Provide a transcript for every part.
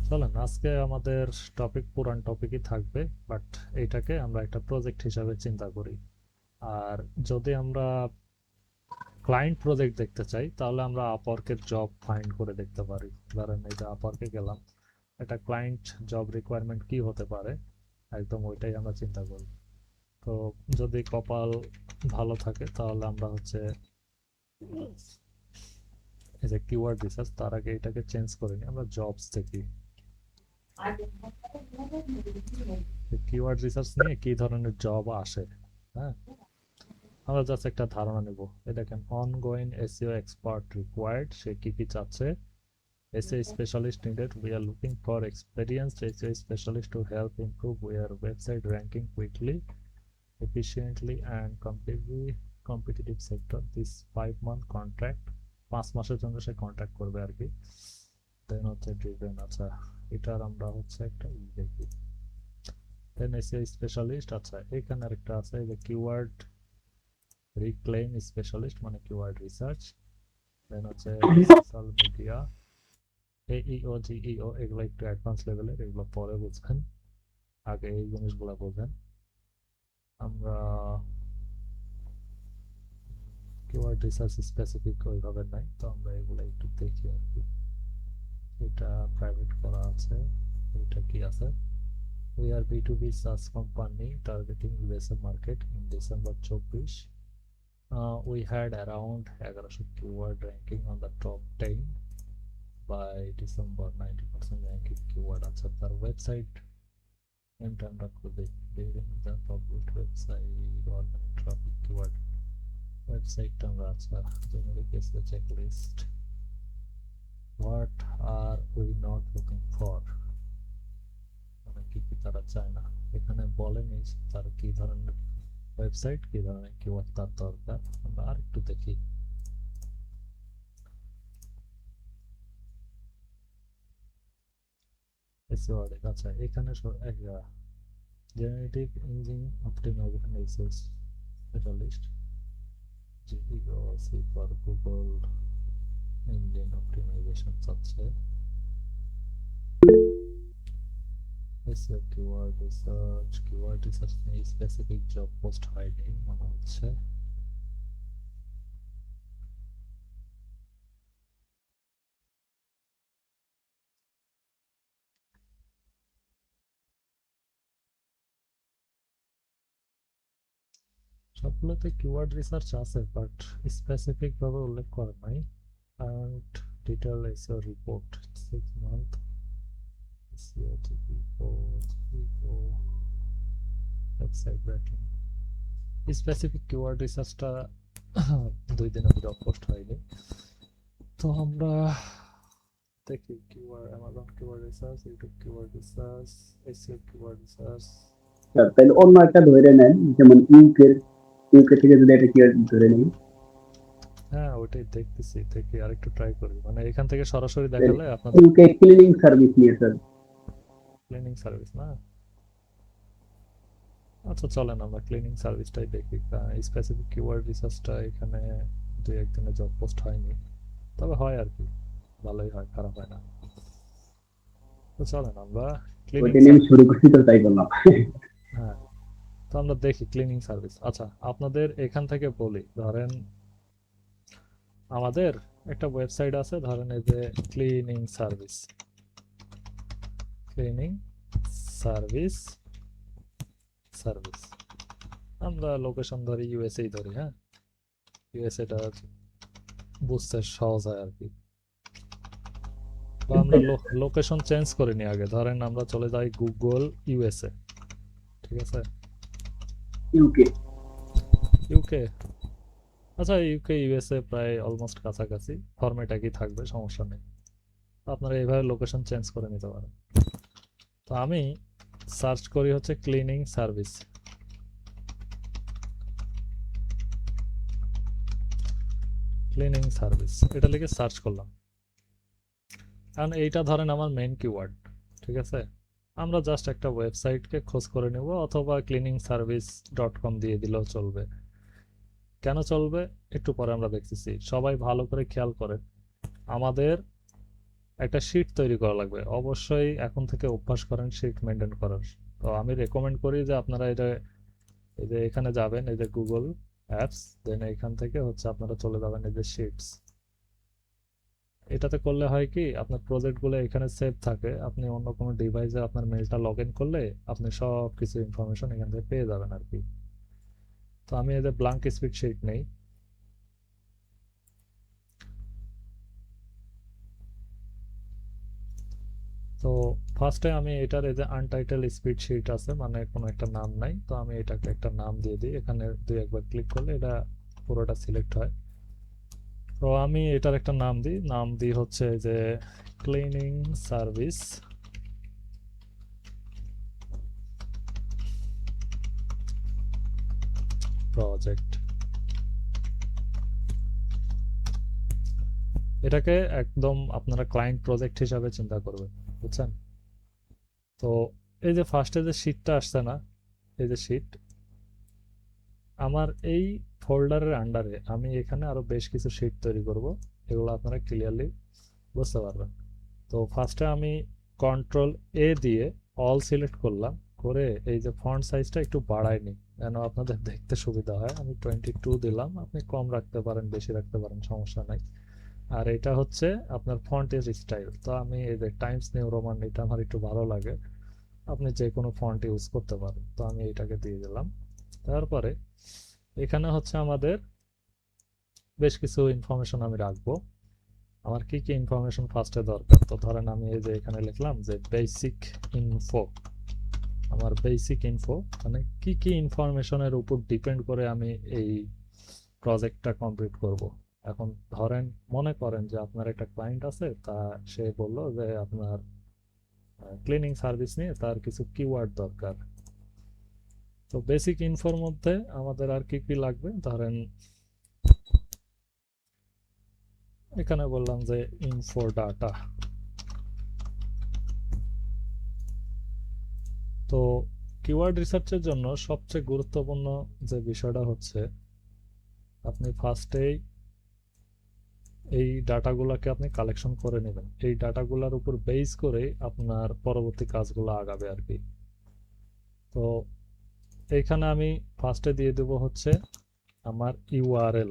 চলেন আজকে আমাদের টপিক পুরান টপিকই থাকবে, বাট এইটাকে আমরা একটা প্রজেক্ট হিসাবে চিন্তা করি। আর যদি আমরা ক্লায়েন্ট প্রজেক্ট দেখতে চাই তাহলে আমরা আপওয়ার্কের জব ফাইন্ড করে দেখতে পারি। ধরেন এই যে আপওয়ার্কে গেলাম, একটা ক্লায়েন্ট জব রিকোয়ারমেন্ট কি হতে পারে, একদম ওইটাই আমরা চিন্তা করি। তো যদি কপাল ভালো থাকে তাহলে আমরা হচ্ছে এই যে কিওয়ার্ড রিসার্চ, তার আগে এটাকে চেঞ্জ করে নিই, আমরা জবস দেখি কিওয়ার্ড রিসার্চ নিয়ে কি ধরনের জব আসে। হ্যাঁ, আমরা জাস্ট একটা ধারণা নেব। এই দেখেন, অনগোয়িং এসইও এক্সপার্ট রিকোয়ার্ড, সে কি কি চাচ্ছে। SEO specialist needed, we are looking for experienced SEO specialist to help improve your website ranking quickly, efficiently and completely competitive sector. This 5 month contract, 5 মাসের জন্য সে কন্ট্রাক্ট করবে আর কি। দেন হচ্ছে ড্রিভেন, আচ্ছা এটার আমরা হচ্ছে একটা দেখি। দেন এসইও স্পেশালিস্ট, আচ্ছা এখানে আরেকটা আছে, এই যে কিওয়ার্ড রিক্লেম স্পেশালিস্ট মানে কিওয়ার্ড রিসার্চ। দেন হচ্ছে সোশ্যাল মিডিয়া, এইও জিইও, এগুলো একটু অ্যাডভান্স লেভেলের, এগুলো পরে বুঝবেন, আগে এই জিনিসগুলো বোঝেন। আমরা কিওয়ার্ড রিসার্চ স্পেসিফিক ওইভাবে নাই, তো আমরা এগুলো একটু দেখি আর কি। এটা প্রাইভেট করা আছে, এটা কি আছে। We are B2B search company targeting USA market in December 24। We had around 1100 keyword ranking on the top 10 by December, 90% ranking keyword আছে তার ওয়েবসাইট and আমরা খুঁজে during the published website organic traffic keyword ওয়েবসাইটটা আমরা, আচ্ছা generic এসে checklist, what are we not looking for, মানে কি কি তারা চায় না। এখানে বলেনি তার কি ধরনের ওয়েবসাইট, কি ধরনের কিওয়ার্ড তার দরকার। আমরা আরেকটু দেখি। এসইও, আচ্ছা এখানে generative engine optimisation SEO specialist, GEO C for Google engine optimisation চাচ্ছে। এসইও কিওয়ার্ড রিসার্চ নিয়ে স্পেসিফিক জব পোস্ট হয়নি মনে হচ্ছে। সবগুলোতে কিওয়ার্ড রিসার্চ আছে, বাট স্পেসিফিক ভাবে উল্লেখ করা নাই। and detailed SEO report 6 month SEO website ranking specific keyword রিসার্চটা 2 দিনের জব পোস্ট হয়নি। তো আমরা দেখি keyword, Amazon keyword research, YouTube keyword research, SEO keyword research. তাহলে অন্য একটা ধরে নেন, যেমন ইউকে থেকে যদি এটা কি ধরে নেই, হ্যাঁ ওইটাই দেখতেছি, দেখি আরেকটু ট্রাই করি, মানে এখান থেকে সরাসরি দেখালে আপনাদের। ইউকে ক্লিনিং সার্ভিস নিয়ে স্যার। ক্লিনিং সার্ভিস না, আচ্ছা চলেন আমরা ক্লিনিং সার্ভিসটাই দেখি। স্পেসিফিক কিওয়ার্ড রিসার্চটা এখানে 2-1 দিনে জব পোস্ট হয়নি, তবে হয় আর কি, ভালোই হয়, খারাপ হয় না। তো চলেন আমরা ক্লিনিং ওইটা নিয়ে আমি সার্ভিস, শুরু করছি তো তাই বললাম। হ্যাঁ তো আমরা দেখি ক্লিনিং সার্ভিস। আচ্ছা আপনাদের এখান থেকে বলি, ধরেন আমাদের একটা ওয়েবসাইট আছে, ধরেন এই যে cleaning service, cleaning service service, আমরা লোকেশন ধরি ইউএসএই ধরি, হ্যাঁ ইউএসএটা বুঝতে সহজ হয় আর কি। বা আমরা লোকেশন চেঞ্জ করে নিই, আগে ধরেন আমরা চলে যাই গুগল ইউএসএ, ঠিক আছে। ইউকে ইউকে, আচ্ছা ইউকে ইউএসএ প্রায় অলমোস্ট কাছাকাছি, ফরম্যাট একই থাকবে, সমস্যা নেই। আপনারা এইভাবে লোকেশন চেঞ্জ করে নিতে পারেন। তো আমি সার্চ করি হচ্ছে ক্লিনিং সার্ভিস, ক্লিনিং সার্ভিস এটা লিখে সার্চ করলাম। কারণ এইটা ধরেন আমার মেইন কিওয়ার্ড, ঠিক আছে। আমরা জাস্ট একটা ওয়েবসাইটকে খোঁজ করে নেব, অথবা cleaningservice.com দিয়ে দিলেও চলবে। কেন চলবে একটু পরে আমরা দেখতেছি, সবাই ভালো করে খেয়াল করেন। আমাদের একটা শিট তৈরি করা লাগবে। অবশ্যই এখন থেকে অভ্যাস করেন শিট মেনটেন করার। তো আমি রেকমেন্ড করি যে আপনারা এটা, এই যে এখানে যাবেন, এই যে গুগল অ্যাপস, দেন এখান থেকে হচ্ছে আপনারা চলে যাবেন এই যে শিটস। এটাতে করলে হয় কি, আপনার প্রজেক্টগুলো এখানে সেভ থাকে, আপনি অন্য কোনো ডিভাইসে আপনার মেলটা লগ ইন করলে আপনি সব কিছু ইনফরমেশন এখান থেকে পেয়ে যাবেন আর কি। তো আমি এই যে ব্লাঙ্ক স্প্রেডশিট নেই। তো ফার্স্টে আমি এটার এই যে আনটাইটেল স্প্রেডশিট আছে, মানে কোনো একটা নাম নাই, তো আমি এটাকে একটা নাম দিয়ে দিই। এখানে দুই একবার ক্লিক করলে এটা পুরোটা সিলেক্ট হয়। তো আমি এটার একটা নাম দিই, নাম দিই হচ্ছে যে ক্লিনিং সার্ভিস প্রজেক্ট। এটাকে একদম আপনারা ক্লায়েন্ট প্রজেক্ট হিসাবে চিন্তা করবেন, বুঝছেন? তো এই যে ফার্স্টে যে শীটটা আসছে না, এই যে শীট, আমার এই ফোল্ডারের আন্ডারে আমি এখানে আরো বেশ কিছু শীট তৈরি করব, এগুলো আপনারা ক্লিয়ারলি বুঝতে পারবেন। তো ফার্স্টে আমি কন্ট্রোল এ দিয়ে অল সিলেক্ট করলাম, করে এই যে ফন্ট সাইজটা একটু বাড়াই নিই যেন আপনাদের দেখতে সুবিধা হয়। আমি 22 দিলাম, আপনি কম রাখতে পারেন, বেশি রাখতে পারেন, সমস্যা নাই। আর এটা হচ্ছে আপনার ফন্টের স্টাইল। তো আমি এই যে টাইমস নিউ রোমান, এটা আমার একটু ভালো লাগে, আপনি যে কোনো ফন্ট ইউজ করতে পারেন। তো আমি এটাকে দিয়ে দিলাম। তারপরে এখানে হচ্ছে আমাদের বেশ কিছু ইনফরমেশন আমি রাখবো। আমার কি কি ইনফরমেশন ফার্স্টে দরকার, তো ধরেন আমি এই যে এখানে লিখলাম যে বেসিক ইনফো। আমার বেসিক ইনফো মানে কি কি ইনফরমেশনের উপর ডিপেন্ড করে আমি এই প্রজেক্টটা কমপ্লিট করব। এখন ধরেন, মনে করেন যে আপনার একটা ক্লায়েন্ট আছে, তা সে বলল যে আপনার ক্লিনিং সার্ভিস নিয়ে তার কিছু কিওয়ার্ড দরকার। তো বেসিক ইনফোর মধ্যে আমাদের আর কি কি লাগবে, ধরেন এখানে বললাম যে ইনফো ডাটা। তো কিওয়ার্ড রিসার্চের জন্য সবচেয়ে গুরুত্বপূর্ণ যে বিষয়টা হচ্ছে, আপনি ফার্স্টেই এই ডাটাগুলোকে আপনি কালেকশন করে নেবেন। এই ডাটাগুলোর উপর বেস করে আপনার পরবর্তী কাজগুলো আগাবে আর কি। তো এইখানে আমি ফার্স্টে দিয়ে দেব হচ্ছে আমার ইউআরএল,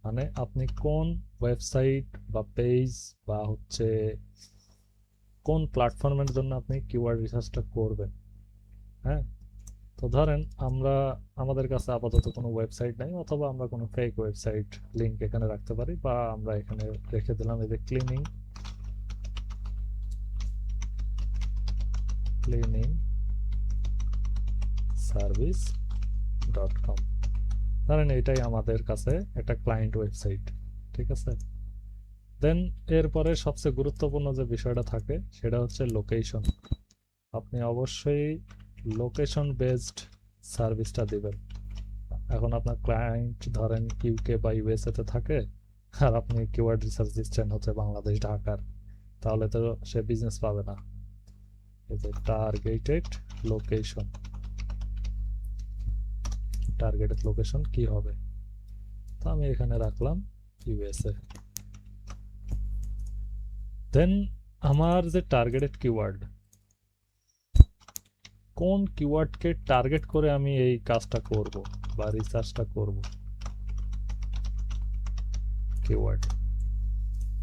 মানে আপনি কোন ওয়েবসাইট বা পেজ বা হচ্ছে কোন প্ল্যাটফর্মের জন্য আপনি কিওয়ার্ড রিসার্চটা করবেন। হ্যাঁ, তো ধরেন আমরা, আমাদের কাছে আপাতত কোনো ওয়েবসাইট নাই, অথবা আমরা কোনো ফেক ওয়েবসাইট লিংক এখানে রাখতে পারি, বা আমরা এখানে রেখে দিলাম এই যে ক্লিনিং সার্ভিস .com। ধরেন এটাই আমাদের কাছে একটা ক্লায়েন্ট ওয়েবসাইট, ঠিক আছে। দেন এরপরে সবচেয়ে গুরুত্বপূর্ণ যে বিষয়টা থাকে সেটা হচ্ছে লোকেশন। আপনি অবশ্যই লোকেশন বেসড সার্ভিসটা দিবেন। এখন আপনার ক্লায়েন্ট ধরেন ইউকে বা ইউএসএ তে থাকে, আর আপনি কিওয়ার্ড রিসার্চ দিচ্ছেন হচ্ছে বাংলাদেশ ঢাকার, তাহলে তো সে বিজনেস পাবে না। এই যে টার্গেটেড লোকেশন, টার্গেটেড লোকেশন কি হবে, তো আমি এখানে রাখলাম ইউএসএ। দেন আমার যে টার্গেটেড কিওয়ার্ড, কোন কিওয়ার্ডকে টার্গেট করে আমি এই কাজটা করব বা রিসার্চটা করব, কিওয়ার্ড।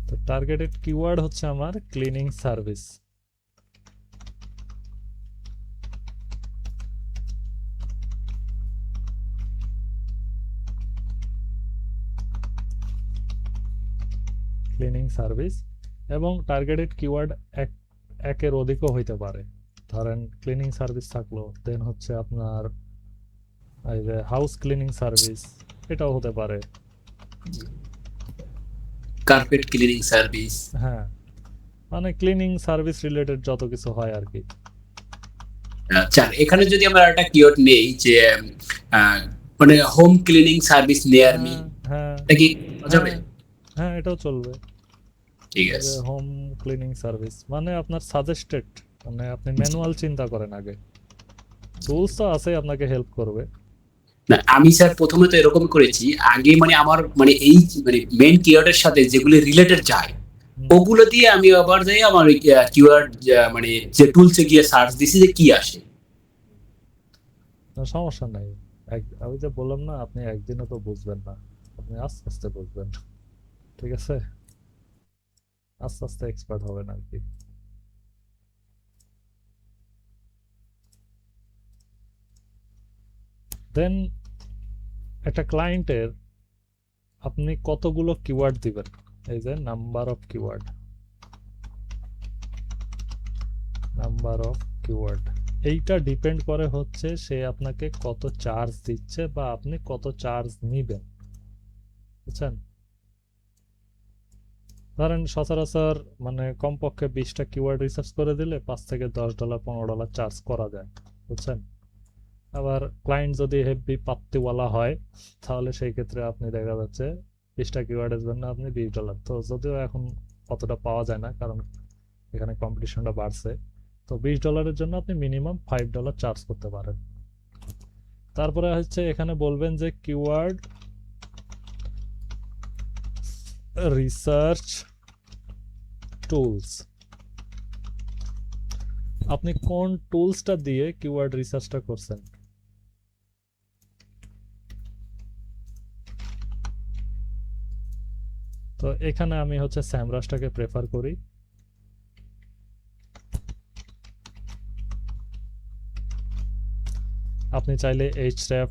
তো টার্গেটেড কিওয়ার্ড হচ্ছে আমার ক্লিনিং সার্ভিস। ক্লিনিং সার্ভিস, এবং টার্গেটেড কিওয়ার্ড একের অধিকও হইতে পারে। ধরেন ক্লিনিং সার্ভিস থাকলো, দেন হচ্ছে আপনার এই যে হাউস ক্লিনিং সার্ভিস, এটাও হতে পারে। Carpet cleaning service. হ্যাঁ, মানে ক্লিনিং সার্ভিস রিলেটেড যত কিছু হয় আর কি। আচ্ছা, এখানে যদি আমরা একটা কিওয়ার্ড নেই যে মানে home cleaning service near me, হ্যাঁ এটা কি যাবে? হ্যাঁ, এটাও চলবে। ঠিক আছে। হোম ক্লিনিং সার্ভিস মানে আপনার সাজেস্টেড, মানে আপনি ম্যানুয়াল চিন্তা করেন আগে, টুলস তো আছে আপনাকে হেল্প করবে। না, আমি স্যার প্রথমে তো এরকম করেছি, আগে মানে আমার মানে এই মানে মেইন কিওয়ার্ডের সাথে যেগুলি রিলেটেড যায় ওগুলো দিয়ে আমি আবার যাই আমার কিওয়ার্ড মানে যে টুলসে গিয়ে সার্চ দিছি যে কি আসে। সমস্যা নাই। আমি যে বললাম না, আপনি একদিনে তো বুঝবেন না, আপনি আস্তে আস্তে বুঝবেন, ঠিক আছে? আস্তে আস্তে এক্সপার্ট হবেন আর কি। দেন একটা ক্লায়েন্টের আপনি কতগুলো কিওয়ার্ড দিবেন, এই যে number of keyword, number of keyword, এইটা ডিপেন্ড করে হচ্ছে সে আপনাকে কত চার্জ দিচ্ছে বা আপনি কত চার্জ নিবেন, বুঝছেন? ধরেন সচরাচর মানে কমপক্ষে 20টা কিওয়ার্ড রিসার্চ করে দিলে $5 থেকে $10 $15 চার্জ করা যায়, বুঝছেন? আবার ক্লায়েন্ট যদি হেভি পাত্তিওয়ালা হয় তাহলে সেই ক্ষেত্রে আপনি দেখা যাচ্ছে 20টা কিওয়ার্ডের জন্য আপনি $20, তো যদিও এখন অতটা পাওয়া যায় না কারণ এখানে কম্পিটিশনটা বাড়ছে, তো $20 জন্য আপনি মিনিমাম $5 চার্জ করতে পারেন। তারপরে হচ্ছে এখানে বলবেন যে কিওয়ার্ড রিসার্চ টুলস, আপনি কোন টুলসটা দিয়ে কিওয়ার্ড রিসার্চটা করছেন। তো এখানে আমি হচ্ছে স্যামরাসটাকে প্রেফার করি। আপনি চাইলে এইচরেফ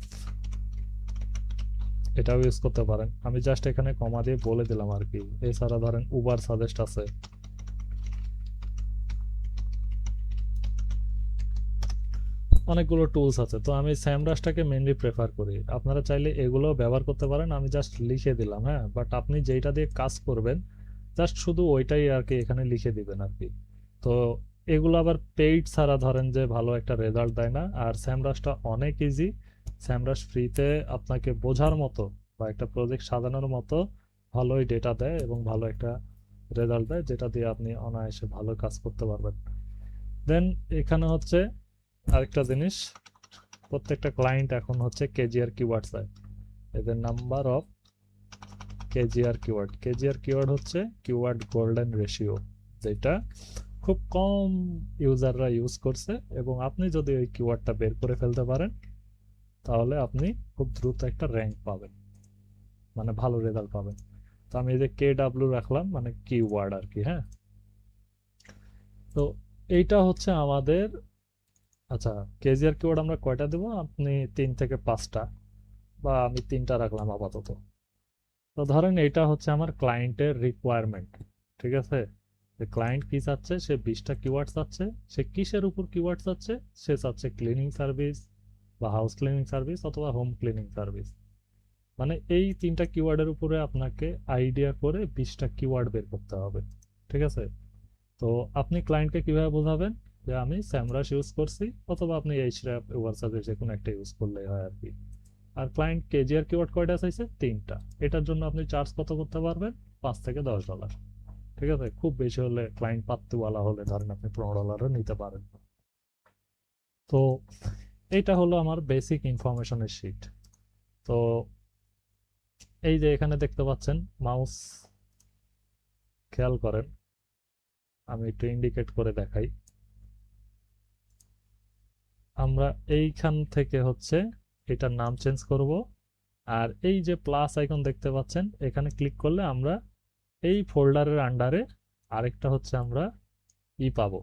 এটাও ইউজ করতে পারেন, আমি জাস্ট এখানে কমা দিয়ে বলে দিলাম আর কি। এছাড়া ধরেন উবার সাজেস্ট আছে, অনেকগুলো টুলস আছে, তো আমি স্যামরাসটাকে মেনলি প্রেফার করি। আপনারা চাইলে এগুলো ব্যবহার করতে পারেন, আমি জাস্ট লিখে দিলাম, হ্যাঁ, বাট আপনি যেইটা দিয়ে কাজ করবেন জাস্ট শুধু ওইটাই আর কি এখানে লিখে দিবেন আর কি। তো এগুলো আবার পেইড ছাড়া ধরেন যে ভালো একটা রেজাল্ট দেয় না। আর স্যামরাসটা অনেক ইজি, স্যামরাস ফ্রিতে আপনাকে বোঝার মতো বা একটা প্রজেক্ট সাজানোর মতো ভালোই ডেটা দেয় এবং ভালো একটা রেজাল্ট দেয়, যেটা দিয়ে আপনি অনায়াসে ভালো কাজ করতে পারবেন। দেন এখানে হচ্ছে আরেকটা জিনিস, প্রত্যেকটা ক্লায়েন্ট এখন হচ্ছে কেজিআর কিওয়ার্ড চায়। এদের number of KGR keyword, KGR keyword হচ্ছে কিওয়ার্ড গোল্ডেন রেশিও, যেটা খুব কম ইউজাররা ইউজ করছে, এবং আপনি যদি ওই কিওয়ার্ডটা বের করে ফেলতে পারেন তাহলে আপনি খুব দ্রুত একটা র্যাঙ্ক পাবেন, মানে ভালো রেজাল্ট পাবেন। তো আমি এই যে KW রাখলাম, মানে কিওয়ার্ড আর কি, হ্যাঁ। তো এইটা হচ্ছে আমাদের, আচ্ছা, কেজিআর কিওয়ার্ড আমরা কয়টা দেবো, আপনি 3 থেকে 5টা, বা আমি 3টা রাখলাম আপাতত। তো ধরেন এটা হচ্ছে আমার ক্লায়েন্টের রিকোয়ারমেন্ট, ঠিক আছে? যে ক্লায়েন্ট কি চাচ্ছে, সে 20টা কিওয়ার্ড চাচ্ছে। সে কিসের উপর কিওয়ার্ড চাচ্ছে? সে চাচ্ছে ক্লিনিং সার্ভিস বা হাউস ক্লিনিং সার্ভিস অথবা হোম ক্লিনিং সার্ভিস। মানে এই 3টা কিওয়ার্ডের উপরে আপনাকে আইডিয়া করে 20টা কিওয়ার্ড বের করতে হবে, ঠিক আছে? তো আপনি ক্লায়েন্টকে কিভাবে বোঝাবেন যে আমি স্যামরাস ইউজ করছি, অথবা আপনি এইচরেফ ওয়ার্কসার্ভিস যে কোনো একটা ইউজ করলেই হয় আর কি। আর ক্লায়েন্ট কেজিআর কিওয়ার্ড কয়টা চাইছে? 3টা। এটার জন্য আপনি চার্জ কত করতে পারবেন? $5 থেকে $10, ঠিক আছে? খুব বেশি হলে, ক্লায়েন্ট পাত্তিওয়ালা হলে ধরেন আপনি $15ও নিতে পারেন। তো এইটা হলো আমার বেসিক ইনফরমেশনের শিট। তো এই যে এখানে দেখতে পাচ্ছেন মাউস, খেয়াল করেন, আমি একটু ইন্ডিকেট করে দেখাই। আমরা এইখান থেকে হচ্ছে এটার নাম চেঞ্জ করব, আর এই যে প্লাস আইকন দেখতে পাচ্ছেন, এখানে ক্লিক করলে আমরা এই ফোল্ডারের আন্ডারে আরেকটা হচ্ছে আমরা পাবো,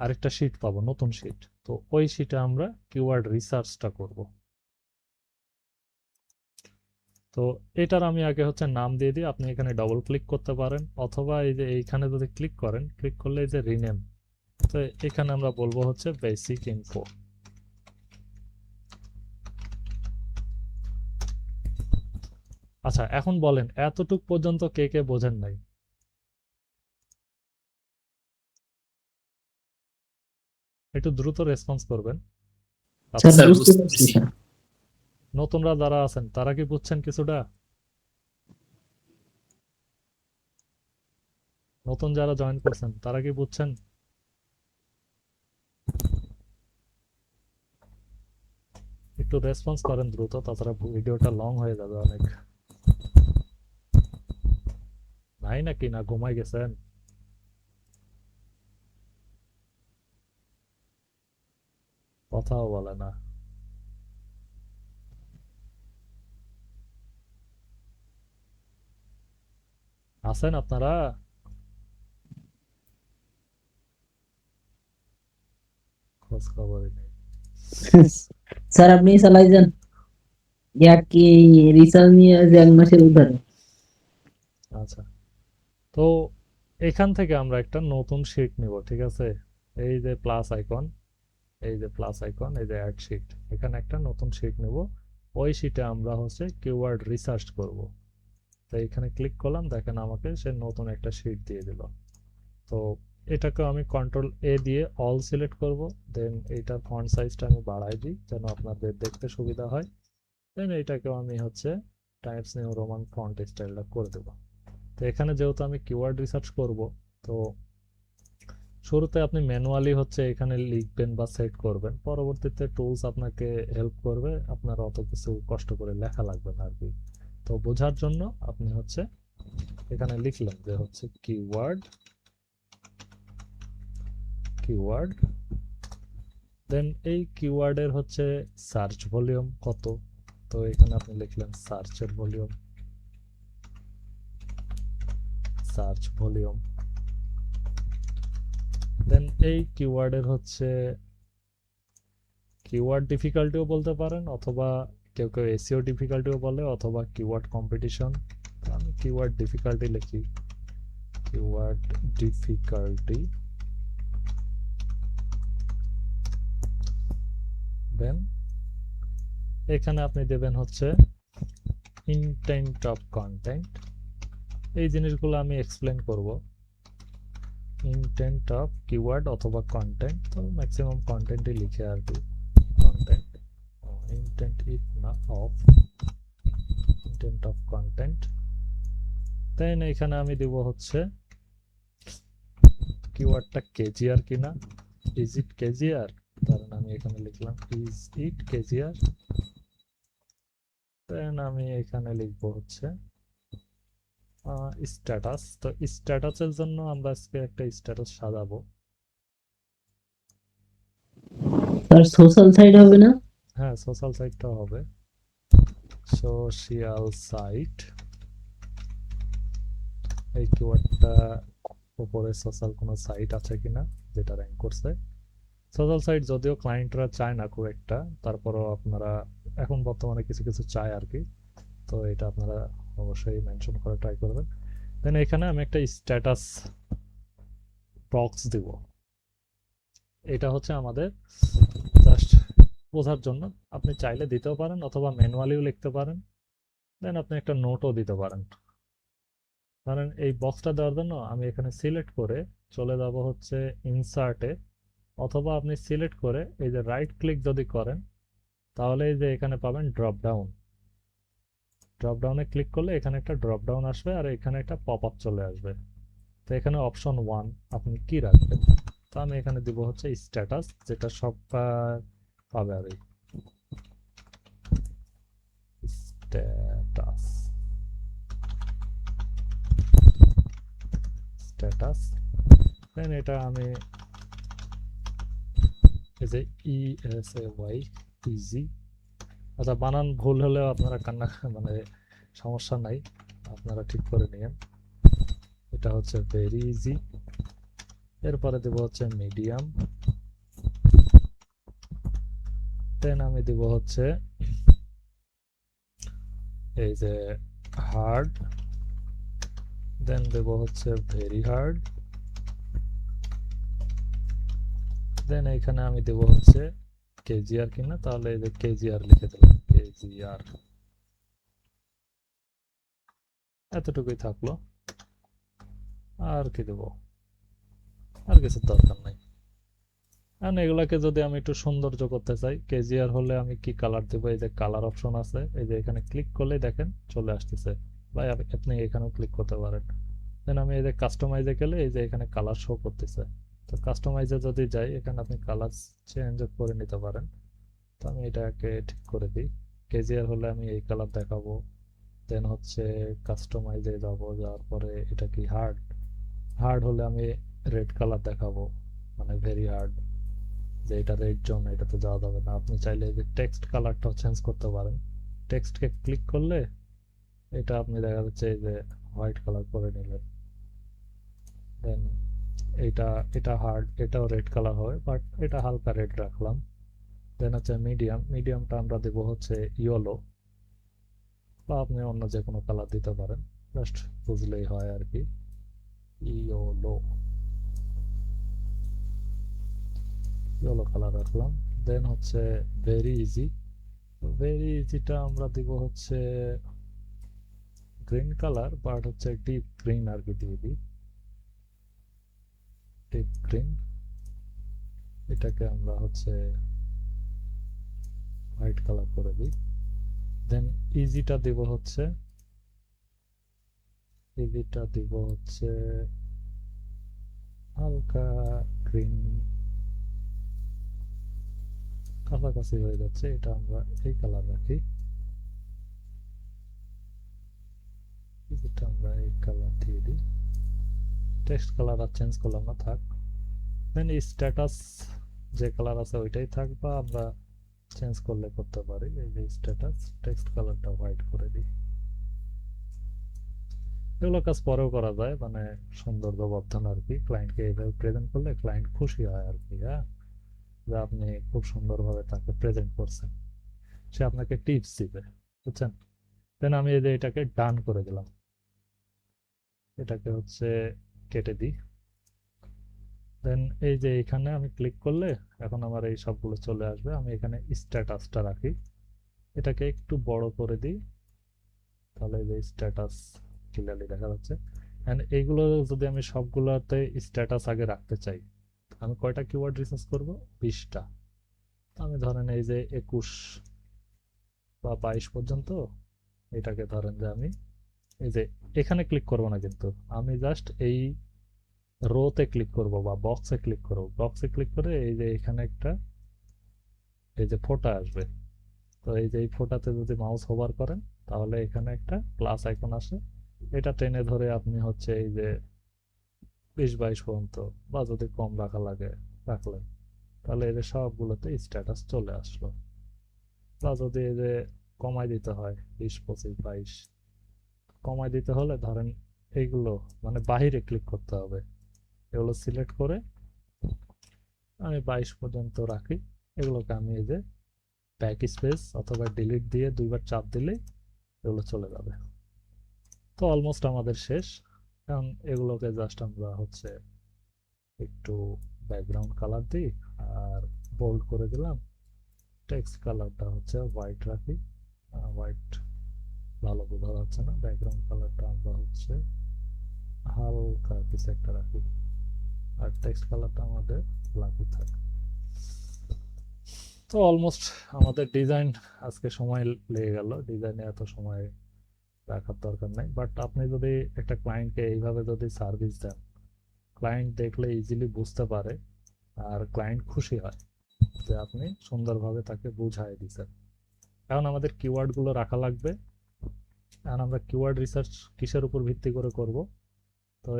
আরেকটা শিট পাবো, নতুন শিট। তো ওই শিটে আমরা কিওয়ার্ড রিসার্চটা করব। তো এটার আমি আগে হচ্ছে নাম দিয়ে দিই, আপনি এখানে ডবল ক্লিক করতে পারেন, অথবা এই যে এইখানে যদি ক্লিক করেন, ক্লিক করলে এই যে রিনেম, তো এখানে আমরা বলবো হচ্ছে বেসিক ইনফো। আচ্ছা, এখন বলেন এতটুক পর্যন্ত কে কে বোঝেন নাই? একটু দ্রুত রেসপন্স করবেন। স্যার স্যার বুঝতে বুঝতে পারছি পেরেছি। স্যার। নতুনরা যারা আছেন তারা কি বুঝছেন কিছুটা? নতুন যারা জয়েন করছেন তারা কি বুঝছেন? একটু রেসপন্স করেন দ্রুত, তাছাড়া ভিডিওটা লং হয়ে যাবে অনেক। নাই নাকি, না ঘুমাই গেছেন? কথাও বলে না। আছেন আপনারা? খোঁজ খবরই নেই। স্যার আপনি চালাই যান, ইয়া কি রিসার্চ নিয়ে যে 1 মাসের উদ্ধার। আচ্ছা, তো এখান থেকে আমরা একটা নতুন শিট নিব, ঠিক আছে? এই যে প্লাস আইকন, এই যে প্লাস আইকন, এই যে অ্যাড শিট, এখানে একটা নতুন শিট নেব। ওই শিটে আমরা হচ্ছে কিওয়ার্ড রিসার্চ করব। তো এখানে ক্লিক করলাম, দেখেন আমাকে সে নতুন একটা শিট দিয়ে দিল। তো এটাকে আমি কন্ট্রোল এ দিয়ে অল সিলেক্ট করব। দেন এইটার ফন্ট সাইজটা আমি বাড়াই দিই যেন আপনাদের দেখতে সুবিধা হয়। দেন এইটাকেও আমি হচ্ছে টাইমস নিউ রোমান ফন্ট স্টাইলটা করে দেবো। তো এখানে যেহেতু আমি কিওয়ার্ড রিসার্চ করব, তো শুরুতে আপনি ম্যানুয়ালি হচ্ছে এখানে লিখবেন বা সেট করবেন, পরবর্তীতে টুলস আপনাকে হেল্প করবে, আপনার অত কিছু কষ্ট করে লেখা লাগবে না আর কি। তো বোঝার জন্য আপনি হচ্ছে এখানে লিখলেন যে হচ্ছে কিওয়ার্ড, কিওয়ার্ড, দেন এই কিওয়ার্ডের হচ্ছে সার্চ ভলিউম কত। তো এখানে আপনি লিখলেন সার্চের ভলিউম, সার্চ ভলিউম। দেন এই কিওয়ার্ডের হচ্ছে কিওয়ার্ড ডিফিকাল্টিও বলতে পারেন, অথবা কেউ কেউ এসইও ডিফিকাল্টিও বলে, অথবা কিওয়ার্ড কম্পিটিশন। তো আমি কিওয়ার্ড ডিফিকাল্টি লিখি, কিওয়ার্ড ডিফিকাল্টি। দেন এখানে আপনি দেবেন হচ্ছে ইনটেন্ট অফ কন্টেন্ট। এই জিনিসগুলো আমি এক্সপ্লেন করব। ইনটেন্ট অফ কিওয়ার্ড অথবা কন্টেন্ট, তো ম্যাক্সিমাম কন্টেন্টই লিখে আর কি, কন্টেন্ট। ইনটেন্ট ইট না অফ, ইনটেন্ট অফ কন্টেন্ট। দেন এখানে আমি দিব হচ্ছে কিওয়ার্ডটা কেজিআর কিনা, ইজ ইট কেজিআর। কারণ আমি এখানে লিখলাম ইজ ইট কেজিআর। দেন আমি এখানে লিখবো হচ্ছে স্ট্যাটাস। তো স্ট্যাটাসের জন্য আমরা আজকে একটা স্ট্যাটাস সাজাবো। স্যার সোশ্যাল সাইট হবে না? হ্যাঁ, সোশ্যাল সাইটটাও হবে, সোশিয়াল সাইট। এই কিওয়ার্ডটা উপরে সোশ্যাল কোনো সাইট আছে কিনা যেটা র্যাঙ্ক করছে। সোশ্যাল সাইট যদিও ক্লায়েন্টরা চায় না খুব একটা, তারপরও আপনারা এখন বর্তমানে কিছু কিছু চায় আর কি। তো এটা আপনারা অবশ্যই মেনশন করে ট্রাই করবেন। দেন এখানে আমি একটা স্ট্যাটাস বক্স দিব। এটা হচ্ছে আমাদের জাস্ট বোঝার জন্য, আপনি চাইলে দিতেও পারেন অথবা ম্যানুয়ালিও লিখতে পারেন। দেন আপনি একটা নোটও দিতে পারেন। ধরেন এই বক্সটা দেওয়ার জন্য আমি এখানে সিলেক্ট করে চলে যাব হচ্ছে ইনসার্টে, অথবা আপনি সিলেক্ট করে এই যে রাইট ক্লিক যদি করেন, তাহলে এই যে এখানে পাবেন ড্রপ ডাউন। ড্রপ ডাউনে ক্লিক করলে এখানে একটা ড্রপ ডাউন আসবে আর এখানে একটা পপ আপ চলে আসবে। তো এখানে অপশন 1 আপনি কি রাখবেন। তো আমি এখানে দিব হচ্ছে স্ট্যাটাস, যেটা সব পাবে আর এই স্ট্যাটাস, স্ট্যাটাস। দেন এটা আমি এই যে ESAY ইজি, আচ্ছা বানান ভুল হলেও আপনারা কান্না মানে সমস্যা নাই, আপনারা ঠিক করে নিয়েন। এটা হচ্ছে ভেরি ইজি। এরপরে দেব হচ্ছে মিডিয়াম। দেন আমি দেব হচ্ছে এই যে হার্ড। দেন দেব হচ্ছে ভেরি হার্ড। দেন এখানে আমি দেব হচ্ছে কেজিআর কিনা, তাহলে এই যে কেজিআর লিখে দিলাম, কেজিআর। এতটুকুই থাকলো। আর কি দেব, আর কিছু দরকার নাই। এখন এগুলাকে যদি আমি একটু সৌন্দর্য করতে চাই, কেজিআর হলে আমি কি কালার দেবো, এই যে কালার অপশন আছে, এই যে এখানে ক্লিক করলেই দেখেন চলে আসতেছে। ভাই আপনি এখানেও ক্লিক করতে পারেন। দেন আমি এই যে কাস্টমাইজে গেলে এই যে এখানে কালার শো করতেছে। তো কাস্টমাইজে যদি যাই, এখানে আপনি কালার চেঞ্জ করে নিতে পারেন। তো আমি এটাকে ঠিক করে দিই। কেজিআর হলে আমি এই কালার দেখাবো, দেন হচ্ছে কাস্টমাইজে যাবো, যাওয়ার পরে এটা কি হার্ড, হার্ড হলে আমি রেড কালার দেখাবো, মানে ভেরি হার্ড, যে এটা রেড জোন, এটাতে যাওয়া যাবে না। আপনি চাইলে এই যে টেক্সট কালারটাও চেঞ্জ করতে পারেন, টেক্সটকে ক্লিক করলে এটা আপনি দেখা যাচ্ছে এই যে হোয়াইট কালার করে নিলেন। দেন এটা এটা হার্ড, এটাও রেড কালার হবে, বাট এটা হালকা রেড রাখলাম। দেন হচ্ছে মিডিয়াম, মিডিয়ামটা আমরা দেবো হচ্ছে ইয়েলো, বা আপনি অন্য যে কোনো কালার দিতে পারেন, জাস্ট বুঝলেই হয় আর কি। ইয়েলো, ইয়েলো কালার রাখলাম। দেন হচ্ছে ভেরি ইজি, ভেরি ইজিটা আমরা দিব হচ্ছে গ্রিন কালার, বাট হচ্ছে ডিপ গ্রিন আর কি দিয়ে দিই, ডিপ গ্রিন। এটাকে আমরা হচ্ছে হোয়াইট কালার করে দিই। দেন ইজিটা দিব হচ্ছে, ইজিটা দিব হচ্ছে হালকা গ্রিন, কাছাকাছি হয়ে যাচ্ছে, এটা আমরা এই কালার রাখি, এটা আমরা এই কালার দিয়ে দিই। টেক্সট কালার আর চেঞ্জ করলাম না, থাক। দেন স্ট্যাটাস যে কালার আছে ওইটাই থাক, বা আমরা চেঞ্জ করলে করতে পারি। এই যে স্ট্যাটাস, টেক্সট কালারটা হোয়াইট করে দিই। এগুলো কাজ পরেও করা যায়, মানে সৌন্দর্য বর্ধন আর কি, ক্লায়েন্টকে এইভাবে প্রেজেন্ট করলে ক্লায়েন্ট খুশি হয় আর কি। হ্যাঁ, যে আপনি খুব সুন্দরভাবে তাকে প্রেজেন্ট করছেন, সে আপনাকে টিপস দিবে, বুঝছেন। দেন আমি এই যে এটাকে ডান করে দিলাম, এটাকে হচ্ছে কেটে দিই। দেন এই যে এখানে আমি ক্লিক করলে এখন আমার এই সবগুলো চলে আসবে। আমি এখানে স্ট্যাটাসটা রাখি, এটাকে একটু বড় করে দিই, তাহলে এই যে স্ট্যাটাস ক্লিয়ারলি দেখা যাচ্ছে। এন্ড এইগুলো যদি আমি সবগুলোতে স্ট্যাটাস আগে রাখতে চাই, আমি কয়টা কিওয়ার্ড রিসার্চ করব? 20টা। আমি ধরেন এই যে 21 বা 22 পর্যন্ত, এটাকে ধরেন যে আমি এই যে এখানে ক্লিক করব না, কিন্তু আমি জাস্ট এই রোতে ক্লিক করব বা বক্সে ক্লিক করব। বক্সে ক্লিক করে এই যে এখানে একটা এই যে ফোঁটা আসবে, তো এই যে এই ফোঁটাতে যদি মাউস হোভার করেন তাহলে এখানে একটা প্লাস আইকন আসে, এটা টেনে ধরে আপনি হচ্ছে এই যে 20-22 পর্যন্ত, বা যদি কম রাখা লাগে রাখলেন, তাহলে এই যে সবগুলোতে স্ট্যাটাস চলে আসলো। বা যদি এই যে কমাই দিতে হয় 20-25-22, কমাই দিতে হলে ধরেন এইগুলো মানে বাহিরে ক্লিক করতে হবে, এগুলো সিলেক্ট করে আমি 22 পর্যন্ত রাখি। এগুলোকে আমি এই যে ব্যাক স্পেস অথবা ডিলিট দিয়ে দুইবার চাপ দিলেই এগুলো চলে যাবে। তো অলমোস্ট আমাদের শেষ। এখন এগুলোকে জাস্ট আমরা হচ্ছে একটু ব্যাকগ্রাউন্ড কালার দিই আর বোল্ড করে দিলাম। টেক্সট কালারটা হচ্ছে হোয়াইট রাখি, হোয়াইট ভালো বোঝা যাচ্ছে না। ব্যাকগ্রাউন্ড কালারটা আমরা হচ্ছে হালকা কিছু একটা রাখি, আর টেক্সট কালারটা আমাদের ব্ল্যাকই থাকে। তো অলমোস্ট আমাদের ডিজাইন, আজকে সময় লেগে গেল, ডিজাইনে এত সময় রাখার দরকার নেই। বাট আপনি যদি একটা ক্লায়েন্টকে এইভাবে যদি সার্ভিস দেন, ক্লায়েন্ট দেখলে ইজিলি বুঝতে পারে আর ক্লায়েন্ট খুশি হয় যে আপনি সুন্দরভাবে তাকে বুঝাই দিচ্ছেন। এখন আমাদের কিওয়ার্ডগুলো রাখা লাগবে। এখন আমরা কিওয়ার্ড রিসার্চ কিসের উপর ভিত্তি করে করব? তো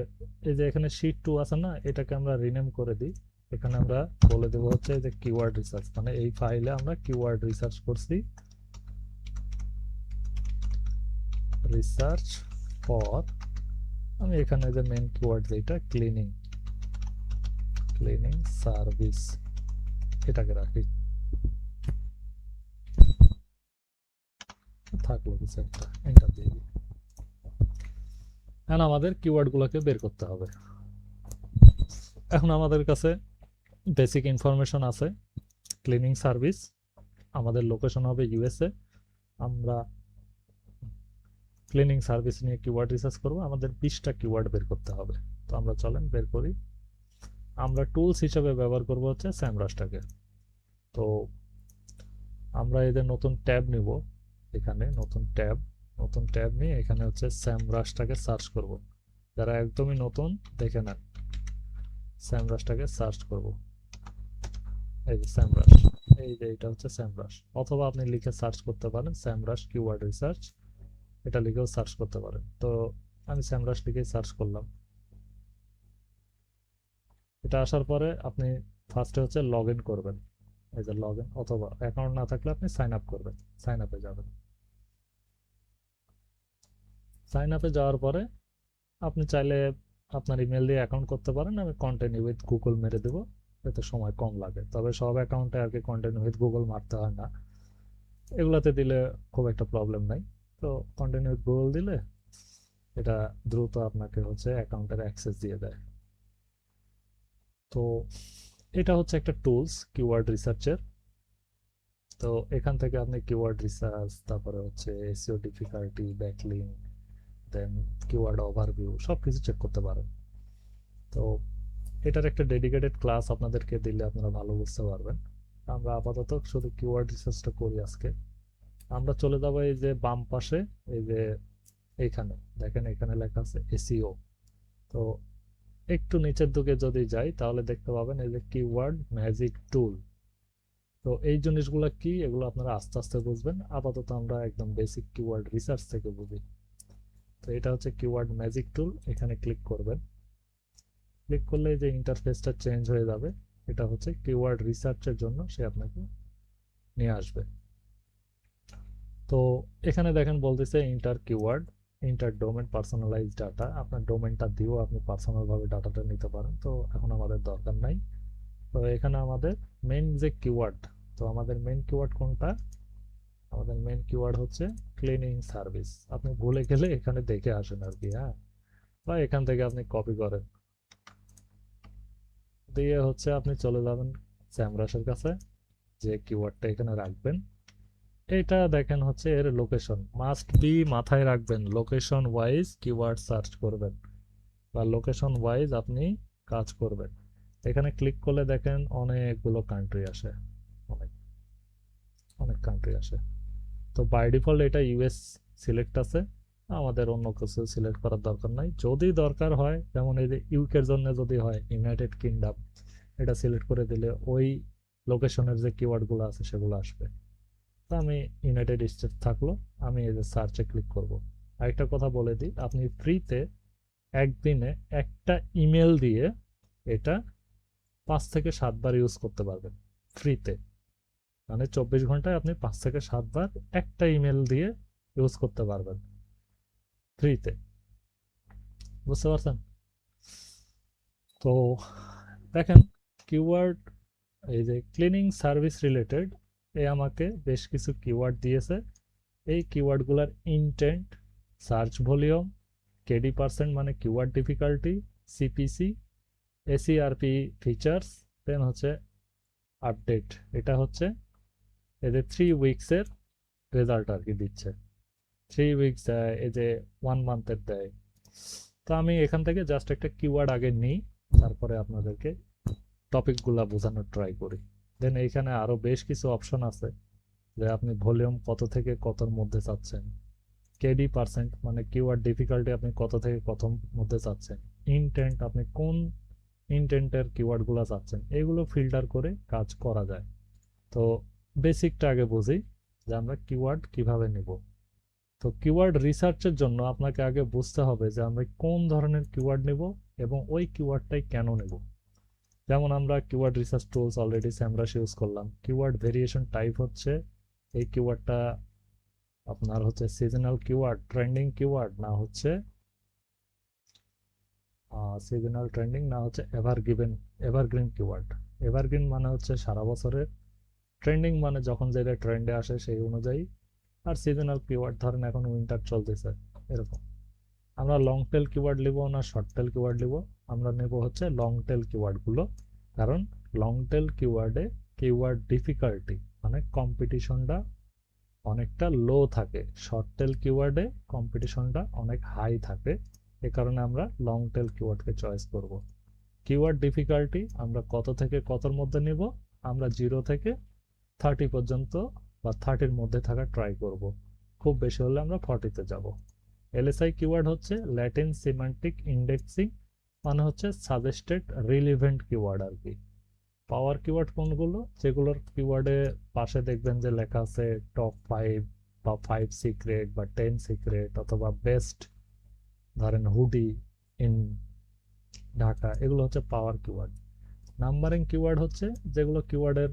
এই যে এখানে শীট 2 আছে না, এটাকে আমরা রিনেম করে দিই। এখানে আমরা বলে দেবো হচ্ছে যে কিওয়ার্ড রিসার্চ, মানে এই ফাইলে আমরা কিওয়ার্ড রিসার্চ করছি, রিসার্চ ফর, আমি এখানে যে মেন কিওয়ার্ড যেটা ক্লিনিং, ক্লিনিং সার্ভিস, এটাকে রাখি। থাকলো কিছু একটা, এন্টার দিয়ে দিই। এখন আমাদের কিওয়ার্ডগুলোকে বের করতে হবে। এখন আমাদের কাছে বেসিক ইনফরমেশন আছে, ক্লিনিং সার্ভিস, আমাদের লোকেশন হবে ইউএসএ। আমরা ক্লিনিং সার্ভিস নিয়ে কিওয়ার্ড রিসার্চ করব, আমাদের 20টা কিওয়ার্ড বের করতে হবে। তো আমরা চলেন বের করি। আমরা টুলস হিসেবে ব্যবহার করব হচ্ছে স্যামরাশটাকে। তো আমরা এদের নতুন ট্যাব নিব, এখানে নতুন ট্যাব নিয়ে এখানে হচ্ছে স্যামরাশটাকে সার্চ করব। যারা একদমই নতুন দেখে নেন, স্যামরাশটাকে সার্চ করব, এই যে স্যামরাশ, এই যে এটা হচ্ছে স্যামরাশ, অথবা আপনি লিখে সার্চ করতে পারেন স্যামরাশ কিওয়ার্ড রিসার্চ, এটা লিখেও সার্চ করতে পারেন। তো আমি স্যামরাস লিখে সার্চ করলাম। এটা আসার পরে আপনি ফার্স্টে হচ্ছে লগ ইন করবেন, এই যে লগ ইন, অথবা অ্যাকাউন্ট না থাকলে আপনি সাইন আপ করবেন, সাইন আপে যাবেন। সাইন আপে যাওয়ার পরে আপনি চাইলে আপনার ইমেল দিয়ে অ্যাকাউন্ট করতে পারেন, আমি কন্টিনিউ উইথ গুগল মেরে দেবো, এতে সময় কম লাগে। তবে সব অ্যাকাউন্টে আর কি কন্টিনিউ উইথ গুগল মারতে হয় না, এগুলাতে দিলে খুব একটা প্রবলেম নাই। তো কন্টিনিউ উইথ গুগল দিলে এটা দ্রুত আপনাকে হচ্ছে অ্যাকাউন্টের অ্যাক্সেস দিয়ে দেয়। তো এটা হচ্ছে একটা টুলস কিওয়ার্ড রিসার্চের। তো এখান থেকে আপনি কিওয়ার্ড রিসার্চ, তারপরে হচ্ছে এসইও ডিফিকাল্টি, ব্যাকলিং, দেন কিওয়ার্ড ওভারভিউ সব কিছু চেক করতে পারেন। তো এটার একটা ডেডিকেটেড ক্লাস আপনাদেরকে দিলে আপনারা ভালো বুঝতে পারবেন। আমরা আপাতত শুধু কিওয়ার্ড রিসার্চটা করি আজকে। আমরা চলে যাবো এই যে বাম পাশে, এই যে এইখানে দেখেন, এখানে লেখা আছে এসইও। তো একটু নিচের দিকে যদি যাই তাহলে দেখতে পাবেন এই যে কিওয়ার্ড ম্যাজিক টুল। তো এই জিনিসগুলো কি, এগুলো আপনারা আস্তে আস্তে বুঝবেন, আপাতত আমরা একদম বেসিক কিওয়ার্ড রিসার্চ থেকে বুঝি। তো এটা হচ্ছে কিওয়ার্ড ম্যাজিক টুল, এখানে ক্লিক করবেন। ক্লিক করলে যে ইন্টারফেসটা চেঞ্জ হয়ে যাবে, এটা হচ্ছে কিওয়ার্ড রিসার্চের জন্য সে আপনাকে নিয়ে আসবে। তো এখানে দেখেন বলতেছে inter keyword, inter domain personalize data, আপনার ডোমেনটা দিয়েও আপনি পার্সোনালভাবে ডাটাটা নিতে পারেন, তো এখন আমাদের দরকার নাই। তো এখানে আমাদের মেন যে কিওয়ার্ড, তো আমাদের মেন কিওয়ার্ড কোনটা, আমাদের মেন কিওয়ার্ড হচ্ছে ক্লিনিং সার্ভিস। আপনি ভুলে গেলে এখানে দেখে আসেন আর কি, হ্যাঁ, বা এখান থেকে আপনি কপি করেন, দিয়ে হচ্ছে আপনি চলে যাবেন স্যামরাসের কাছে, যে কিওয়ার্ডটা এখানে রাখবেন। এটা দেখেন হচ্ছে এর লোকেশন মাস্ট বি, মাথায় রাখবেন লোকেশন ওয়াইজ কিওয়ার্ড সার্চ করবেন, বা লোকেশন ওয়াইজ আপনি কাজ করবেন। এখানে ক্লিক করলে দেখেন অনেকগুলো কান্ট্রি আসে, অনেক অনেক কান্ট্রি আসে। তো বাই ডিফল্ট এটা ইউএস সিলেক্ট আছে, আমাদের অন্য কিছু সিলেক্ট করার দরকার নাই। যদি দরকার হয়, যেমন এই যে ইউকের জন্য যদি হয় ইউনাইটেড কিংডম, এটা সিলেক্ট করে দিলে ওই লোকেশনের যে কিওয়ার্ডগুলো আছে সেগুলো আসবে। তো আমি ইউনাইটেড স্টেটস থাকলো, আমি এই যে সার্চে ক্লিক করব। আরেকটা কথা বলে দিই, আপনি ফ্রিতে একদিনে একটা ইমেল দিয়ে এটা 5 থেকে 7 বার ইউজ করতে পারবেন ফ্রিতে। মানে 24 ঘন্টায় আপনি 5 থেকে 7 বার একটা ইমেল দিয়ে ইউজ করতে পারবেন ফ্রিতে, বুঝতে পারছেন? তো দেখেন কিওয়ার্ড, এই যে ক্লিনিং সার্ভিস রিলেটেড, এ আমাকে বেশ কিছু কিওয়ার্ড দিয়েছে। এই কিওয়ার্ডগুলোর intent, search volume, KD percent মানে keyword difficulty, CPC, SERP features, then হচ্ছে আপডেট। এটা হচ্ছে এদের 3 উইকসের রেজাল্ট আর কি দিচ্ছে। 3 উইকস দেয়, এই যে 1 মান্থের দেয়। তো আমি এখান থেকে জাস্ট একটা কিওয়ার্ড আগে নিই, তারপরে আপনাদেরকে টপিকগুলা বোঝানোর ট্রাই করি। দেন এইখানে আরো বেশ কিছু অপশন আছে, যে আপনি ভলিউম কত থেকে কতর মধ্যে চাচ্ছেন, কেডি পার্সেন্ট মানে কিওয়ার্ড ডিফিকাল্টি আপনি কত থেকে কত মধ্যে চাচ্ছেন, ইনটেন্ট আপনি কোন ইনটেন্টের কিওয়ার্ডগুলো চাচ্ছেন, এগুলো ফিল্টার করে কাজ করা যায়। তো বেসিকটা আগে বুঝি যে আমরা কিওয়ার্ড কিভাবে নিব। তো কিওয়ার্ড রিসার্চের জন্য আপনাকে আগে বুঝতে হবে যে আমরা কোন ধরনের কিওয়ার্ড নেব এবং ওই কিওয়ার্ডটাই কেন নেব। যেমন আমরা keyword research tools already Semrush use করলাম। কিওয়ার্ড ভেরিয়েশন টাইপ হচ্ছে এই কিওয়ার্ডটা আপনার হচ্ছে সিজনাল কিওয়ার্ড, ট্রেন্ডিং কিওয়ার্ড, না হচ্ছে সিজনাল ট্রেন্ডিং, না হচ্ছে এভারগ্রিন কিওয়ার্ড। এভারগ্রিন মানে হচ্ছে সারা বছরের, ট্রেন্ডিং মানে যখন যেটা ট্রেন্ডে আসে সেই অনুযায়ী, আর সিজনাল কিওয়ার্ড ধরেন এখন উইন্টার চলতেছে এরকম। আমরা লং টেল কিওয়ার্ড নিব না শর্ট টেল কিওয়ার্ড নিব, আমরা নেব হচ্ছে লং টেল কিওয়ার্ডগুলো। কারণ লং টেল কিওয়ার্ডে কিওয়ার্ড ডিফিকাল্টি মানে কম্পিটিশনটা অনেকটা লো থাকে, শর্ট টেল কিওয়ার্ডে কম্পিটিশনটা অনেক হাই থাকে। এ কারণে আমরা লং টেল কিওয়ার্ডকে চয়েস করব। কিওয়ার্ড ডিফিকাল্টি আমরা কত থেকে কতর মধ্যে নিব, আমরা 0 থেকে 30 পর্যন্ত বা 30-র মধ্যে থাকা ট্রাই করব। খুব বেশি হলে আমরা 40-তে যাব। এলএসআই কিওয়ার্ড হচ্ছে ল্যাটিন সিমান্টিক ইন্ডেক্সিং, মানে হচ্ছে সাজেস্টেড রিলিভেন্ট কিওয়ার্ড আর কি। পাওয়ার কিওয়ার্ড কোনগুলো, যেগুলোর কিওয়ার্ডে পাশে দেখবেন যে লেখা আছে টপ 5 বা 5 সিক্রেট বা 10 সিক্রেট অথবা বেস্ট ধরেন হুডি ইন ঢাকা, এগুলো হচ্ছে পাওয়ার কিওয়ার্ড। নাম্বারিং কিওয়ার্ড হচ্ছে যেগুলো কিওয়ার্ডের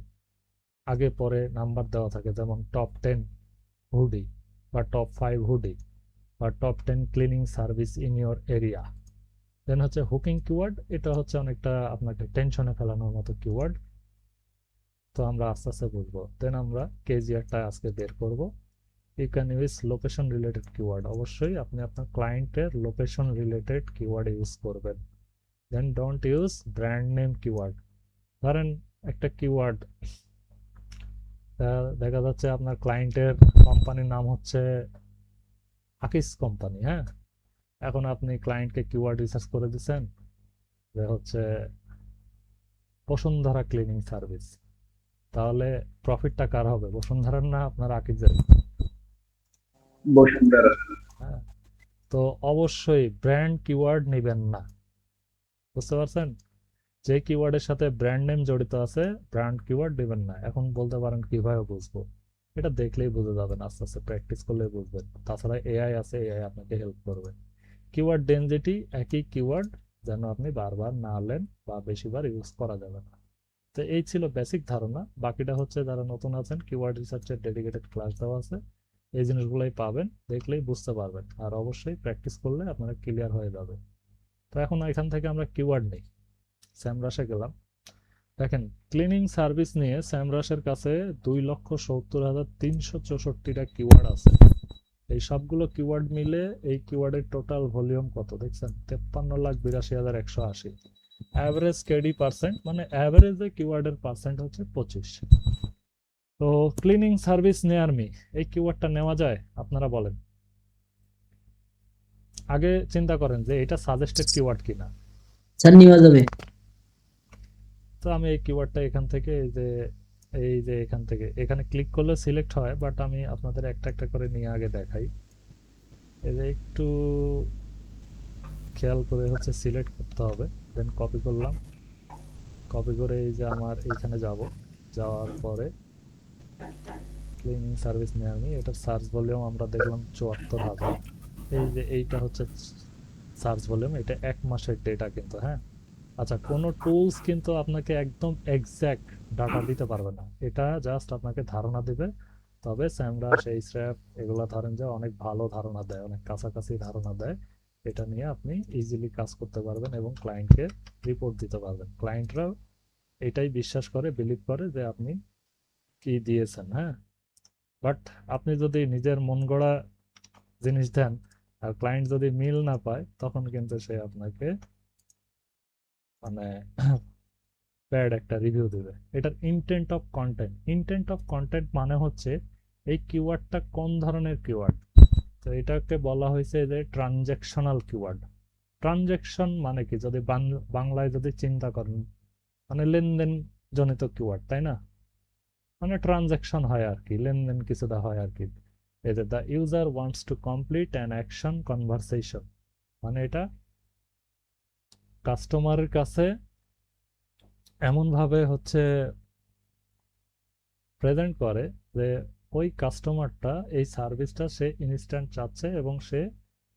আগে পরে নাম্বার দেওয়া থাকে, যেমন টপ 10 হুডি বা টপ 5 হুডি বা top 10 cleaning service in your area. Then হচ্ছে হুকিং কিওয়ার্ড, এটা হচ্ছে অনেকটা আপনাকে টেনশনে ফেলানোর মতো কিওয়ার্ড। তো আমরা আস্তে আস্তে বুঝবো। দেন আমরা কেজিআরটা আজকে বের করব। You can use location related keyword, অবশ্যই আপনি আপনার ক্লায়েন্টের লোকেশন রিলেটেড কিওয়ার্ড ইউজ করবেন। Then don't use brand name keyword. ধরেন একটা কিওয়ার্ড দেখা যাচ্ছে আপনার ক্লায়েন্টের কোম্পানির নাম হচ্ছে আকিস কোম্পানি, হ্যাঁ। এখন আপনি ক্লায়েন্টকে কিওয়ার্ড রিসার্চ করে দিচ্ছেন যে হচ্ছে বসুন্ধরা ক্লিনিং সার্ভিস, তাহলে প্রফিটটা কার হবে, বসুন্ধরার না আপনার আকিজের? বসুন্ধরা। হ্যাঁ, তো অবশ্যই ব্র্যান্ড কিওয়ার্ড নেবেন না, বুঝতে পারছেন? যে কিওয়ার্ডের সাথে ব্র্যান্ড নেম জড়িত আছে ব্র্যান্ড কিওয়ার্ড নেবেন না। এখন বলতে পারেন কিভাবে বুঝবো? এটা দেখলেই বুঝে যাবেন, আস্তে আস্তে প্র্যাকটিস করলেই বুঝবেন। তাছাড়া এআই আছে, এআই আপনাকে হেল্প করবে। কিওয়ার্ড ডেনসিটি, একই কিওয়ার্ড যেন আপনি বারবার না নেন বা বেশিবার ইউজ করা যাবে না। তো এই ছিল বেসিক ধারণা। বাকিটা হচ্ছে যারা নতুন আছেন, কিওয়ার্ড রিসার্চের ডেডিকেটেড ক্লাস দেওয়া আছে, এই জিনিসগুলোই পাবেন, দেখলেই বুঝতে পারবেন। আর অবশ্যই প্র্যাকটিস করলে আপনারা ক্লিয়ার হয়ে যাবে। তো এখন এখান থেকে আমরা কিওয়ার্ড নেই। স্যামরাশে গেলাম। দেখেন, ক্লিনিং সার্ভিস নিয়ে স্যামরাশের কাছে 2,70,364টা কিওয়ার্ড আছে। এই সবগুলো কিওয়ার্ড মিলে এই কিওয়ার্ডের টোটাল ভলিউম কত দেখছেন? 53,82,180। অ্যাভারেজ কেডি পার্সেন্ট, মানে অ্যাভারেজে কিওয়ার্ডের পার্সেন্ট হচ্ছে 25। তো ক্লিনিং সার্ভিস নেয়ার মি, এই কিওয়ার্ডটা নেওয়া যায়? আপনারা বলেন। আগে চিন্তা করেন যে এটা সাজেস্টেড কিওয়ার্ড কিনা। স্যার নেওয়া যাবে। তো আমি এই কিওয়ার্ডটা এখান থেকে এই যে এখান থেকে এখানে ক্লিক করলে সিলেক্ট হয়, বাট আমি আপনাদের একটা একটা করে নিয়ে আগে দেখাই। এই যে একটু খেয়াল করে হচ্ছে সিলেক্ট করতে হবে। দেন কপি করলাম, কপি করে এই যে আমার এইখানে যাব, যাওয়ার পরে ক্লিনিং সার্ভিস নিয়ে আমি এটার সার্চ ভলিউম আমরা দেখলাম 74,000। এই যে এইটা হচ্ছে সার্চ ভলিউম, এটা 1 মাসের ডেটা কিন্তু, হ্যাঁ। আচ্ছা, কোনো টুলস কিন্তু আপনাকে একদম এক্স্যাক্ট ডাটা দিতে পারবে না, এটা জাস্ট আপনাকে ধারণা দিবে। তবে স্যামরাশ, এইচআরএফ এগুলো ধরেন যে অনেক ভালো ধারণা দেয়, অনেক কাছাকাছি ধারণা দেয়। এটা নিয়ে আপনি ইজিলি কাজ করতে পারবেন এবং ক্লায়েন্টকে রিপোর্ট দিতে পারবেন। ক্লায়েন্টরাও এটাই বিশ্বাস করে, বিলিভ করে যে আপনি কি দিয়েছেন, হ্যাঁ। বাট আপনি যদি নিজের মন গড়া জিনিস দেন আর ক্লায়েন্ট যদি মিল না পায়, তখন কিন্তু সে আপনাকে মানে ব্যাড একটা রিভিউ দেবে। এটার ইন্টেন্ট অফ কন্টেন্ট মানে হচ্ছে এই কিওয়ার্ডটা কোন ধরনের কিওয়ার্ড। তো এটাকে বলা হয়েছে যে ট্রানজ্যাকশনাল কিওয়ার্ড। ট্রানজ্যাকশন মানে কি, যদি বাংলায় যদি চিন্তা করেন, মানে লেনদেন জনিত কিওয়ার্ড, তাই না? মানে ট্রানজ্যাকশন হয় আর কি, লেনদেন কিছুটা হয় আর কি। এই যে the user wants to complete an action conversation, মানে এটা কাস্টমারের কাছে এমনভাবে হচ্ছে প্রেজেন্ট করে যে ওই কাস্টমারটা এই সার্ভিসটা সে ইনস্ট্যান্ট চাচ্ছে এবং সে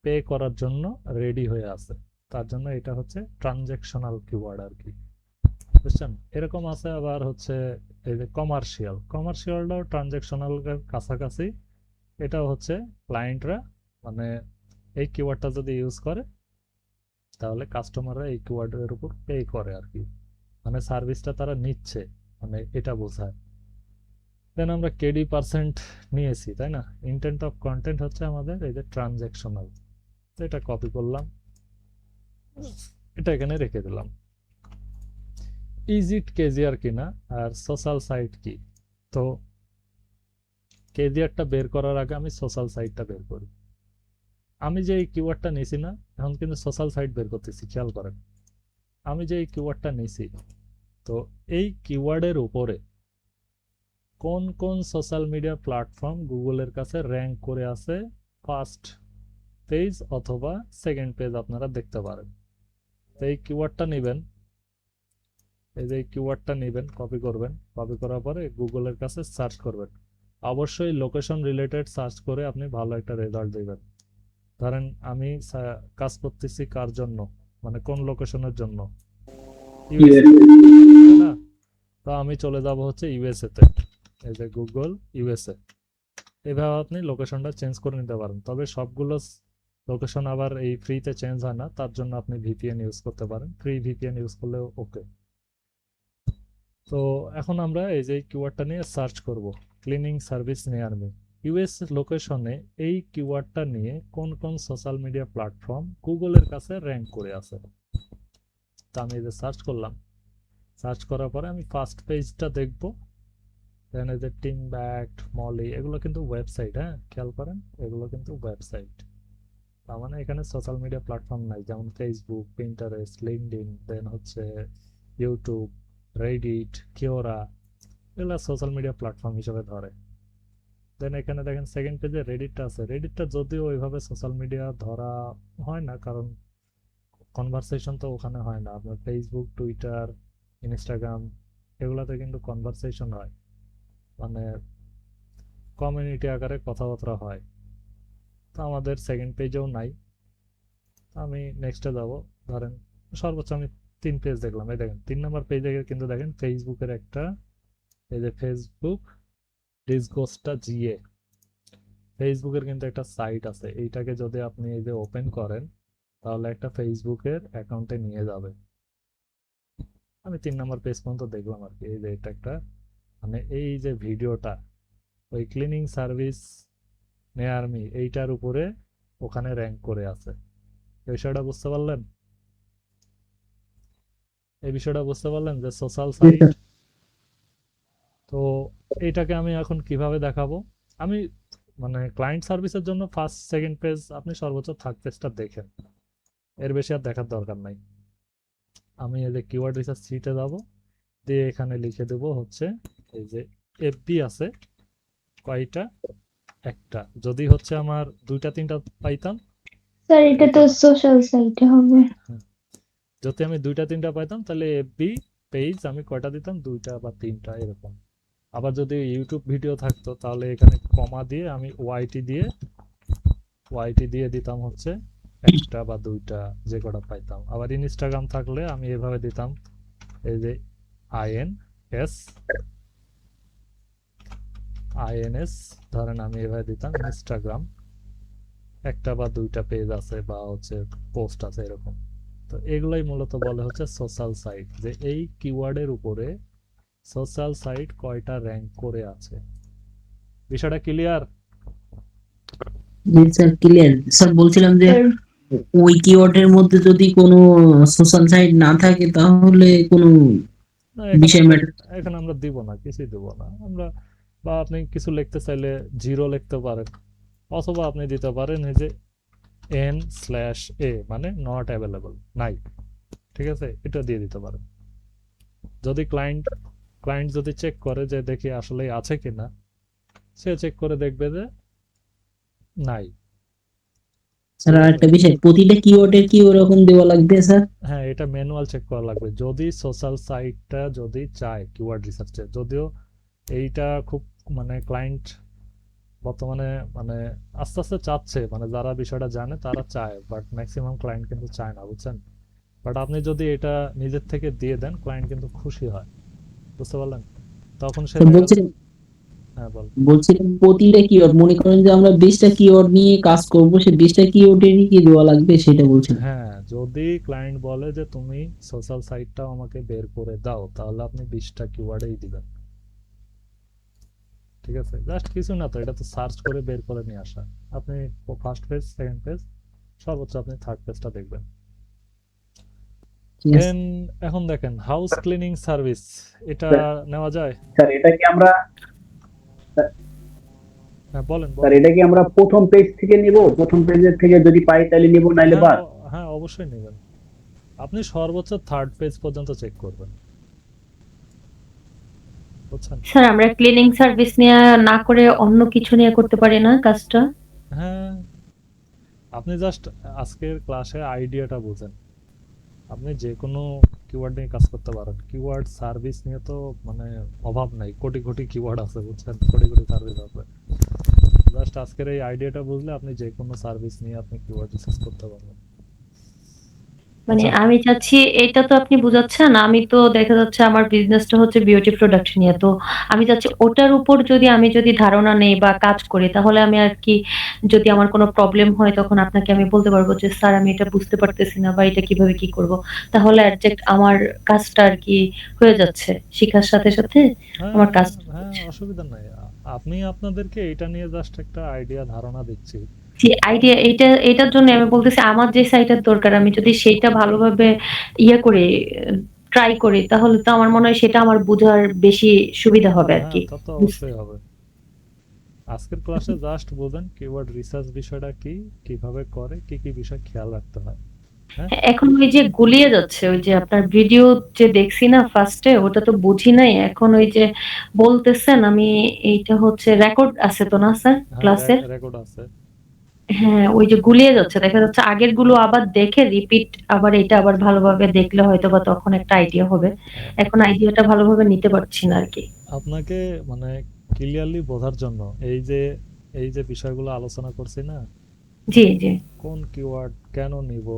পে করার জন্য রেডি হয়ে আছে। তার জন্য এটা হচ্ছে ট্রানজ্যাকশনাল কিওয়ার্ড আর কি, বুঝছেন? এরকম আছে আবার হচ্ছে এই যে কমার্শিয়ালটাও ট্রানজ্যাকশনালের কাছাকাছি। এটাও হচ্ছে ক্লায়েন্টরা মানে এই কিওয়ার্ডটা যদি ইউজ করে তাহলে কাস্টমাররা এই কিওয়ার্ডের উপর পে করে আর কি, মানে সার্ভিসটা তারা নিচ্ছে, মানে এটা বোঝায়। দেন আমরা কেডি পার্সেন্ট নিয়েছি, তাই না? ইন্টেন্ট অফ কন্টেন্ট হচ্ছে আমাদের এই যে ট্রানজ্যাকশনাল। তো এটা কপি করলাম, এটা এখানে রেখে দিলাম। ইজ ইট কেজিআর কিনা আর সোশ্যাল সাইট কি? তো কেজিআরটা বের করার আগে আমি সোশ্যাল সাইটটা বের করি। আমি যে এই কিওয়ার্ডটা নিছি না, এখন কিন্তু সোশ্যাল সাইট বের করতেছি, খেয়াল করেন। আমি যে এই কিওয়ার্ডটা নিছি, তো এই কিওয়ার্ডের উপরে কোন কোন সোশ্যাল মিডিয়া প্ল্যাটফর্ম গুগলের কাছে র্যাঙ্ক করে আছে ফার্স্ট পেজ অথবা সেকেন্ড পেজ, আপনারা দেখতে পারেন। তো এই কিওয়ার্ডটা নেবেন, এই যে কিওয়ার্ডটা নেবেন, কপি করবেন, কপি করার পরে গুগলের কাছে সার্চ করবেন। অবশ্যই লোকেশন রিলেটেড সার্চ করে আপনি ভালো একটা রেজাল্ট দিবেন। ধরেন আমি কাজ করতেছি কার জন্য, মানে কোন লোকেশনের জন্য, ইউএসএ, তাই না? তো আমি চলে যাব হচ্ছে ইউএসএ তে, এই যে গুগল ইউএসএ। এভাবে আপনি লোকেশনটা চেঞ্জ করে নিতে পারেন। তবে সবগুলো লোকেশন আবার এই ফ্রিতে চেঞ্জ হয় না, তার জন্য আপনি ভিপিএন ইউজ করতে পারেন, ফ্রি ভিপিএন ইউজ করলেও ওকে। তো এখন আমরা এই যে কিওয়ার্ডটা নিয়ে সার্চ করব, cleaning service near me. US লোকেশনে এই কিওয়ার্ডটা নিয়ে কোন কোন সোশ্যাল মিডিয়া প্ল্যাটফর্ম গুগলের কাছে র্যাঙ্ক করে আছে। তো আমি এই যে সার্চ করলাম, সার্চ করার পরে আমি ফার্স্ট পেজটা দেখব। দেন এই যে টিম ব্যাট, মলি, এগুলো কিন্তু ওয়েবসাইট, হ্যাঁ খেয়াল করেন, এগুলো কিন্তু ওয়েবসাইট। তার মানে এখানে সোশ্যাল মিডিয়া প্ল্যাটফর্ম নাই, যেমন ফেসবুক, পিন্টারেস্ট, লিঙ্কডইন, দেন হচ্ছে ইউটিউব, রেডিট, কিওরা, এগুলো সোশ্যাল মিডিয়া প্ল্যাটফর্ম হিসেবে ধরে। দেন এখানে দেখেন সেকেন্ড পেজে রেডিটটা আছে। রেডিটটা যদিও ওইভাবে সোশ্যাল মিডিয়া ধরা হয় না, কারণ কনভারসেশন তো ওখানে হয় না। আপনার ফেসবুক, টুইটার, ইনস্টাগ্রাম, এগুলাতে কিন্তু কনভারসেশন হয়, মানে কমিউনিটি আকারে কথাবার্তা হয়। তো আমাদের সেকেন্ড পেজেও নাই। আমি নেক্সটে যাব। ধরেন সর্বোচ্চ আমি 3 পেজ দেখলাম। এই দেখেন 3 নম্বর পেজে কিন্তু দেখেন ফেসবুকের একটা, এই যে ফেসবুক ডিসগোস্টা জিএ, ফেসবুকের কিন্তু একটা সাইট আছে। এইটাকে যদি আপনি এই যে ওপেন করেন, তাহলে একটা ফেসবুকের অ্যাকাউন্টে নিয়ে যাবে। আমি 3 নম্বর পেজ পর্যন্ত দেখলাম আর কি। এই যে এটা একটা, মানে এই যে ভিডিওটা ওই ক্লিনিং সার্ভিস নেয়ার মি এইটার উপরে ওখানে র্যাঙ্ক করে আছে। এই বিষয়টা বুঝতে পারলেন? এই বিষয়টা বুঝতে পারলেন যে সোশ্যাল সাইট। তো এইটাকে আমি এখন কিভাবে দেখাবো? আমি মানে ক্লায়েন্ট সার্ভিসের জন্য ফার্স্ট সেকেন্ড পেজ আপনি সর্বোচ্চ থার্ড পেজটা দেখেন, এর বেশি আর দেখার দরকার নাই। আমি এই যে কিওয়ার্ড রিসার্চ সিটে যাব, দিয়ে এখানে লিখে দেব হচ্ছে এই যে এফবি আছে কয়টা, একটা। যদি হচ্ছে আমার 2টা 3টা পাইতাম, স্যার এটা তো সোশ্যাল সাইটে হবে। যদি আমি 2টা 3টা পাইতাম, তাহলে এফবি পেজ আমি কয়টা দিতাম, 2টা বা 3টা এরকম। আবার যদি ইউটিউব ভিডিও থাকতো, তাহলে এখানে কমা দিয়ে আমি ওয়াইটি দিয়ে দিতাম হচ্ছে 1টা বা 2টা, যে কটা পাইতাম। আবার ইনস্টাগ্রাম থাকলে আমি এভাবে দিতাম, এই যে আইএনএস, ধরেন আমি এভাবে দিতাম ইনস্টাগ্রাম, 1টা বা 2টা পেজ আছে বা হচ্ছে পোস্ট আছে এরকম। তো এগুলাই মূলত বলে হচ্ছে সোশ্যাল সাইট, যে এই কিওয়ার্ডের উপরে সোশ্যাল সাইট কয়টা র্যাঙ্ক করে আছে। বিষয়টা ক্লিয়ার? জি স্যার ক্লিয়ার। স্যার বলছিলাম যে স্যার ওই কিওয়ার্ডের মধ্যে যদি কোনো সোশ্যাল সাইট না থাকে তাহলে কোনো না, এখানে বিষয় আমরা ম্যাটার। এখানে আমরা দিব না, কিছুই দিব না আমরা। বা আপনি কিছু লিখতে চাইলে 0 লিখতে পারেন, অথবা আপনি দিতে পারেন এই যে n/a, মানে নট অ্যাভেলেবল, নাই। ঠিক আছে, এটা দিয়ে দিতে পারেন। যদি ক্লায়েন্ট যদি চেক করে যে দেখি আসলে আছে কিনা, সে চেক করে দেখবে যে নাই। স্যার ঠিক আর আছে, একটা বিষয়, প্রতিটা কিওয়ার্ডের কি ওরকম দেওয়া লাগবে স্যার? হ্যাঁ এটা ম্যানুয়াল চেক করা লাগবে। যদি সোশ্যাল সাইটটা যদি চায় কিওয়ার্ড রিসার্চে, যদিও এইটা খুব মানে ক্লায়েন্ট বর্তমানে মানে আস্তে আস্তে চাচ্ছে, মানে যারা বিষয়টা জানে তারা চায়, বাট ম্যাক্সিমাম ক্লায়েন্ট কিন্তু চায় না, বুঝছেন? বাট আপনি যদি এটা নিজের থেকে দিয়ে দেন, ক্লায়েন্ট কিন্তু খুশি হয়, বুঝতে পারলেন? তখন সে স্যার দেখা বলছিলাম হ্যাঁ বল। বলছিলাম প্রতিটা কিওয়ার্ড, মনে করেন যে আমরা 20টা কিওয়ার্ড নিয়ে কাজ করব, সেই 20টা কিওয়ার্ডেরই কি দেওয়া লাগবে সেটা বলছিলাম। হ্যাঁ, যদি ক্লায়েন্ট বলে যে তুমি সোশ্যাল সাইটটাও আমাকে বের করে দাও, তাহলে আপনি 20টা কিওয়ার্ডেই দিবেন। ঠিক আছে, জাস্ট কিছু না তো, এটা তো সার্চ করে বের করে নিয়ে আসা। আপনি ফার্স্ট পেজ, সেকেন্ড পেজ, সর্বোচ্চ আপনি থার্ড পেজটা দেখবেন। ঠিক আছে দেন এখন দেখেন হাউস ক্লিনিং সার্ভিস, এটা নেওয়া যায়? স্যার এটা কি আমরা হ্যাঁ বলেন স্যার বলেন। এটা কি আমরা প্রথম পেজ থেকে নিব? প্রথম পেজের থেকে যদি পাই তাহলে নিব, নাইলে হ্যাঁ বাদ। হ্যাঁ অবশ্যই নেবেন। আপনি সর্বোচ্চ থার্ড পেজ পর্যন্ত চেক করবেন, বুঝছেন? স্যার আমরা ক্লিনিং সার্ভিস নিয়ে না করে অন্য কিছু নিয়ে করতে পারি না কাজটা? হ্যাঁ, আপনি জাস্ট আজকের ক্লাসে আইডিয়াটা বুঝেন। আপনি যে কোনো কিওয়ার্ড নিয়ে কাজ করতে পারেন। কিওয়ার্ড সার্ভিস নিয়ে তো মানে অভাব নাই, কোটি কোটি কিওয়ার্ড আছে, বুঝছেন, কোটি কোটি সার্ভিস আছে। জাস্ট আজকের এই আইডিয়াটা বুঝলে আপনি যে কোনো সার্ভিস নিয়ে আপনি কিওয়ার্ড রিসার্চ করতে পারবেন। মানে আচ্ছা। আমি চাচ্ছি, এটা তো আপনি বুঝাচ্ছেন, আমি তো দেখা যাচ্ছে আমার বিজনেসটা হচ্ছে বিউটি প্রোডাক্ট নিয়ে। তো আমি চাচ্ছি ওটার উপর যদি ধারণা নেই বা কাজ করি, তাহলে আমি আর কি, যদি আমার কোনো প্রবলেম হয় তখন আপনাকে আমি বলতে পারবো যে স্যার আমি এটা বুঝতে পারতেছি না বা এটা কিভাবে কি করব। তাহলে অ্যাডজেক্ট আমার কাজটা আর কি হয়ে যাচ্ছে, শিখার সাথে সাথে হ্যাঁ আমার কাজ হ্যাঁ, অসুবিধা নাই। আপনি আপনাদেরকে এটা নিয়ে জাস্ট একটা আইডিয়া ধারণা দিচ্ছি। জি, আইডিয়া এটার জন্য আমি বলতেছি আমার যে সাইটের দরকার, আমি যদি সেইটা ভালোভাবে ইয়ে করি, ট্রাই করি, তাহলে তো আমার মনে হয় সেটা আমার বোঝার বেশি সুবিধা হবে আর হ্যাঁ, কি। তা তো অবশ্যই হবে। আজকের ক্লাসে জাস্ট বোঝেন কিওয়ার্ড রিসার্চ বিষয়টা কি, কিভাবে করে, কি কি বিষয় খেয়াল রাখতে হয়। হ্যাঁ এখন ওই যে গুলিয়ে যাচ্ছে, ওই যে আপনার ভিডিও যে দেখছি না ফার্স্টে, ওটা তো বুঝি নাই। এখন ওই যে বলতেছেন, আমি এইটা হচ্ছে রেকর্ড আছে তো না স্যার হ্যাঁ, ক্লাসের? রেকর্ড আছে। হ্যাঁ, ওই যে গুলিয়ে যাচ্ছে, দেখা যাচ্ছে আগের গুলো আবার দেখে রিপিট, আবার এটা আবার ভালোভাবে দেখলে হয়তো বা তখন একটা আইডিয়া হবে। হ্যাঁ, এখন আইডিয়াটা ভালোভাবে নিতে পারছি না আর কি। আপনাকে মানে ক্লিয়ারলি বোঝার জন্য এই যে বিষয়গুলো আলোচনা করছি না, জি, জি। কোন কিওয়ার্ড কেন নিব,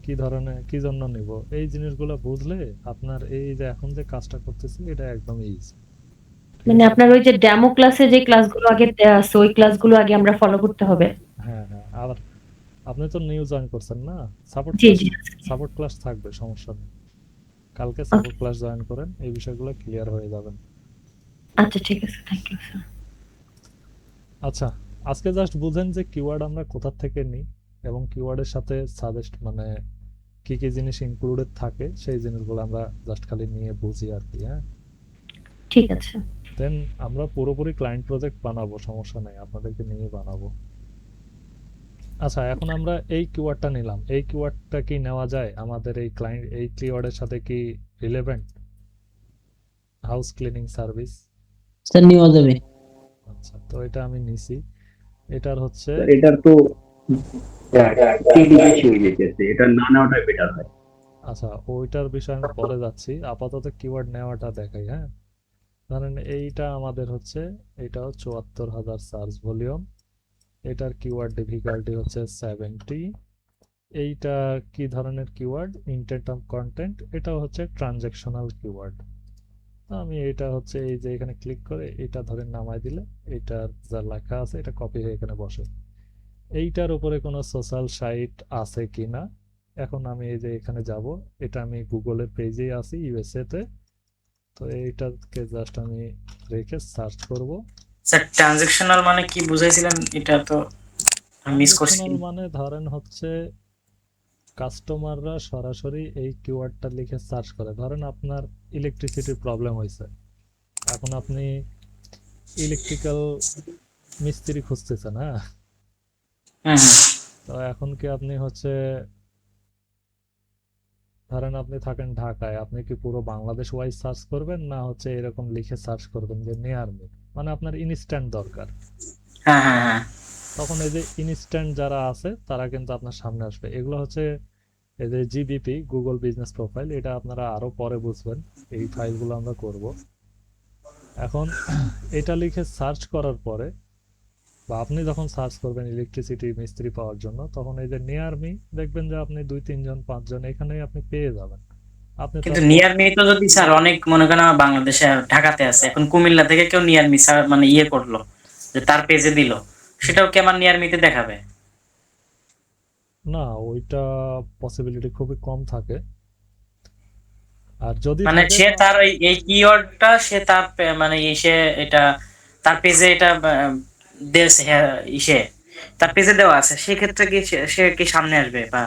কি ধরনের কি জন্য নিব, এই জিনিসগুলো বুঝলে আপনার এই যে এখন যে কাজটা করতেছি এটা একদম ইজি। ঠিক মানে আছে। আপনার ওই যে ডেমো ক্লাসে যে ক্লাসগুলো আগে দেয়া আছে, ওই ক্লাসগুলো আগে আমরা ফলো করতে হবে। হ্যাঁ হ্যাঁ, আবার আপনি তো নিউ জয়েন করছেন না, সাপোর্ট জি, ক্লাস, জি। সাপোর্ট ক্লাস থাকবে, সমস্যা নেই। কালকে ওকে। সাপোর্ট ক্লাস জয়েন করেন, এই বিষয়গুলো ক্লিয়ার হয়ে যাবেন। আচ্ছা, ঠিক আছে। Thank you sir. আচ্ছা, আজকে জাস্ট বুঝেন যে কিওয়ার্ড আমরা কোথা থেকে নিই এবং কিওয়ার্ডের সাথে সাজেস্ট মানে কি কি জিনিস ইনক্লুডেড থাকে সেই জিনিসগুলো আমরা জাস্ট খালি নিয়ে বুঝি আর কি। হ্যাঁ, ঠিক আছে। দেন আমরা পুরোপুরি ক্লায়েন্ট প্রজেক্ট বানাবো, সমস্যা নেই, আপনাদেরকে নিয়ে বানাবো। আচ্ছা, এখন আমরা এই কিওয়ার্ডটা নিলাম, এই কিওয়ার্ডটা কি নেওয়া যায় আমাদের এই ক্লায়েন্ট, এই কিওয়ার্ডের সাথে কি relevant house cleaning service? Sir নেওয়া যাবে। আচ্ছা, তো এটা আমি নিছি। এটার হচ্ছে স্যার এটার তো বেশি হয়ে যেতেছে, এটা না নেওয়াটাই বেটার হয়। আচ্ছা, ওইটার বিষয়ে আমি পরে যাচ্ছি, আপাতত কিওয়ার্ড নেওয়াটা দেখাই। হ্যাঁ, ধরেন এইটা আমাদের হচ্ছে, এটাও ৭৪,০০০ সার্চ ভলিউম, এটার কিওয়ার্ড ডিফিকাল্টি হচ্ছে 70। এইটা কি ধরনের কিওয়ার্ড? ইন্টেন্ট অফ কন্টেন্ট, এটা হচ্ছে ট্রানজ্যাকশনাল কিওয়ার্ড। আমি এটা হচ্ছে এই যে এখানে ক্লিক করে এটা ধরে নামাই দিলে এটার যা লেখা আছে এটা কপি হয়ে এখানে বসে। এইটার উপরে কোনো সোশ্যাল সাইট আছে কিনা, এখন আমি এই যে এখানে যাব, এটা আমি গুগলের পেজেই আছি ইউএসএ তে, তো এইটাকে জাস্ট আমি রেখে সার্চ করব। স্যার ট্রানজেকশনাল মানে কি বুঝাইছিলেন? এটা তো মিস করছি। ট্রানজ্যাকশনাল মানে ধরেন হচ্ছে কাস্টমাররা সরাসরি এই কিওয়ার্ডটা লিখে সার্চ করে। ধরেন আপনার ইলেকট্রিসিটির প্রবলেম হয়েছে, এখন আপনি ইলেকট্রিক্যাল মিস্ত্রি খুঁজতেছেন। হ্যাঁ, হুম, তো এখন কি আপনি হচ্ছে, ধরেন আপনি থাকেন ঢাকায়, আপনি কি পুরো বাংলাদেশ ওয়াইজ সার্চ করবেন না হচ্ছে এরকম লিখে সার্চ করবেন যে নিয়ার মি, মানে আপনার ইনস্ট্যান্ট দরকার, হ্যাঁ হ্যাঁ হ্যাঁ। তখন এই যে ইনস্ট্যান্ট যারা আছে তারা কিন্তু আপনার সামনে আসবে। এগুলো হচ্ছে এই যে জিবিপি, গুগল বিজনেস প্রোফাইল, এটা আপনারা আরো পরে বুঝবেন, এই ফাইলগুলো আমরা করব। এখন এটা লিখে সার্চ করার পরে বা আপনি যখন সার্চ করবেন ইলেকট্রিসিটি মিস্ত্রি পাওয়ার জন্য, তখন এই যে নিয়ার মি দেখবেন যে আপনি ২-৩ জন ৫ জন এখানেই আপনি পেয়ে যাবেন। আপনি কিন্তু তারপর নিয়ার মি তো যদি স্যার অনেক মনে করেন আমার বাংলাদেশে ঢাকাতে আছে, এখন কুমিল্লা থেকে কেউ নিয়ার মি স্যার মানে ইয়ে করলো যে তার পেজে দিল, সেটাও কি আমার নিয়ার মিতে দেখাবে? না, ওইটা পসিবিলিটি খুবই কম থাকে, আর যদি মানে থাকে সে তার এই কিওয়ার্ডটা সে তার মানে সে এটা তার পেজে এটা দেশ ইসে তার পেজে দেওয়া আছে, সেক্ষেত্রে কি সে কি সামনে আসবে বা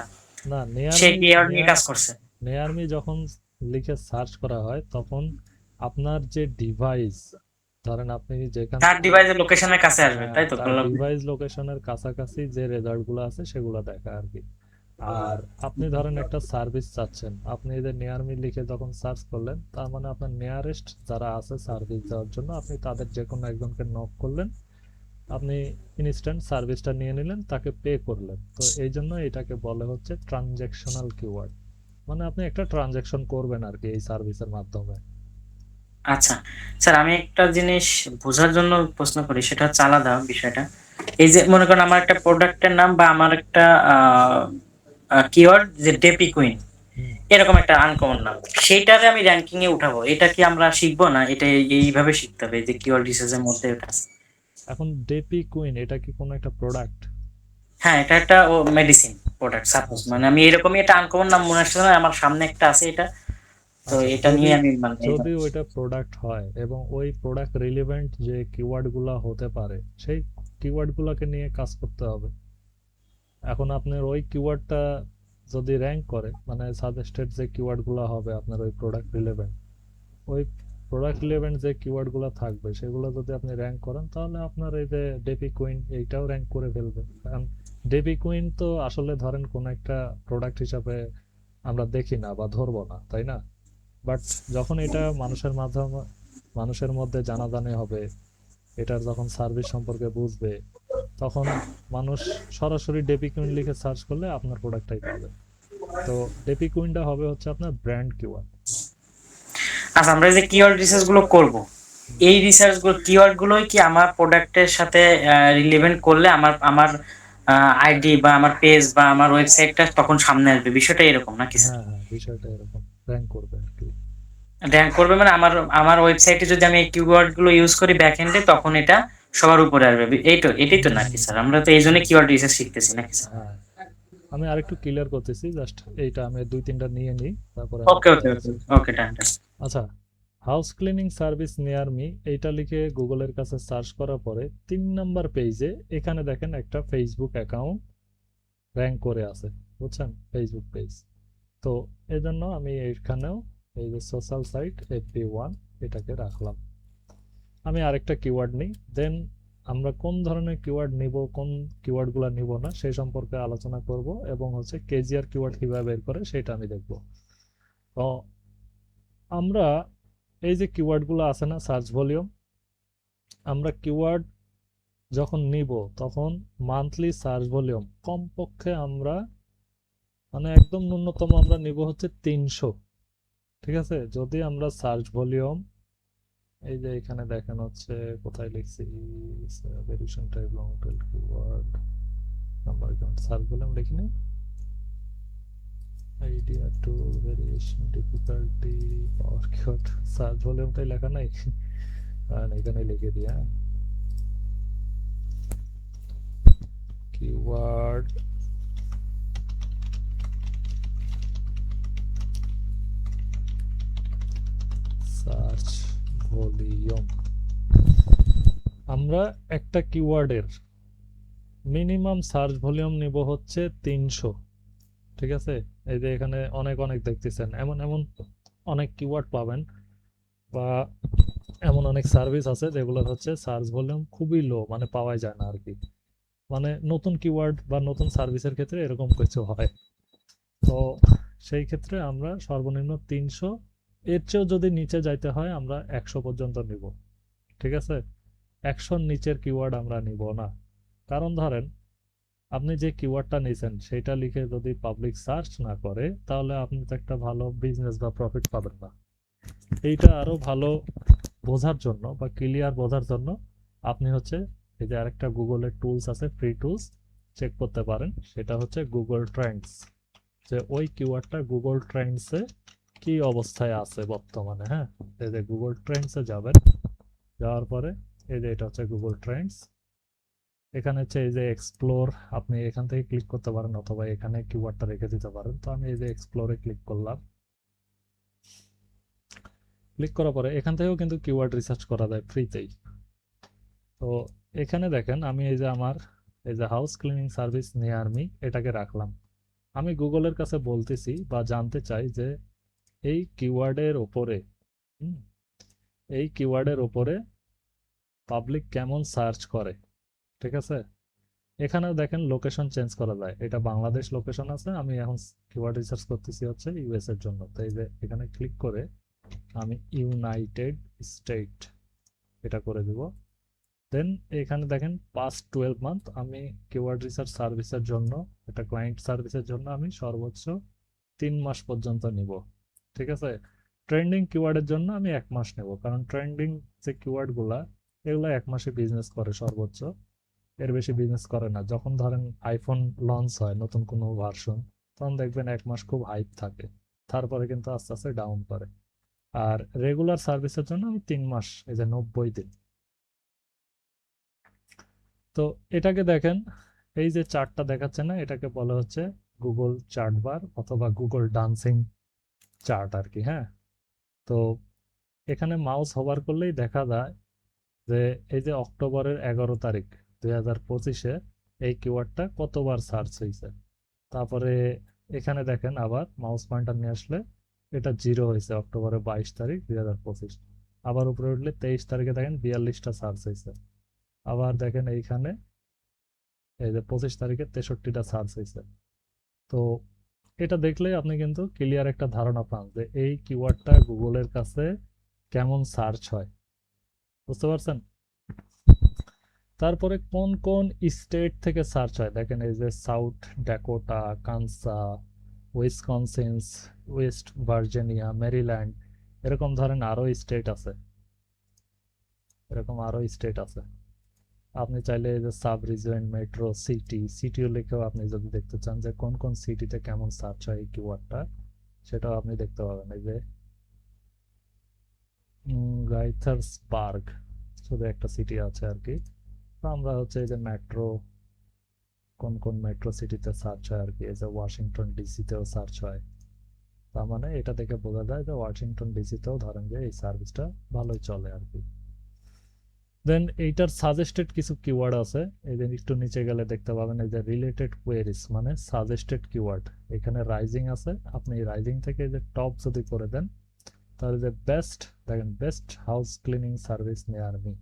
না, নিয়ার সে মি কিওয়ার্ড নিয়ে নিয়ার কাজ করছে? নিয়ার মি যখন লিখে সার্চ করা হয় তখন আপনার যে ডিভাইস, ধরেন আপনি যেখান তার থেকে, ডিভাইসের লোকেশনের কাছে আসবে, হ্যাঁ, তাই তো তার বললাম। ডিভাইস লোকেশনের কাছাকাছি যে রেজাল্টগুলো আছে সেগুলো দেখা আর কি। আর আপনি ধরেন একটা সার্ভিস চাচ্ছেন, আপনি এদের নিয়ার মি লিখে যখন সার্চ করলেন, তার মানে আপনার নিয়ারেস্ট যারা আছে সার্ভিস দেওয়ার জন্য আপনি তাদের যে কোনো একজনকে নক করলেন, আপনি ইনস্ট্যান্ট সার্ভিসটা নিয়ে নিলেন, তাকে পে করলেন। তো এই জন্য এটাকে বলে হচ্ছে ট্রানজ্যাকশনাল কিওয়ার্ড। মানে আপনি একটা ট্রানজাকশন করবেন আর কি এই সার্ভিসের মাধ্যমে। আচ্ছা স্যার, আমি একটা জিনিস বোঝার জন্য প্রশ্ন করি, সেটা হচ্ছে আলাদা বিষয়টা। এই যে মনে করেন আমার একটা প্রোডাক্টের নাম বা আমার একটা কিওয়ার্ড যে ডেপি কুইন, হুম। এরকম একটা আনকমন নাম, সেইটারে আমি র্যাঙ্কিং এ উঠাবো, এটা কি আমরা শিখবো না? এটা এইভাবে শিখতে হবে যে কিওয়ার্ড রিসার্চের মধ্যে এটা আছে। এখন ডেপি কুইন এটা কি কোনো একটা প্রোডাক্ট? হ্যাঁ, এটা একটা মেডিসিন প্রোডাক্ট সাপোজ, আচ্ছা মানে আমি এরকমই একটা আনকমন নাম মনে আসছে না, আমার সামনে একটা আছে এটা, তো আচ্ছা, এটা যদি নিয়ে আমি মানে যদি ওইটা প্রোডাক্ট হয় এবং ওই প্রোডাক্ট রিলেভেন্ট যে কিওয়ার্ড গুলা হতে পারে সেই কিওয়ার্ড গুলাকে নিয়ে কাজ করতে হবে। এখন আপনার ওই কিওয়ার্ডটা যদি র্যাঙ্ক করে, মানে সাজেস্টেড যে কিওয়ার্ড গুলা হবে আপনার ওই প্রোডাক্ট রিলেভেন্ট, ওই প্রোডাক্ট রিলেভেন্ট যে কিওয়ার্ড গুলো থাকবে সেগুলো যদি আপনি র্যাঙ্ক করেন তাহলে আপনার এই যে ডেপি কুইন এইটাও র্যাঙ্ক করে ফেলবে। কারণ ডেপি কুইন তো আসলে ধরেন কোন একটা প্রোডাক্ট হিসাবে আমরা দেখি না বা ধরবো না, তাই না? বাট যখন এটা মানুষের মধ্যে জানাজানি হবে, এটার যখন সার্ভিস সম্পর্কে বুঝবে, তখন মানুষ সরাসরি ডেপি কুইন লিখে সার্চ করলে আপনার প্রোডাক্টটাই পাবে। তো ডেপি কুইনটা হবে হচ্ছে আপনার ব্র্যান্ড কিওয়ার্ড। আচ্ছা, আমরা যে কিওয়ার্ড রিসার্চ গুলো করব, এই রিসার্চ গুলো কিওয়ার্ড গুলোই কি আমার প্রোডাক্টের সাথে রিলেভেন্ট করলে আমার আমার আইডি বা আমার পেজ বা আমার ওয়েবসাইটটা তখন সামনে আসবে, বিষয়টা এরকম নাকি স্যার? হ্যাঁ হ্যাঁ, বিষয়টা এরকম, র্যাঙ্ক করবে আর কি। র্যাঙ্ক করবে মানে আমার আমার ওয়েবসাইটে যদি আমি এই কিওয়ার্ড গুলো ইউজ করি ব্যাক এন্ডে, তখন এটা সবার উপরে আসবে, এটাই তো হুম নাকি হুম স্যার? আমরা তো এই জন্য কিওয়ার্ড রিসার্চ শিখতেছি নাকি স্যার? হ্যাঁ, আমি আরেকটু ক্লিয়ার করতেছি, জাস্ট এইটা আমি দুই তিনটা নিয়ে নিই, তারপরে আমি ওকে ওকে ওকে বলতেছি। ওকে, ডান ডান। আচ্ছা, house cleaning service near me এইটা লিখে গুগলের কাছে সার্চ করার পরে 3 নাম্বার পেজে এখানে দেখেন একটা ফেসবুক অ্যাকাউন্ট র্যাঙ্ক করে আছে, বুঝছেন, ফেসবুক পেজ। তো এই জন্য আমি এখানেও এই যে সোশ্যাল সাইট FB1 এটাকে রাখলাম। আমি আরেকটা কিওয়ার্ড নিই, দেন আমরা কোন ধরনের কিওয়ার্ড নিব, কোন কিওয়ার্ডগুলো নিব না সেই সম্পর্কে আলোচনা করব, এবং হচ্ছে কেজিআর কিওয়ার্ড কিভাবে বের করে সেটা আমি দেখব। তো আমরা এই যে কিওয়ার্ডগুলো আছে না, সার্চ ভলিউম, আমরা কিওয়ার্ড যখন নিব তখন মান্থলি সার্চ ভলিউম কমপক্ষে আমরা মানে একদম ন্যূনতম আমরা নিব হচ্ছে 300। ঠিক আছে, যদি আমরা সার্চ ভলিউম এই যে এখানে দেখেন হচ্ছে কোথায় লিখছি, variation type long tail keyword number count, search volume লিখিনি, idea to variation difficulty power keyword, search ভলিউমটাই লেখা নাই, কারণ এখানে লিখে দিই, কিওয়ার্ড সার্চ ভলিউম। আমরা একটা কিওয়ার্ডের মিনিমাম সার্চ ভলিউম নিব হচ্ছে 300। ঠিক আছে, এই যে এখানে অনেক অনেক দেখতেছেন, এমন এমন অনেক কিওয়ার্ড পাবেন বা এমন অনেক সার্ভিস আছে যেগুলো হচ্ছে সার্চ ভলিউম খুবই লো, মানে পাওয়াই যায় না আর কি। মানে নতুন কিওয়ার্ড বা নতুন সার্ভিসের ক্ষেত্রে এরকম কিছু হয়। তো সেই ক্ষেত্রে আমরা সর্বনিম্ন 300, এর চেয়েও যদি নিচে যাইতে হয় আমরা 100 পর্যন্ত নিব। ঠিক আছে, 100-র নিচের কিওয়ার্ড আমরা নিব না। কারণ ধরেন আপনি যে কিওয়ার্ডটা নিয়েছেন সেটা লিখে যদি পাবলিক সার্চ না করে তাহলে আপনি তো একটা ভালো বিজনেস বা প্রফিট পাবেন না। এইটা আরো ভালো বোঝার জন্য বা ক্লিয়ার বোঝার জন্য আপনি হচ্ছে এই যে আরেকটা গুগলের টুলস আছে, ফ্রি টুলস, চেক করতে পারেন, সেটা হচ্ছে গুগল ট্রেন্ডস, যে ওই কিওয়ার্ডটা গুগল ট্রেন্ডসে কি অবস্থায় আছে বর্তমানে। হ্যাঁ, এই যে গুগল ট্রেন্ডসে যাবেন, যাওয়ার পরে এই যে এটা হচ্ছে গুগল ট্রেন্ডস, এখানে হচ্ছে এই যে এক্সপ্লোর, আপনি এখান থেকে ক্লিক করতে পারেন অথবা এখানে কিওয়ার্ডটা রেখে দিতে পারেন। তো আমি এই যে এক্সপ্লোরে ক্লিক করলাম, ক্লিক করার পরে এখান থেকেও কিন্তু কিওয়ার্ড রিসার্চ করা যায় ফ্রিতেই। তো এখানে দেখেন আমি এই যে আমার এই যে house cleaning service near me এটাকে রাখলাম। আমি গুগলের কাছে বলতেছি বা জানতে চাই যে এই কিওয়ার্ডের ওপরে এই কিওয়ার্ডের ওপরে পাবলিক কেমন সার্চ করে। ঠিক আছে, এখানেও দেখেন লোকেশন চেঞ্জ করা যায়, এটা বাংলাদেশ লোকেশন আছে, আমি এখন কিওয়ার্ড রিসার্চ করতেছি হচ্ছে ইউএস এর জন্য। তো এই যে এখানে ক্লিক করে আমি ইউনাইটেড স্টেট এটা করে দিব। দেন এখানে দেখেন পাস্ট 12 মান্থ আমি কিওয়ার্ড রিসার্চ সার্ভিসের জন্য, একটা ক্লায়েন্ট সার্ভিসের জন্য আমি সর্বোচ্চ 3 মাস পর্যন্ত নিব, ঠিক আছে। ট্রেন্ডিং কিওয়ার্ডের জন্য আমি 1 মাস নেব, কারণ ট্রেন্ডিং যে কিওয়ার্ডগুলা এগুলো 1 মাসে বিজনেস করে সর্বোচ্চ, এর বেশি বিজনেস করে না। যখন ধরেন আইফোন লঞ্চ হয় নতুন কোনো ভার্সন, তখন দেখবেন 1 মাস খুব হাইপ থাকে, তারপরে কিন্তু আস্তে আস্তে ডাউন করে। আর রেগুলার সার্ভিসের জন্য আমি 3 মাস, এই যে 90 দিন। তো এটাকে দেখেন, এই যে চার্টটা দেখাচ্ছে না, এটাকে বলা হচ্ছে গুগল চার্ট বার অথবা গুগল ডান্সিং চার্ট আর কি। হ্যাঁ, তো এখানে মাউস হোভার করলেই দেখা যায় যে এই যে অক্টোবরের 11 তারিখ 2025-এ এই কিওয়ার্ডটা কতবার সার্চ হয়েছে। তারপরে এখানে দেখেন আবার মাউস পয়েন্টার নিয়ে আসলে এটা 0 হয়েছে অক্টোবরের 22 তারিখ 2025। আবার উপরে উঠলে 23 তারিখে দেখেন 42টা সার্চ হয়েছে। আবার দেখেন এইখানে এই যে 25 তারিখে 63টা সার্চ হয়েছে। তো এটা দেখলেই আপনি কিন্তু ক্লিয়ার একটা ধারণা পান যে এই কিওয়ার্ডটা গুগলের কাছে কেমন সার্চ হয়, বুঝতে পারছেন। তারপরে কোন কোন স্টেট থেকে সার্চ হয় দেখেন, এই যে South Dakota, Kansas, Wisconsin, West Virginia, Maryland, এরকম ধরেন আরো স্টেট আছে, এরকম আরো স্টেট আছে। আপনি চাইলে এই যে সাব রিজিয়ন, মেট্রো, সিটিও লিখেও আপনি যদি দেখতে চান যে কোন কোন সিটিতে কেমন সার্চ হয় এই কিওয়ার্ডটা, সেটাও আপনি দেখতে পাবেন। এই যে গাইথার্সবার্গ শুধু একটা সিটি আছে আর কি। তো আমরা হচ্ছে এই যে মেট্রো, কোন কোন মেট্রো সিটিতে সার্চ হয় আর কি। এই যে ওয়াশিংটন ডিসিতেও সার্চ হয়, তার মানে এটা দেখে বোঝা যায় যে ওয়াশিংটন ডিসিতেও ধরেন যে এই সার্ভিসটা ভালোই চলে আর কি। দেন এইটার সাজেস্টেড কিছু কিওয়ার্ড আছে, এই যে একটু নিচে গেলে দেখতে পাবেন এই যে রিলেটেড কোয়েরিজ মানে সাজেস্টেড কিওয়ার্ড, এখানে রাইজিং আছে। আপনি রাইজিং থেকে এই যে টপ যদি করে দেন, তাহলে যে বেস্ট দেখেন, best house cleaning service near me,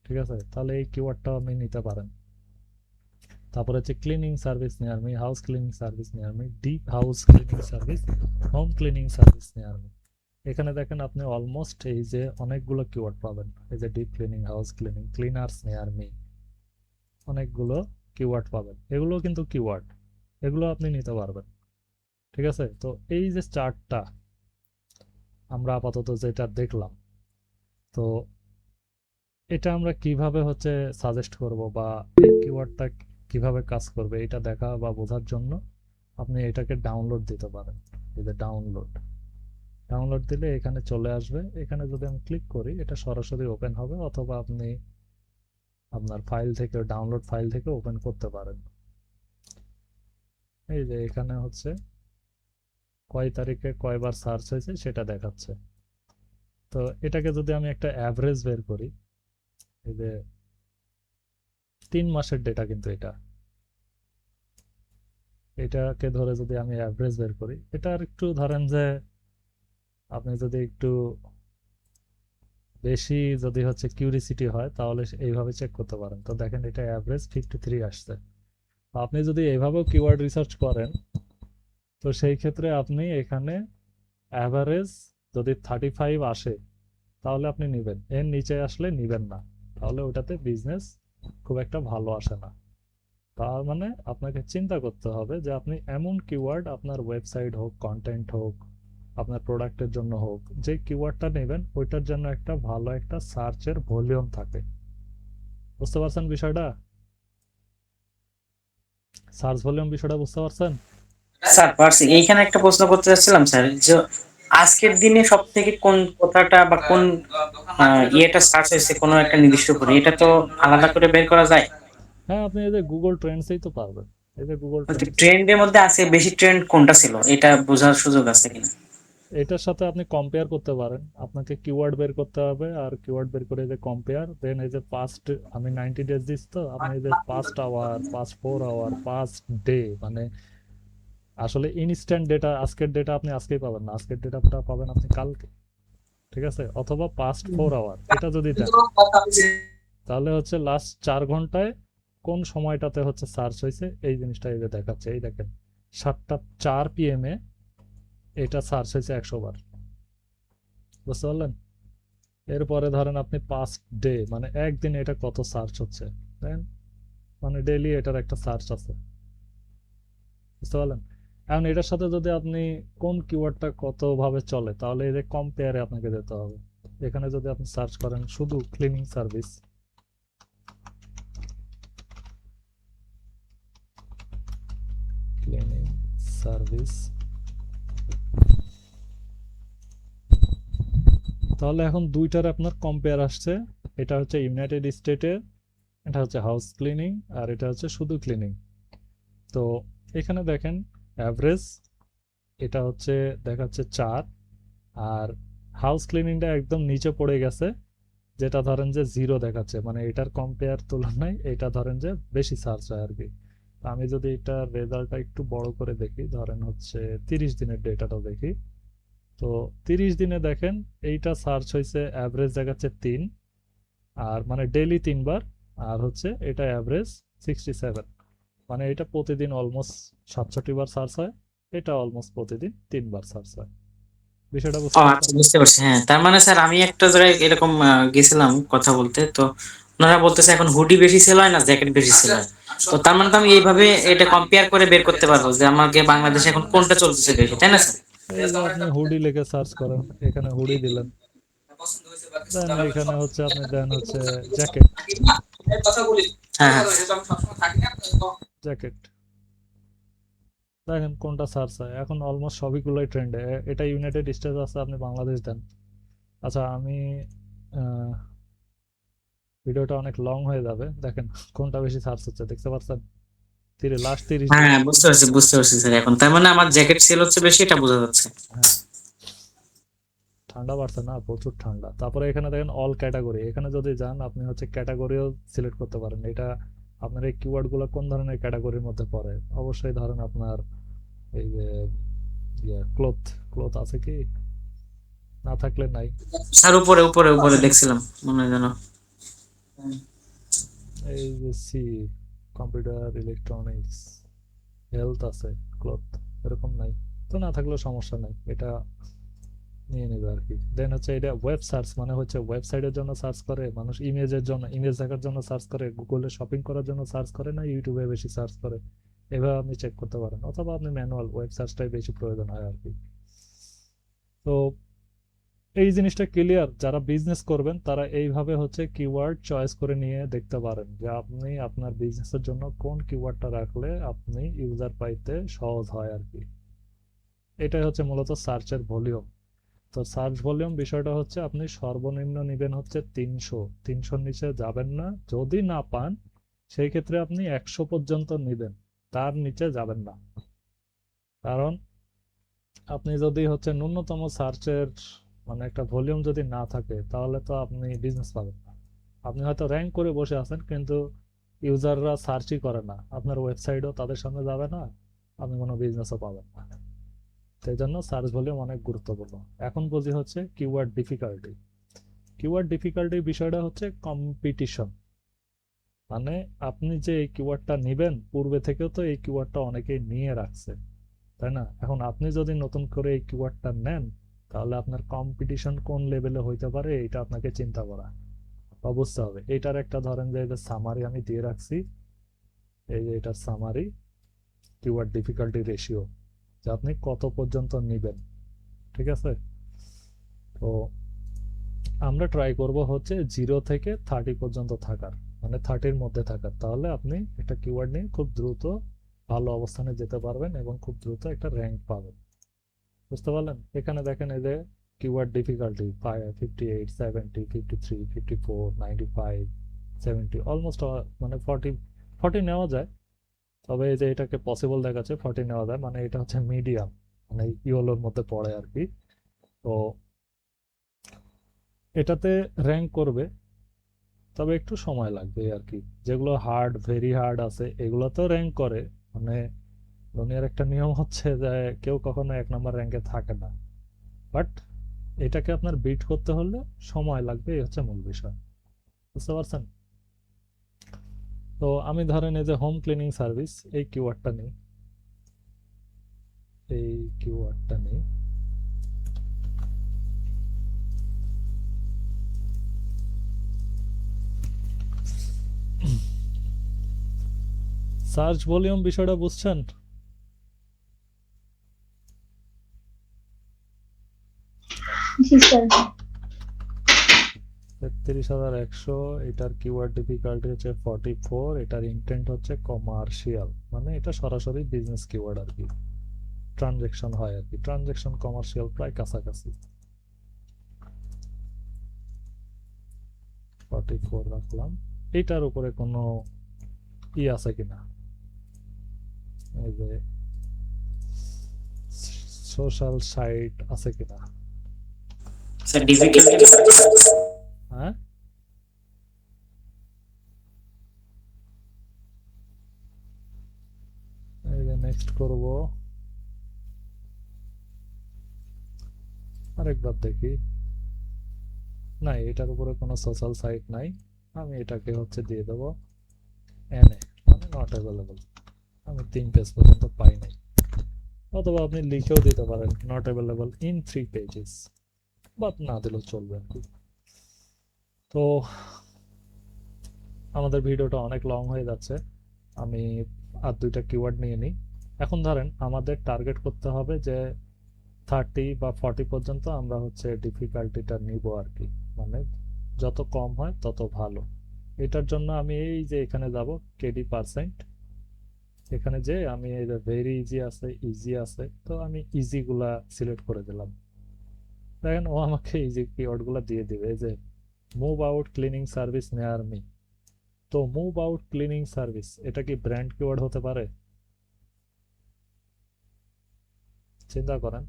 ঠিক আছে, তাহলে এই কিওয়ার্ডটাও আপনি নিতে পারেন। তারপর হচ্ছে cleaning service near me, house cleaning service near me, deep house cleaning service, home cleaning service near me. এখানে দেখেন আপনি অলমোস্ট এই যে অনেকগুলো কিওয়ার্ড পাবেন, এই যে deep cleaning, house cleaning, cleaners near me, অনেকগুলো কিওয়ার্ড পাবেন। এগুলো কিন্তু কিওয়ার্ড, এগুলো আপনি নিতে পারবেন, ঠিক আছে। তো এই যে চার্টটা আমরা আপাতত যেটা দেখলাম, তো এটা আমরা কিভাবে হচ্ছে সাজেস্ট করব বা এই কিওয়ার্ডটা কিভাবে কাজ করবে এটা দেখা বা বোঝার জন্য আপনি এটাকে ডাউনলোড দিতে পারেন। এই যে ডাউনলোড দিলে এখানে চলে আসবে। এখানে যদি আমি ক্লিক করি এটা সরাসরি ওপেন হবে, অথবা আপনি আপনার ফাইল থেকে, ডাউনলোড ফাইল থেকে ওপেন করতে পারেন। এই যে এখানে হচ্ছে কয় তারিখে কয়বার সার্চ হয়েছে সেটা দেখাচ্ছে। তো এটাকে যদি আমি একটা অ্যাভারেজ বের করি, এই যে 3 মাসের ডেটা কিন্তু এটাকে ধরে যদি আমি অ্যাভারেজ বের করি, এটার একটু ধরেন যে আপনি যদি একটু বেশি যদি হচ্ছে কিউরিসিটি হয় তাহলে এইভাবে চেক করতে পারেন। তো দেখেন এটা অ্যাভারেজ 53 আসছে। আপনি যদি এইভাবেও কিওয়ার্ড রিসার্চ করেন, তো সেই ক্ষেত্রে আপনি এখানে অ্যাভারেজ যদি 35 আসে তাহলে আপনি নেবেন, এর নিচে আসলে নেবেন না, তাহলে ওটাতে বিজনেস খুব একটা ভালো আসে না। তার মানে আপনাকে চিন্তা করতে হবে যে আপনি এমন কিওয়ার্ড, আপনার ওয়েবসাইট হোক, কন্টেন্ট হোক, আপনার প্রোডাক্টের জন্য হোক, যে কিওয়ার্ডটা নেবেন ওইটার জন্য একটা ভালো একটা সার্চের ভলিউম থাকে। বুঝতে পারছেন বিষয়টা? সার্চ ভলিউম বিষয়টা বুঝতে পারছেন? স্যার পারছি। এইখানে একটা প্রশ্ন করতে চাচ্ছিলাম স্যার, যে আজকের দিনে সব থেকে কোন কথাটা বা কোন ইয়েটা সার্চ হয়েছে কোনো একটা নির্দিষ্ট করে, এটা তো আলাদা করে বের করা যায়। হ্যাঁ, আপনি এই যে গুগল ট্রেন্ডসেই তো পারবেন। এই যে গুগল ট্রেন্ডস, ট্রেন্ডের মধ্যে আছে বেশি ট্রেন্ড কোনটা ছিল, এটা বোঝার সুযোগ আছে কিনা? এটার সাথে আপনি কম্পেয়ার করতে পারেন। আপনাকে কিওয়ার্ড বের করতে হবে, আর কিওয়ার্ড বের করে যে কম্পেয়ার, দেন এই যে পাস্ট, আমি 90 ডেজ দিচ্ছি, তো আপনি এই যে past hour, past 4 hour, past day, মানে আসলে ইনস্ট্যান্ট ডেটা, আজকের ডেটা আপনি আজকেই পাবেন না, আজকের ডেটাটা পাবেন আপনি কালকে, ঠিক আছে। অথবা পাস্ট 4 আওয়ার, এটা যদি দেন তাহলে হচ্ছে লাস্ট 4 ঘন্টায় কোন সময়টাতে হচ্ছে সার্চ হয়েছে এই জিনিসটা এই যে দেখাচ্ছে। এই দেখেন 7:04 PM এটা সার্চ হয়েছে 100 বার, বুঝতে পারলেন। এরপরে ধরেন আপনি পাস্ট ডে, মানে একদিনে এটা কত সার্চ হচ্ছে, দেন মানে ডেইলি এটার একটা সার্চ আছে, বুঝতে পারলেন। এখন এটার সাথে যদি আপনি কোন কিওয়ার্ডটা কত ভাবে চলে, তাহলে এই যে কম্পেয়ারে আপনাকে যেতে হবে। এখানে যদি আপনি সার্চ করেন শুধু ক্লিনিং সার্ভিস, ক্লিনিং সার্ভিস, তাহলে এখন দুইটার আপনার কম্পেয়ার আসছে। এটা হচ্ছে ইউনাইটেড স্টেটের, এটা হচ্ছে হাউস ক্লিনিং, আর এটা হচ্ছে শুধু ক্লিনিং। তো এখানে দেখেন অ্যাভারেজ এটা হচ্ছে দেখাচ্ছে 4, আর হাউস ক্লিনিংটা একদম নিচে পড়ে গেছে, যেটা ধরেন যে 0 দেখাচ্ছে, মানে এটার কম্পেয়ার তুলনায় এটা ধরেন যে বেশি সার্চ হয় আর কি। তো আমি যদি এটা রেজাল্টটা একটু বড় করে দেখি, ধরেন হচ্ছে 30 দিনের ডেটাটা দেখি, তো 30 দিনে দেখেন এইটা সার্চ হয়েছে অ্যাভারেজ দেখাচ্ছে 3, আর মানে ডেইলি 3 বার, আর হচ্ছে এটা অ্যাভারেজ 67, মানে এটা প্রতিদিন অলমোস্ট 67 বার সার্চ হয়, এটা অলমোস্ট প্রতিদিন 3 বার সার্চ হয়। বিষয়টা ও বুঝতে আচ্ছা, পারছেন? বুঝতে পারছি। হ্যাঁ, তার মানে স্যার আমি একটা জায়গায় এরকম গেছিলাম কথা বলতে, তো ওনারা বলতেছে এখন হুডি বেশি সেল হয় না জ্যাকেট বেশি সেল হয়। তো তার মানে তো আমি এইভাবে এটা কম্পেয়ার করে বের করতে পারবো যে আমাকে বাংলাদেশে এখন কোনটা চলতেছে বেশি, তাই না স্যার? এই যে আপনি হুডি লিখে সার্চ করেন, এখানে হুডি দিলেন, দেন এখানে হচ্ছে আপনি দেন হচ্ছে জ্যাকেট, হ্যাঁ হ্যাঁ। জ্যাকেট, দেখেন কোনটা সার্চ হয়। এখন অলমোস্ট সবগুলোই ট্রেন্ডে। এটা ইউনাইটেড স্টেটস আছে, আপনি বাংলাদেশ দেন। আচ্ছা আমি ভিডিওটা অনেক লং হয়ে যাবে, দেখেন কোনটা বেশি সার্চ হচ্ছে, দেখতে পাচ্ছেন? লাস্ট 30 দিন। হ্যাঁ, বুঝতে পারছি স্যার। এখন তার মানে আমার জ্যাকেট সেল হচ্ছে বেশি, এটা বোঝা যাচ্ছে। হ্যাঁ, ঠান্ডা বাড়ছে না, প্রচুর ঠান্ডা। তারপরে এখানে দেখেন অল ক্যাটাগরি, এখানে যদি যান আপনি হচ্ছে ক্যাটাগরিও সিলেক্ট করতে পারেন। এটা আপনার এই কিওয়ার্ড গুলো কোন ধরনের ক্যাটাগরির মধ্যে পড়ে। অবশ্যই ধরেন আপনার এই যে ক্লোথ, ক্লোথ আছে কি, না থাকলে নাই। স্যার উপরে উপরে উপরে দেখছিলাম মনে হয় যেন। এই যে সি, কম্পিউটার, ইলেকট্রনিক্স, হেলথ আছে, ক্লথ এরকম নাই, তো না থাকলেও সমস্যা নাই, এটা নিয়ে নেবে আর কি। দেন হচ্ছে এটা ওয়েব সার্চ, মানে হচ্ছে ওয়েবসাইটের জন্য সার্চ করে মানুষ, ইমেজের জন্য, ইমেজ দেখার জন্য সার্চ করে, গুগলে শপিং করার জন্য সার্চ করে, না ইউটিউবে বেশি সার্চ করে, এভাবে আপনি চেক করতে পারেন। অথবা আপনি ম্যানুয়াল ওয়েব সার্চটাই বেশি প্রয়োজন হয় আর কি। তো এই জিনিসটা ক্লিয়ার, যারা বিজনেস করবেন তারা এইভাবে হচ্ছে কিওয়ার্ড চয়েস করে নিয়ে দেখতে পারেন যে আপনি আপনার বিজনেসের জন্য কোন কিওয়ার্ডটা রাখলে আপনি ইউজার পাইতে সহজ হয় আর কি। এটাই হচ্ছে মূলত সার্চের ভলিউম। তো সার্চ ভলিউম বিষয়টা হচ্ছে আপনি সর্বনিম্ন নেবেন হচ্ছে 300 নিচে যাবেন না। যদি না পান সেই ক্ষেত্রে আপনি 100 পর্যন্ত নেবেন, তার নিচে যাবেন না। কারণ আপনি যদি হচ্ছে ন্যূনতম সার্চের মানে একটা ভলিউম যদি না থাকে, তাহলে তো আপনি বিজনেস পাবেন না। আপনি হয়তো র্যাঙ্ক করে বসে আছেন, কিন্তু ইউজাররা সার্চই করে না, আপনার ওয়েবসাইটও তাদের সামনে যাবে না, আপনি কোনো বিজনেসও পাবেন না। সেই জন্য সার্চ ভলিউম অনেক গুরুত্বপূর্ণ। এখন বুঝি হচ্ছে কিওয়ার্ড ডিফিকাল্টি। কিওয়ার্ড ডিফিকাল্টি বিষয়টা হচ্ছে কম্পিটিশন, মানে আপনি যে এই কিওয়ার্ডটা নেবেন পূর্বে থেকেও তো এই কিওয়ার্ডটা অনেকেই নিয়ে রাখছে, তাই না? এখন আপনি যদি নতুন করে এই কিওয়ার্ডটা নেন, তাহলে আপনার কম্পিটিশন কোন লেভেলে হইতে পারে এটা আপনাকে চিন্তা করা বা বুঝতে হবে। এটার একটা ধরেন যে সামারি আমি দিয়ে রাখছি, এই যে এটার সামারি, কিওয়ার্ড ডিফিকাল্টি রেশিও, যে আপনি কত পর্যন্ত নেবেন, ঠিক আছে? তো আমরা ট্রাই করব হচ্ছে 0 থেকে 30 পর্যন্ত থাকার, মানে 30-র মধ্যে থাকার, তাহলে আপনি একটা কিওয়ার্ড নিয়ে খুব দ্রুত ভালো অবস্থানে যেতে পারবেন এবং খুব দ্রুত একটা র্যাঙ্ক পাবেন। বুঝতে পারলেন? এখানে দেখেন এই যে কিওয়ার্ড ডিফিকাল্টি 58, 70, 53, 54, 95, 70, অলমোস্ট মানে 40 নেওয়া যায়। তবে এই যে এটাকে পসিবল দেখাচ্ছে 40 নেওয়া যায়, মানে এটা হচ্ছে মিডিয়াম, মানে ইওলোর মধ্যে পড়ে আর কি। তো এটাতে র্যাঙ্ক করবে, তবে একটু সময় লাগবে আর কি। যেগুলো হার্ড, ভেরি হার্ড আছে এগুলোতেও র্যাঙ্ক করে, মানে দুনিয়ার একটা নিয়ম হচ্ছে যে কেউ কখনো 1 নম্বর র্যাঙ্কে থাকে না, বাট এটাকে আপনার বিট করতে হলে সময় লাগবে, এই হচ্ছে মূল বিষয়। বুঝতে পারছেন? তো আমি ধরেন এই যে হোম ক্লিনিং সার্ভিস, এই কিওয়ার্ডটা নেই, এই কিওয়ার্ডটা নেই, সার্চ ভলিউম বিষয়টা বুঝছেন? স্যার 33,100, এটার কিওয়ার্ড ডিফিকাল্টি হচ্ছে 44, এটার ইন্টেন্ট হচ্ছে কমার্শিয়াল, মানে এটা সরাসরি বিজনেস কিওয়ার্ড আর কি, ট্রানজেকশন হয় আর কি, ট্রানজেকশন কমার্শিয়াল প্রায় কাছাকাছি। 44 রাখলাম। এটার উপরে কোনো আছে কিনা, এই যে সোশ্যাল সাইট আছে কিনা, স্যার ডিফিকাল্টি হ্যাঁ এই যে নেক্সট করব, আরেকবার দেখি। না, এটার উপরে কোনো সোশ্যাল সাইট নাই, আমি এটাকে হচ্ছে দিয়ে দেবো এনএ, মানে নট অ্যাভেলেবল। আমি 3 পেজ পর্যন্ত পাই নাই, অথবা আপনি লিখেও দিতে পারেন not available in 3 pages, but না দিলেও চলবে আর কি। তো আমাদের ভিডিওটা অনেক লং হয়ে যাচ্ছে, আমি আর 2টা কিওয়ার্ড নিয়ে নিই। এখন ধরেন আমাদের টার্গেট করতে হবে যে 30 বা 40 পর্যন্ত আমরা হচ্ছে ডিফিকাল্টিটা নিব আর কি, মানে যত কম হয় তত ভালো। এটার জন্য আমি এই যে এখানে যাব KD%, এখানে যে আমি এই যে ভেরি ইজি আছে, ইজি আছে, তো আমি ইজি গুলা সিলেক্ট করে দিলাম। দেখেন ও আমাকে ইজি কিওয়ার্ড গুলা দিয়ে দিবে, এই যে মুভ আউট ক্লিনিং সার্ভিস নেয়ার মি। তো মুভ আউট ক্লিনিং সার্ভিস এটা কি ব্র্যান্ড কিওয়ার্ড হতে পারে? চিন্তা করেন।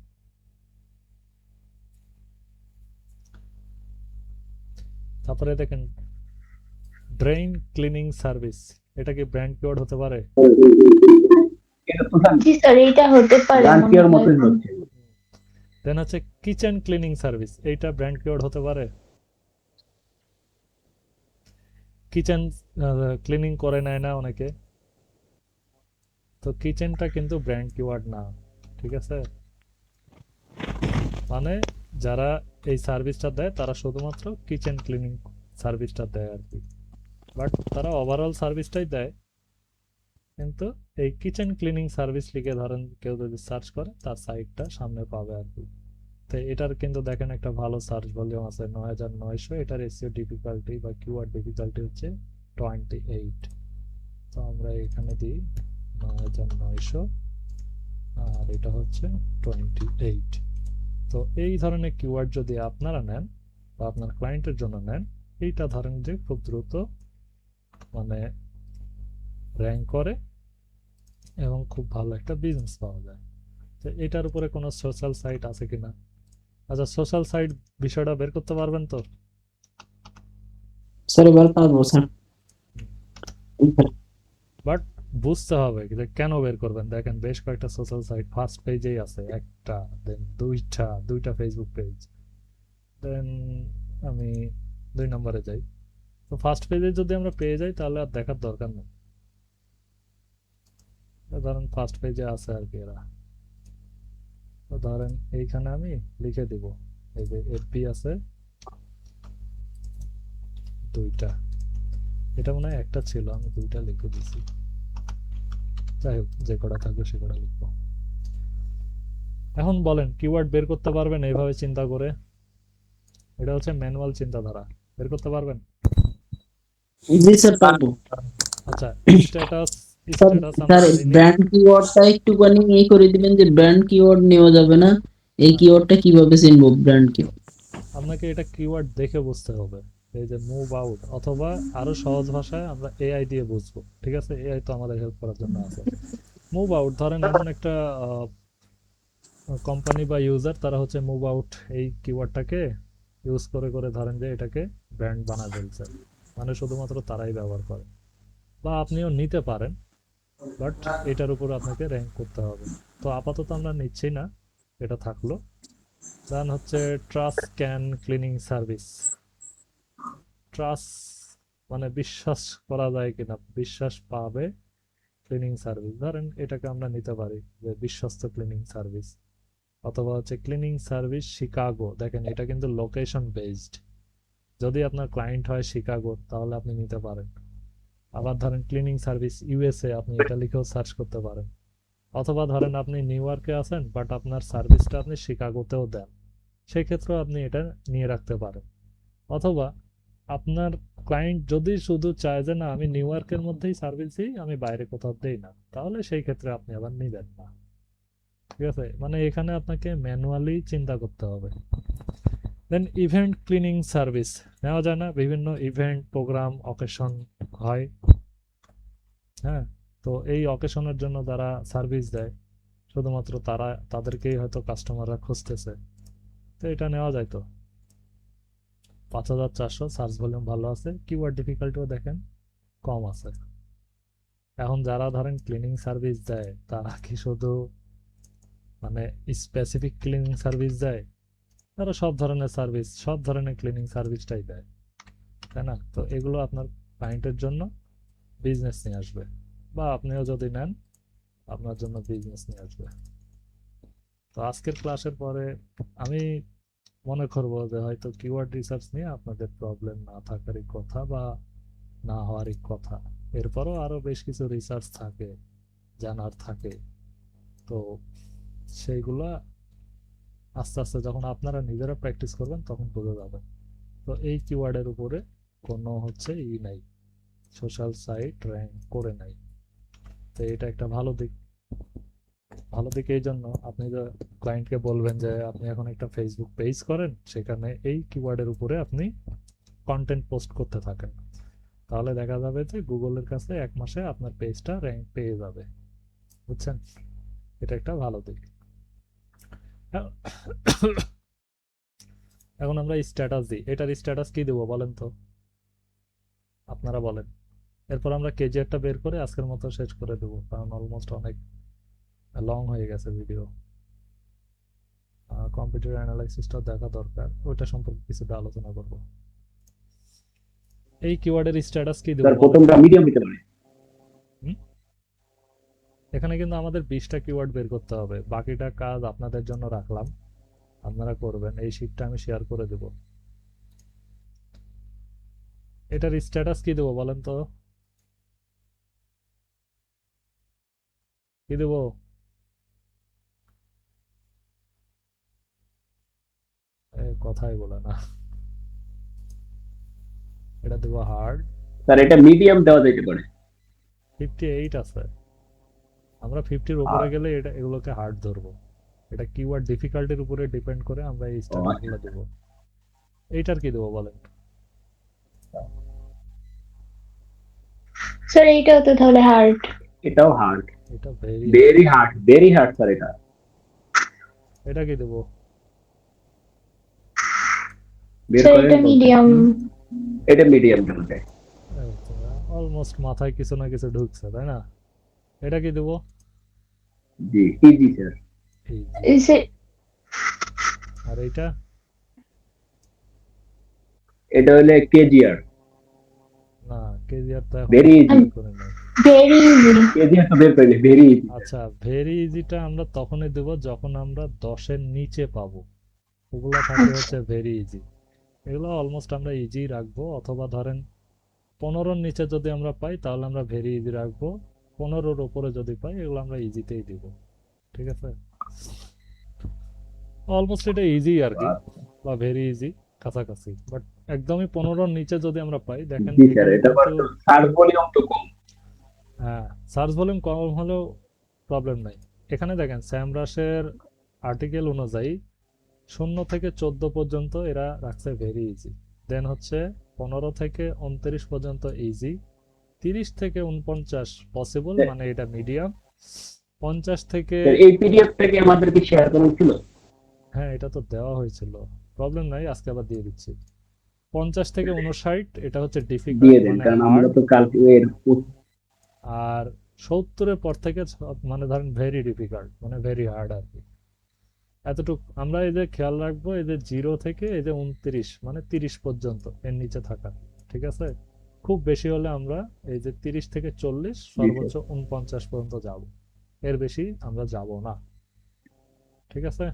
তারপরে দেখেন ড্রেইন ক্লিনিং সার্ভিস, এটা কি ব্র্যান্ড কিওয়ার্ড হতে পারে? এটা প্রধান জি স্যার এইটা হতে পারে ব্রান্ড মনে কেয়ার হয়। মতোই হচ্ছে। দেন হচ্ছে কিচেন ক্লিনিং সার্ভিস, এইটা ব্র্যান্ড কিওয়ার্ড হতে পারে? কিচেন ক্লিনিং করে নেয় না অনেকে, তো কিচেনটা কিন্তু ব্র্যান্ড কিওয়ার্ড না, ঠিক আছে? মানে যারা এই সার্ভিসটা দেয় তারা শুধুমাত্র কিচেন ক্লিনিং সার্ভিসটা দেয় আর কি, বাট তারা ওভারঅল সার্ভিসটাই দেয়, কিন্তু এই কিচেন ক্লিনিং সার্ভিস লিখে ধরেন কেউ যদি সার্চ করে তার সাইটটা সামনে পাবে আর কি। তো এটার কিন্তু দেখেন একটা ভালো সার্চ ভলিউম আছে 9,900, এটার এসইও ডিফিকাল্টি বা কিওয়ার্ড ডিফিকাল্টি হচ্ছে 28। তো আমরা এখানে দিই 9,900 আর এটা হচ্ছে 28। তো এই ধরনের কিওয়ার্ড যদি আপনারা নেন বা আপনার ক্লায়েন্টের জন্য নেন, এইটা ধরেন যে খুব দ্রুত মানে র্যাঙ্ক করে এবং খুব ভালো একটা বিজনেস পাওয়া যায়। তো এটার উপরে কোনো সোশ্যাল সাইট আছে কিনা? আচ্ছা, সোশ্যাল সাইট বিষয়টা বের করতে পারবেন তো? স্যার এবার পারবো স্যার। বাট বুঝতে হবে যে কেন বের করবেন। দেখেন বেশ কয়েকটা সোশ্যাল সাইট ফার্স্ট পেজেই আছে, একটা, দেন দুইটা ফেসবুক পেজ, দেন আমি 2 নম্বরে যাই। তো ফার্স্ট পেজে যদি আমরা পেয়ে যাই তাহলে আর দেখার দরকার নেই। ধরেন ফার্স্ট পেজে আছে আর কি এরা, তো ধরেন এইখানে আমি লিখে দিব এই যে এফপি আছে 2টা, এটা মনে হয় একটা ছিল, আমি 2টা লিখে দিছি। যাই হোক, যে কটা থাকবে সে কটা লিখবো। এখন বলেন কিওয়ার্ড বের করতে পারবেন এইভাবে চিন্তা করে? এটা হচ্ছে ম্যানুয়াল চিন্তাধারা, বের করতে পারবেন? জি স্যার পারবো। আচ্ছা, স্ট্যাটাস স্যার স্যার ব্র্যান্ড কিওয়ার্ডটা একটুখানি এই করে দিবেন যে ব্র্যান্ড কিওয়ার্ড নেওয়া যাবে না, এই কিওয়ার্ডটা কিভাবে চিনবো ব্র্যান্ড কিওয়ার্ড? আপনাকে এটা কিওয়ার্ড দেখে বুঝতে হবে। এই যে মুভ আউট, অথবা আরো সহজ ভাষায় আমরা এআই দিয়ে বুঝবো, ঠিক আছে? এআই তো আমাদের হেল্প করার জন্য আছে। মুভ আউট ধরেন এমন একটা কোম্পানি বা ইউজার, তারা হচ্ছে মুভ আউট এই কিওয়ার্ডটাকে ইউজ করে করে ধরেন যে এটাকে ব্র্যান্ড বানা ফেলছে, মানে শুধুমাত্র তারাই ব্যবহার করে, বা আপনিও নিতে পারেন, বাট এটার উপর আপনাকে র্যাঙ্ক করতে হবে। তো আপাতত আমরা নিচ্ছি না, এটা থাকলো। দেন হচ্ছে trust can cleaning service, trust মানে বিশ্বাস করা যায় কিনা, বিশ্বাস পাবে ক্লিনিং সার্ভিস, ধরেন এটাকে আমরা নিতে পারি যে বিশ্বস্ত ক্লিনিং সার্ভিস। অথবা হচ্ছে ক্লিনিং সার্ভিস শিকাগো, দেখেন এটা কিন্তু লোকেশন বেসড, যদি আপনার ক্লায়েন্ট হয় শিকাগো তাহলে আপনি নিতে পারেন। আবার ধরেন ক্লিনিং সার্ভিস ইউএসএ, আপনি এটা লিখেও সার্চ করতে পারেন। অথবা ধরেন আপনি নিউ ইয়র্কে আছেন বাট আপনার সার্ভিসটা আপনি শিকাগোতেও দেন, সেই ক্ষেত্রেও আপনি এটা নিয়ে রাখতে পারেন। অথবা আপনার ক্লায়েন্ট যদি শুধু চায় যে না আমি নিউ ইয়র্কের মধ্যেই সার্ভিস দিই, আমি বাইরে কোথাও দেই না, তাহলে সেই ক্ষেত্রে আপনি আবার নিবেন না। ঠিক আছে, মানে এখানে আপনাকে ম্যানুয়ালি চিন্তা করতে হবে। দেন ইভেন্ট ক্লিনিং সার্ভিস নেওয়া যায় না? বিভিন্ন ইভেন্ট, প্রোগ্রাম, অকেশন হয়, হ্যাঁ, তো এই অকেশনের জন্য যারা সার্ভিস দেয় শুধুমাত্র তাদেরকেই হয়তো কাস্টমাররা খুঁজতেছে, তো এটা নেওয়া যায়। তো 5400 সার্চ ভলিউম ভালো আছে, কিওয়ার্ড ডিফিকাল্টিও দেখেন কম আছে। এখন যারা ধরেন ক্লিনিং সার্ভিস দেয় তারা কি শুধু মানে স্পেসিফিক ক্লিনিং সার্ভিস দেয়? তারা সব ধরনের সার্ভিস, সব ধরনের ক্লিনিং সার্ভিসটাই দেয়, তাই না? তো এগুলো আপনার ক্লায়েন্টের জন্য বিজনেস নিয়ে আসবে, বা আপনিও যদি নেন আপনার জন্য বিজনেস নিয়ে আসবে। তো আজকের ক্লাসের পরে আমি মনে করবো যে হয়তো কিওয়ার্ড রিসার্চ নিয়ে আপনাদের প্রবলেম না থাকারই কথা, বা না হওয়ারই কথা। এরপরও আরো বেশ কিছু রিসার্চ থাকে, জানার থাকে, তো সেইগুলা আস্তে আস্তে যখন আপনারা নিজেরা প্র্যাকটিস করবেন তখন বোঝা যাবে। তো এই কিওয়ার্ডের উপরে কোনো হচ্ছে নাই, সোশ্যাল সাইট র্যাঙ্ক করে নাই। তো এটা একটা ভালো দিক। ভালো দিক এই জন্য, আপনি যে ক্লায়েন্টকে বলবেন যে আপনি এখন একটা ফেসবুক পেজ করেন, সেখানে এই কিওয়ার্ডের উপরে আপনি কন্টেন্ট পোস্ট করতে থাকেন, তাহলে দেখা যাবে যে গুগলের কাছে 1 মাসে আপনার পেজটা র্যাঙ্ক পেয়ে যাবে। বুঝছেন? এটা একটা ভালো দিক। এখন আমরা স্ট্যাটাস দিই, এটার স্ট্যাটাস কি দেবো বলেন তো, আপনারা বলেন। এরপর আমরা কেজিআরটা বের করে আজকের মতো শেষ করে দেবো, কারণ অলমোস্ট অনেক লং হয়ে গেছে ভিডিও। কম্পিউটার অ্যানালাইসিসটা দেখা দরকার, ওইটা সম্পর্কে কিছুটা আলোচনা করব। এই কিওয়ার্ডের স্ট্যাটাস কি দেবো স্যার বলেন? প্রথমটা মিডিয়াম দিতে পারে। এখানে কিন্তু আমাদের 20টা কিওয়ার্ড বের করতে হবে, বাকিটা কাজ আপনাদের জন্য রাখলাম, আপনারা করবেন। এই শীটটা আমি শেয়ার করে দেব। এটার স্ট্যাটাস কি দেবো বলেন তো, কি দেবো? কথাই বলে না। এটা দেবো হার্ড। স্যার এটা মিডিয়াম দেওয়া যেতে পারে। 58 আছে, আমরা 50-র উপরে গেলে এটা এগুলোকে হার্ড ধরবো। এটা কিওয়ার্ড ডিফিকাল্টির উপরে ডিপেন্ড করে আমরা এই স্ট্যাটাসগুলো দেবো। এইটার কি দেবো বলেন? স্যার এইটাও তো তাহলে হার্ড। এটাও হার্ড, এটা very hard, very hard sir এটা। এটা কি দেবো? বের স্যার করেন এটা বলতে। মিডিয়াম। এটা মিডিয়াম দেওয়া অলমোস্ট মাথায় কিছু না কিছু ঢুকছে, তাই না? এটা কি দেবো? জি ইজি স্যার। আর এইটা? এটা হলে কেজিআর। না, কেজিআর তো এখন ভেরি ইজি, বের করে নাই। Very easy. কেজিআর তো বের করে ভেরি ইজি। আচ্ছা, ভেরি ইজিটা আমরা তখনই দেবো যখন আমরা 10-এর নিচে পাবো, ওগুলা থাকে হচ্ছে ভেরি ইজি। এগুলো অলমোস্ট আমরা ইজি রাখবো, অথবা ধরেন 15-র নিচে যদি আমরা পাই তাহলে আমরা ভেরি ইজি রাখবো, 15-র উপরে যদি পাই এগুলো আমরা ইজিতেই দিব। ঠিক আছে, অলমোস্ট এটা ইজি আর কি, বা ভেরি ইজি কাছাকাছি। বাট একদমই 15-র নিচে যদি আমরা পাই, দেখেন জি স্যার, এখানে এটা কিন্তু সার্চ ভলিউম তো কম। হ্যাঁ, সার্চ ভলিউম কম হলেও প্রবলেম নাই। এখানে দেখেন স্যামরাসের আর্টিকেল অনুযায়ী 0 থেকে 14 পর্যন্ত এরা রাখছে ভেরি ইজি, দেন হচ্ছে 15 থেকে 29 পর্যন্ত ইজি, 30 থেকে 49 পসিবল, মানে এটা মিডিয়াম, 50 থেকে স্যার এই পিডিএফ থেকে আমাদেরকে শেয়ার করা ছিল। হ্যাঁ এটা তো দেওয়া হয়েছিল, প্রবলেম নাই, আজকে আবার দিয়ে দিচ্ছি। 50 থেকে 59 এটা হচ্ছে দিয়ে ডিফিকাল্ট দেন, মানে কারণ আমরা হার্ড, তো কালকে এর আর 70-এর পর থেকে মানে ধরেন ভেরি ডিফিকাল্ট মানে ভেরি হার্ড আর কি। এতটুকু আমরা এই যে খেয়াল রাখবো, এই যে 0 থেকে এই যে 29 মানে 30 পর্যন্ত এর নিচে থাকা, ঠিক আছে? খুব বেশি হলে আমরা এই যে 30 থেকে 40, সর্বোচ্চ 49 পর্যন্ত যাব, এর বেশি আমরা যাব না। ঠিক আছে,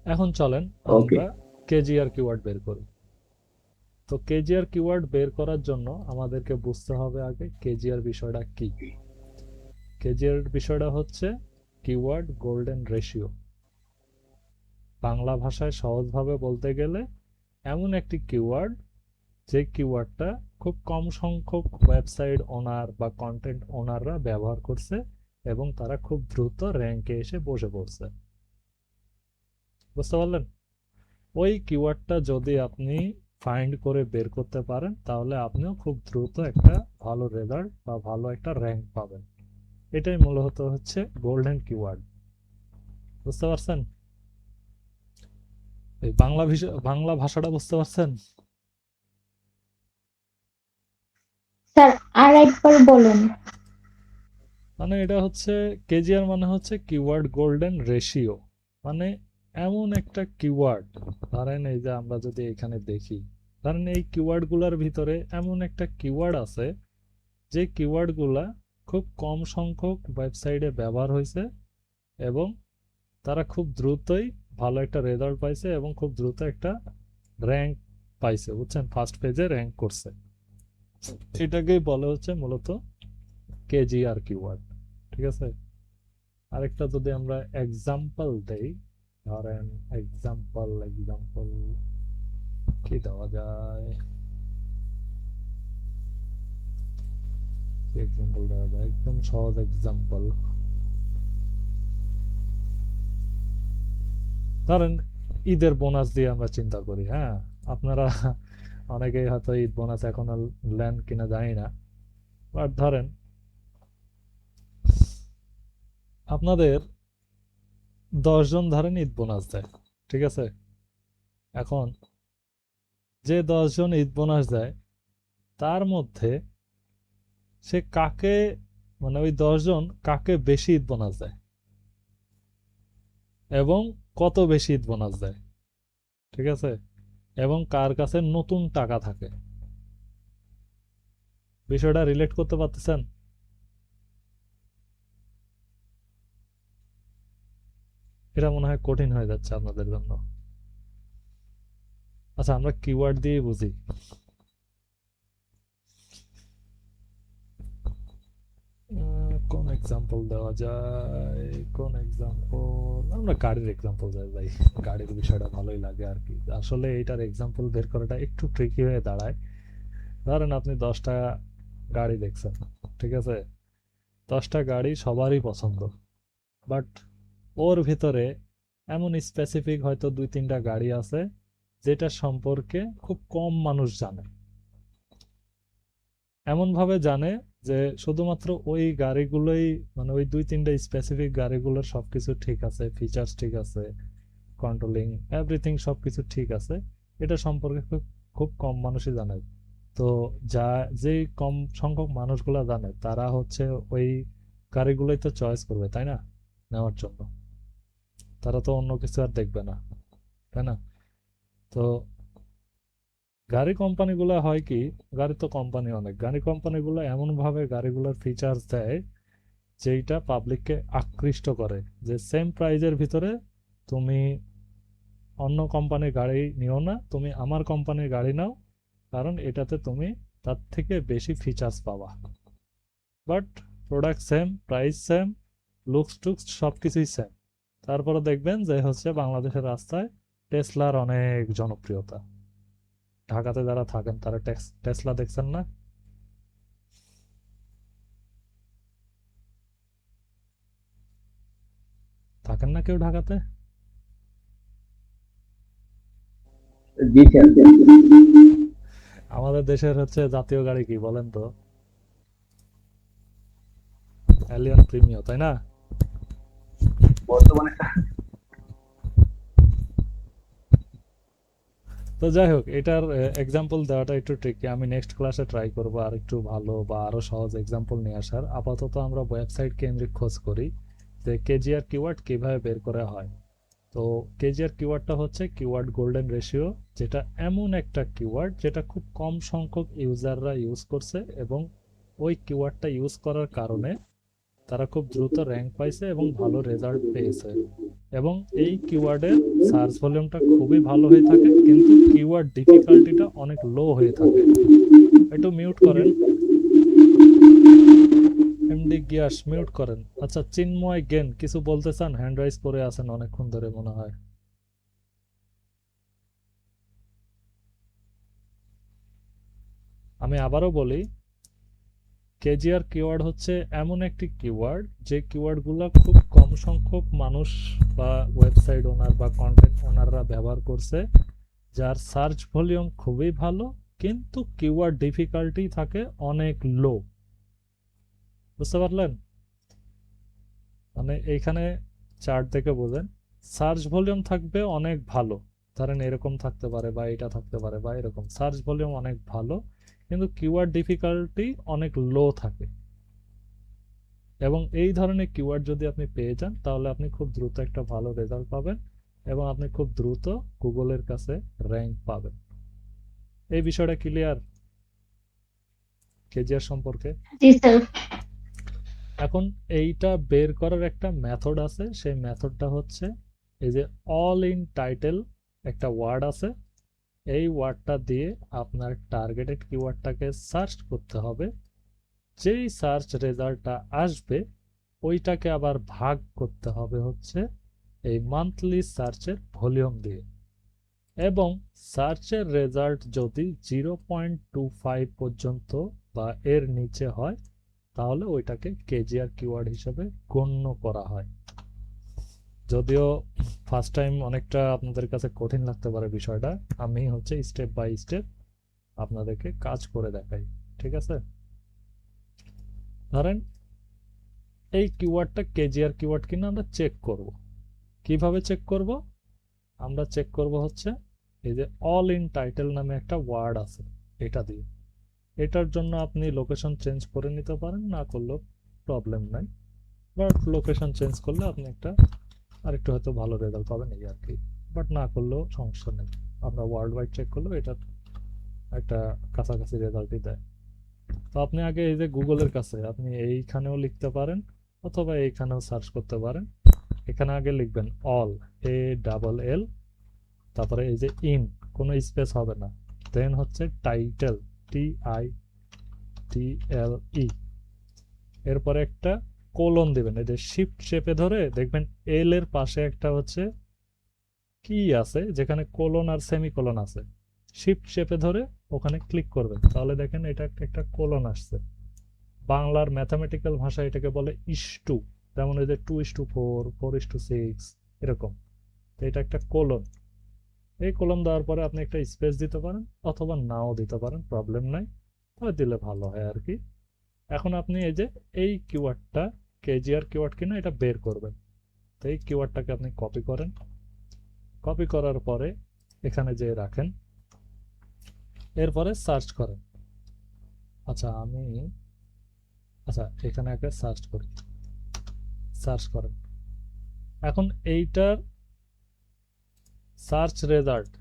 এখন চলেন আমরা কেজিআর কিওয়ার্ড বের করি। তো কেজিআর কিওয়ার্ড বের করার জন্য আমাদেরকে বুঝতে হবে আগে কেজিআর বিষয়টা কি। কেজিআর বিষয়টা হচ্ছে কিওয়ার্ড গোল্ডেন রেশিও। বাংলা ভাষায় সহজভাবে বলতে গেলে এমন একটি কিওয়ার্ড যে কিওয়ার্ডটা খুব কম সংখ্যক ওয়েবসাইট ওনার বা কন্টেন্ট ওনাররা ব্যবহার করছে এবং তারা খুব দ্রুত র্যাঙ্কে এসে বসে পড়ছে। বুঝতে পারলেন? ওই কিওয়ার্ডটা যদি আপনি ফাইন্ড করে বের করতে পারেন তাহলে আপনিও খুব দ্রুত একটা ভালো রেজাল্ট বা ভালো একটা র্যাঙ্ক পাবেন। এটাই মূলত হচ্ছে গোল্ডেন কিওয়ার্ড। বুঝতে পারছেন? এই বাংলা ভাষাটা বুঝতে পারছেন? স্যার আর একবার বলুন। মানে এটা হচ্ছে কেজিআর মানে হচ্ছে কিওয়ার্ড গোল্ডেন রেশিও। মানে এমন একটা কিওয়ার্ড, ধরেন এই যে আমরা যদি এখানে দেখি, ধরেন এই কিওয়ার্ডগুলোর ভিতরে এমন একটা কিওয়ার্ড আছে যে কিওয়ার্ডগুলা খুব কম সংখ্যক ওয়েবসাইটে ব্যবহার হয়েছে এবং তারা খুব দ্রুতই ভালো একটা রেজাল্ট পাইছে এবং খুব দ্রুত একটা র্যাঙ্ক পাইছে। বুঝছেন? ফার্স্ট পেজে র্যাঙ্ক করছে। এটাকেই বলে হচ্ছে মূলত কেজিআর কিওয়ার্ড। ঠিক আছে? আরেকটা যদি আমরা এক্সাম্পল দেই, ধরেন এক্সাম্পল কি দেওয়া যায়, এক্সাম্পল দেওয়া যায় একদম সহজ এক্সাম্পল। ধরেন ঈদের বোনাস দিয়ে আমরা চিন্তা করি। হ্যাঁ, আপনারা অনেকেই হয়তো ঈদ বোনাস এখনো নেন কিনা জানি না, বাট ধরেন আপনাদের 10 জন ধরেন ঈদ বোনাস দেয়। ঠিক আছে? এখন যে 10 জন ঈদ বোনাস দেয় তার মধ্যে সে কাকে, মানে ওই 10 জন কাকে বেশি ঈদ বোনাস দেয় এবং কত বেশি ঈদ বোনাস দেয়। ঠিক আছে? এবং কার কাছে নতুন টাকা থাকে। বিষয়টা রিলেট করতে পারতেছেন? এটা মনে হয় কঠিন হয়ে যাচ্ছে আপনাদের জন্য। আচ্ছা, আমরা কিওয়ার্ড দিয়ে বুঝি। কোন এক্সাম্পল দেওয়া যায়, কোন এক্সাম্পল? আমরা গাড়ির এক্সাম্পল দেই ভাই, গাড়ির বিষয়টা ভালোই লাগে আর কি। আসলে এটার এক্সাম্পল বের করাটা একটু ট্রিকি হয়ে দাঁড়ায়। ধরেন আপনি 10টা গাড়ি দেখছেন। ঠিক আছে? 10টা গাড়ি সবারই পছন্দ, বাট ওর ভিতরে এমন স্পেসিফিক হয়তো 2-3টা গাড়ি আছে যেটা সম্পর্কে খুব কম মানুষ জানে। এমন ভাবে জানে যে শুধুমাত্র ওই গাড়িগুলোই, মানে ওই 2-3টা স্পেসিফিক গাড়িগুলোর সবকিছু ঠিক আছে, ফিচার্স ঠিক আছে, কন্ট্রোলিং এভরিথিং সবকিছু ঠিক আছে, এটা সম্পর্কে খুব খুব কম মানুষই জানে। তো যে কম সংখ্যক মানুষগুলা জানে তারা হচ্ছে ওই গাড়িগুলোই তো চয়েস করবে, তাই না, নেওয়ার জন্য। তারা তো অন্য কিছু আর দেখবে না, তাই না? তো গাড়ি কোম্পানিগুলো হয় কি, গাড়ি তো কোম্পানি অনেক, গাড়ি কোম্পানিগুলো এমনভাবে গাড়িগুলোর ফিচার্স দেয় যেইটা পাবলিককে আকৃষ্ট করে, যে সেম প্রাইজের ভিতরে তুমি অন্য কোম্পানির গাড়ি নিও না, তুমি আমার কোম্পানির গাড়ি নাও, কারণ এটাতে তুমি তার থেকে বেশি ফিচার্স পাবা। But product same, price same, looks টুকস সব কিছুই সেম। তারপরে দেখবেন যে হচ্ছে বাংলাদেশের রাস্তায় টেসলার অনেক জনপ্রিয়তা। ঢাকাতে যারা থাকেন তারা টেসলা দেখছেন না? থাকেন না কেউ ঢাকাতে? জি স্যার। আমাদের দেশের হচ্ছে জাতীয় গাড়ি কি বলেন তো? অ্যালিয়ন প্রিমিও, তাই না? বর্তমানে তো যাই হোক, এটার এক্সাম্পল দেওয়াটা একটু ট্রিকি। আমি নেক্সট ক্লাসে ট্রাই করবো আর একটু ভালো বা আরো সহজ এক্সাম্পল নিয়ে আসার। আপাতত আমরা ওয়েবসাইট কেন্দ্রিক খোঁজ করি যে কেজিআর কিওয়ার্ড কিভাবে বের করা হয়। তো কেজিআর কিওয়ার্ডটা হচ্ছে কিওয়ার্ড গোল্ডেন রেশিও, যেটা এমন একটা কিওয়ার্ড যেটা খুব কম সংখ্যক ইউজাররা ইউজ করছে এবং ওই কিওয়ার্ডটা ইউজ করার কারণে তারা খুব দ্রুত র্যাঙ্ক পাইছে এবং ভালো রেজাল্ট পেয়েছে। এবং এই কিওয়ার্ডের সার্চ ভলিউমটা খুবই ভালো হয়ে থাকে, কিন্তু কিওয়ার্ড ডিফিকাল্টিটা অনেক লো হয়ে থাকে। একটু মিউট করেন এমডি গিয়াস, মিউট করেন। আচ্ছা, চিন্ময় গেন কিছু বলতে চান? হ্যান্ড রাইজ করে আছেন অনেকক্ষণ ধরে মনে হয়। আমি আবারও বলি, কেজিআর কিওয়ার্ড হচ্ছে এমন একটি কিওয়ার্ড যে কিওয়ার্ডগুলো খুব কম সংখ্যক মানুষ বা ওয়েবসাইট ওনার বা কন্টেন্ট ওনাররা ব্যবহার করছে, যার সার্চ ভলিউম খুবই ভালো কিন্তু কিওয়ার্ড ডিফিকাল্টি থাকে অনেক লো। বুঝতে পারলেন? মানে এইখানে চার্ট থেকে বোঝেন, সার্চ ভলিউম থাকবে অনেক ভালো, ধরেন এরকম থাকতে পারে বা এটা থাকতে পারে বা এরকম, সার্চ ভলিউম অনেক ভালো কিন্তু কিওয়ার্ড ডিফিকাল্টি অনেক লো থাকে। এবং এই ধরনের কিওয়ার্ড যদি আপনি পেয়ে যান তাহলে আপনি খুব দ্রুত একটা ভালো রেজাল্ট পাবেন এবং আপনি খুব দ্রুত গুগলের কাছে র্যাঙ্ক পাবেন। এই বিষয়টা ক্লিয়ার কেজিআর সম্পর্কে? জি স্যার। এখন এইটা বের করার একটা মেথড আছে, সেই মেথডটা হচ্ছে এই যে অল ইন টাইটেল একটা ওয়ার্ড আছে, এই ওয়ার্ডটা দিয়ে আপনার টার্গেটেড কিওয়ার্ডটাকে সার্চ করতে হবে। যেই সার্চ রেজাল্টটা আসবে ওইটাকে আবার ভাগ করতে হবে হচ্ছে এই মান্থলি সার্চের ভলিউম দিয়ে, এবং সার্চের রেজাল্ট যদি 0.25 পর্যন্ত বা এর নিচে হয় তাহলে ওইটাকে কেজিআর কিওয়ার্ড হিসেবে গণ্য করা হয়। যদিও ফার্স্ট টাইম অনেকটা আপনাদের কাছে কঠিন লাগতে পারে বিষয়টা, আমি হচ্ছে স্টেপ বাই স্টেপ আপনাদেরকে কাজ করে দেখাই, ঠিক আছে? ধরেন এই কিওয়ার্ডটা কেজিআর কিওয়ার্ড কিনা আমরা চেক করব। কিভাবে চেক করব? আমরা চেক করব হচ্ছে এই যে অল ইন টাইটেল নামে একটা ওয়ার্ড আছে, এটা দিয়ে। এটার জন্য আপনি লোকেশন চেঞ্জ করে নিতে পারেন, না করলেও প্রবলেম নাই, বাট লোকেশন চেঞ্জ করলে আপনি একটা আরেকটু হয়তো ভালো রেজাল্ট পাবেন এই আর কি, বাট না করলেও সমস্যা নেই। আমরা ওয়ার্ল্ড ওয়াইড চেক করলেও এটা একটা কাছাকাছি রেজাল্টই দেয়। তো আপনি আগে এই যে গুগলের কাছে আপনি এইখানেও লিখতে পারেন অথবা এইখানেও সার্চ করতে পারেন। এখানে আগে লিখবেন অল, ALL, তারপরে এই যে ইন, কোনো স্পেস হবে না, দেন হচ্ছে টাইটেল, TITLE, এরপরে একটা কোলন দিবেন, এই যে শিফট চেপে ধরে দেখবেন এল এর পাশে একটা হচ্ছে কি আছে যেখানে কোলন আর সেমিকোলন আছে, শিফট চেপে ধরে ওখানে ক্লিক করবেন, তাহলে দেখেন এটা একটা কোলন আসছে। বাংলার ম্যাথামেটিক্যাল ভাষায় এটাকে বলে ইস্টু, যেমন এই যে 2:4, 4:6 এরকম। তো এটা একটা কোলন। এই কোলন দেওয়ার পরে আপনি একটা স্পেস দিতে পারেন অথবা নাও দিতে পারেন, প্রবলেম নাই, তবে দিলে ভালো হয় আর কি। এখন আপনি এই যে এই কিওয়ার্ডটা কেজিআর কিওয়ার্ড কিনা এটা বের করবেন। তো এই কিওয়ার্ডটাকে আপনি কপি করেন, কপি করার পরে এখানে যে রাখেন, এরপরে সার্চ করেন। এখানে একটা সার্চ করি, সার্চ করেন। এখন এইটার সার্চ রেজাল্ট,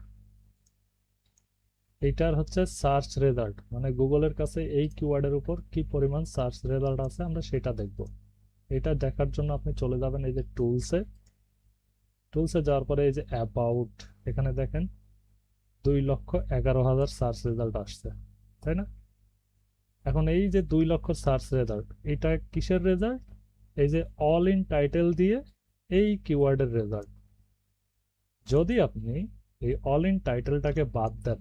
এইটার হচ্ছে সার্চ রেজাল্ট, মানে গুগলের কাছে এই কিওয়ার্ডের উপর কি পরিমাণ সার্চ রেজাল্ট আছে আমরা সেটা দেখব। এটা দেখার জন্য আপনি চলে যাবেন এই যে টুলসে, টুলসে যাওয়ার পরে এই যে অ্যাবাউট, এখানে দেখেন 2,11,000 সার্চ রেজাল্ট আসছে, তাই না? এখন এই যে 2 লক্ষ সার্চ রেজাল্ট, এটা কিসের রেজাল্ট? এই যে অল ইন টাইটেল দিয়ে এই কিওয়ার্ডের রেজাল্ট। যদি আপনি এই অল ইন টাইটেলটাকে বাদ দেন,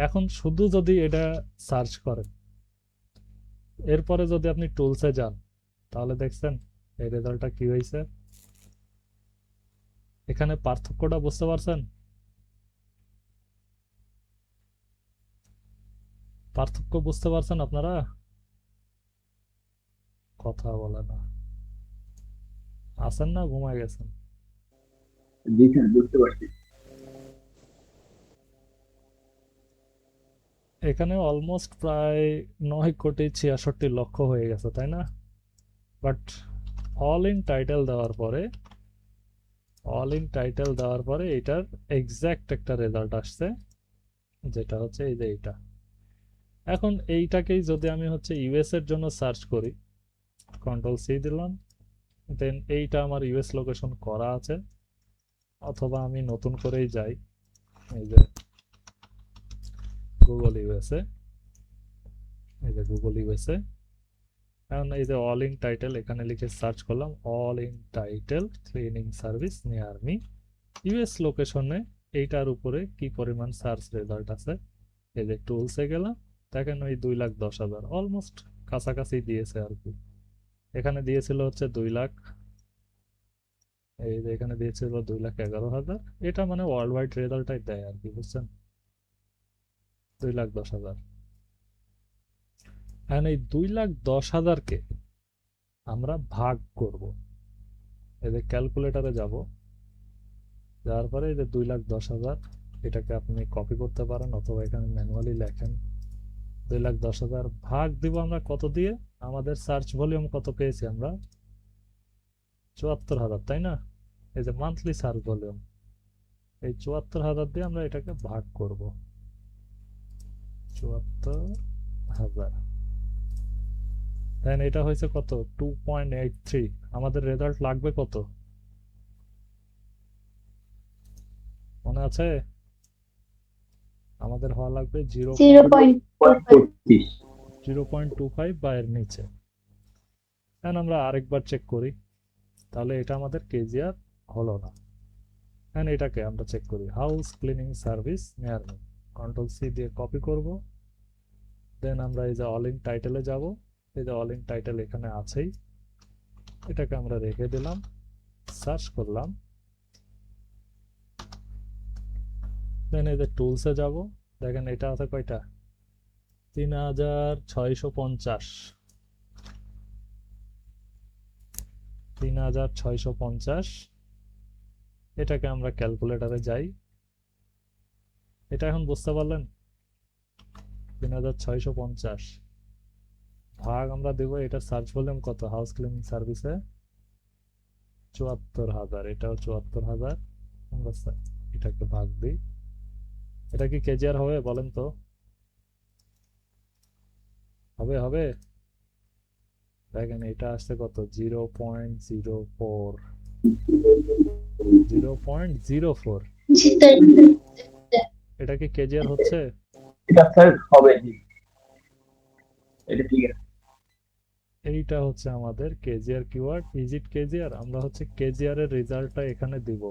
এখন শুধু যদি এটা সার্চ করেন, এরপরে যদি আপনি টুলসে যান, তাহলে দেখছেন এই রেজাল্টটা কি হয়েছে। এখানে পার্থক্যটা বুঝতে পারছেন? পার্থক্য বুঝতে পারছেন আপনারা? কথা বলে না, আছেন না ঘুমায় গেছেন? জি স্যার, বুঝতে পারছি। এখানে অলমোস্ট প্রায় 9,66,00,000 হয়ে গেছে, তাই না? বাট অল ইন টাইটেল দেওয়ার পরে এটার এক্সাক্ট একটা রেজাল্ট আসছে, যেটা হচ্ছে এই যে এইটা। এখন এইটাকেই যদি আমি হচ্ছে ইউএস এর জন্য সার্চ করি, Ctrl+C দিলাম, দেন এইটা আমার ইউএস লোকেশন করা আছে, অথবা আমি নতুন করেই যাই এই যে গুগল ইউএসএ, এই যে গুগল ইউএসএ। এখন এই যে অল ইন টাইটেল এখানে লিখে সার্চ করলাম, all in title cleaning service near me, US লোকেশনে এইটার উপরে কি পরিমাণ সার্চ রেজাল্ট আছে এই যে টুলসে গেলাম, দেখেন ওই 2,10,000 অলমোস্ট কাছাকাছি দিয়েছে আর কি। এখানে দিয়েছিল হচ্ছে 2 লাখ, এই যে এখানে দিয়েছিল 2,11,000। এটা মানে ওয়ার্ল্ড ওয়াইড রেজাল্টটাই দেয় আর কি, বুঝছেন? 2,10,000। এখন এই 2,10,000-কে আমরা ভাগ করব। এই যে ক্যালকুলেটরে যাব, যাওয়ার পরে এই যে 2,10,000, এটাকে আপনি কপি করতে পারেন অথবা এখানে ম্যানুয়ালি লেখেন। 2,10,000 ভাগ দিব আমরা কত দিয়ে? আমাদের সার্চ ভলিউম কত পেয়েছি আমরা? 74,000, তাই না? এই যে মান্থলি সার্চ ভলিউম, এই 74,000 দিয়ে আমরা এটাকে ভাগ করব। 74,000, দেন এটা হয়েছে কত? 2.83। আমাদের রেজাল্ট লাগবে কত মনে আছে? আমাদের হওয়া লাগবে 0.25 0.25 বা এর নিচে। এখন আমরা আরেকবার চেক করি, তাহলে এটা আমাদের কেজিআর হলো না। এখন এটাকে আমরা চেক করি, house cleaning service near me. Control C দিয়ে কপি করব, দেন আমরা এই যে অল ইন টাইটেলে যাব। এই যে অল ইন টাইটেল এখানে আছেই, এটাকে আমরা রেখে দিলাম, সার্চ করলাম, দেন এই যে টুলসে যাব। দেখেন এটা আছে কয়টা? 3,650। 3,650। এটাকে আমরা ক্যালকুলেটরে যাই। এটা এখন বুঝতে পারলেন? 3,650 ভাগ আমরা দেব, এটা সার্চ ভলিউম কত হাউস ক্লিনিং সার্ভিসে? 74,000। এটাও 74,000। আমরা এটাকে ভাগ দিই। এটা কি কেজিআর হবে বলেন তো? হবে হবে? দেখেন এটা আসছে কত? 0.04। 0.04। জি স্যার। এটা কি কেজিআর হচ্ছে? এটা স্যার হবে, জি এটা ঠিক আছে। এইটা হচ্ছে আমাদের KGR keyword. Is it KGR? আমরা হচ্ছে কেজিআর এর রেজাল্টটা এখানে দিব।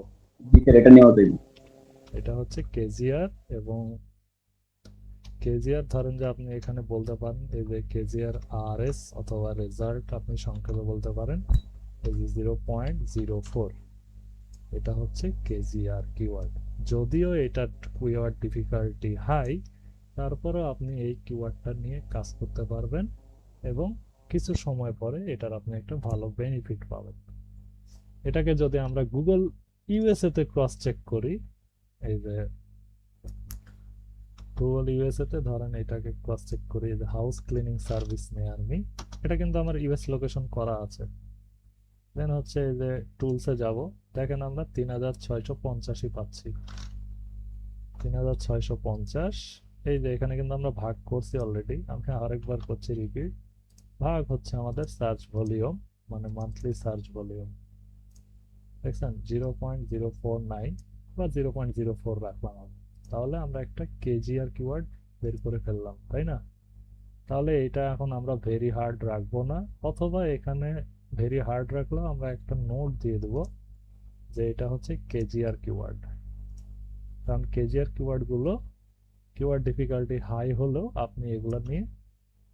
জি স্যার, এটা নেওয়া যাবে। এটা হচ্ছে কেজিআর, এবং কেজিআর ধরেন যে আপনি এখানে বলতে পারেন এই যে কেজিআর আরএস অথবা রেজাল্ট আপনি সংক্ষেপে বলতে পারেন। এই যে 0.04, এটা হচ্ছে কেজিআর কিওয়ার্ড। যদিও এটা কিওয়ার্ড ডিফিকাল্টি হাই, তারপরেও আপনি এই কিওয়ার্ডটা নিয়ে কাজ করতে পারবেন এবং কিছু সময় পরে এটার আপনি একটা ভালো বেনিফিট পাবেন। এটাকে যদি আমরা গুগল ইউএসএ তে ক্রস চেক করি, এই যে গুগল ইউএসএ তে ধরেন এটাকে ক্রস চেক করি, যে house cleaning service near me, এটা কিন্তু আমার ইউএস লোকেশন করা আছে। দেন হচ্ছে এই যে টুলসে যাব, দেখেন আমরা 3,650 পাচ্ছি। 3,650। এই যে এখানে কিন্তু আমরা ভাগ করছি অলরেডি, আমি আরেকবার করছি রিপিট। ভাগ হচ্ছে আমাদের সার্চ ভলিউম, মানে মান্থলি সার্চ ভলিউম, দেখছেন 0.049 বা 0.04 রাখলাম আমি। তাহলে আমরা একটা কেজিআর কিওয়ার্ড বের করে ফেললাম, তাই না? তাহলে এটা এখন আমরা ভেরি হার্ড রাখবো না, অথবা এখানে ভেরি হার্ড রাখলেও আমরা একটা নোট দিয়ে দেবো যে এটা হচ্ছে কেজিআর কিওয়ার্ড। কারণ কেজিআর কিওয়ার্ডগুলো কিওয়ার্ড ডিফিকাল্টি হাই হলেও আপনি এগুলো নিয়ে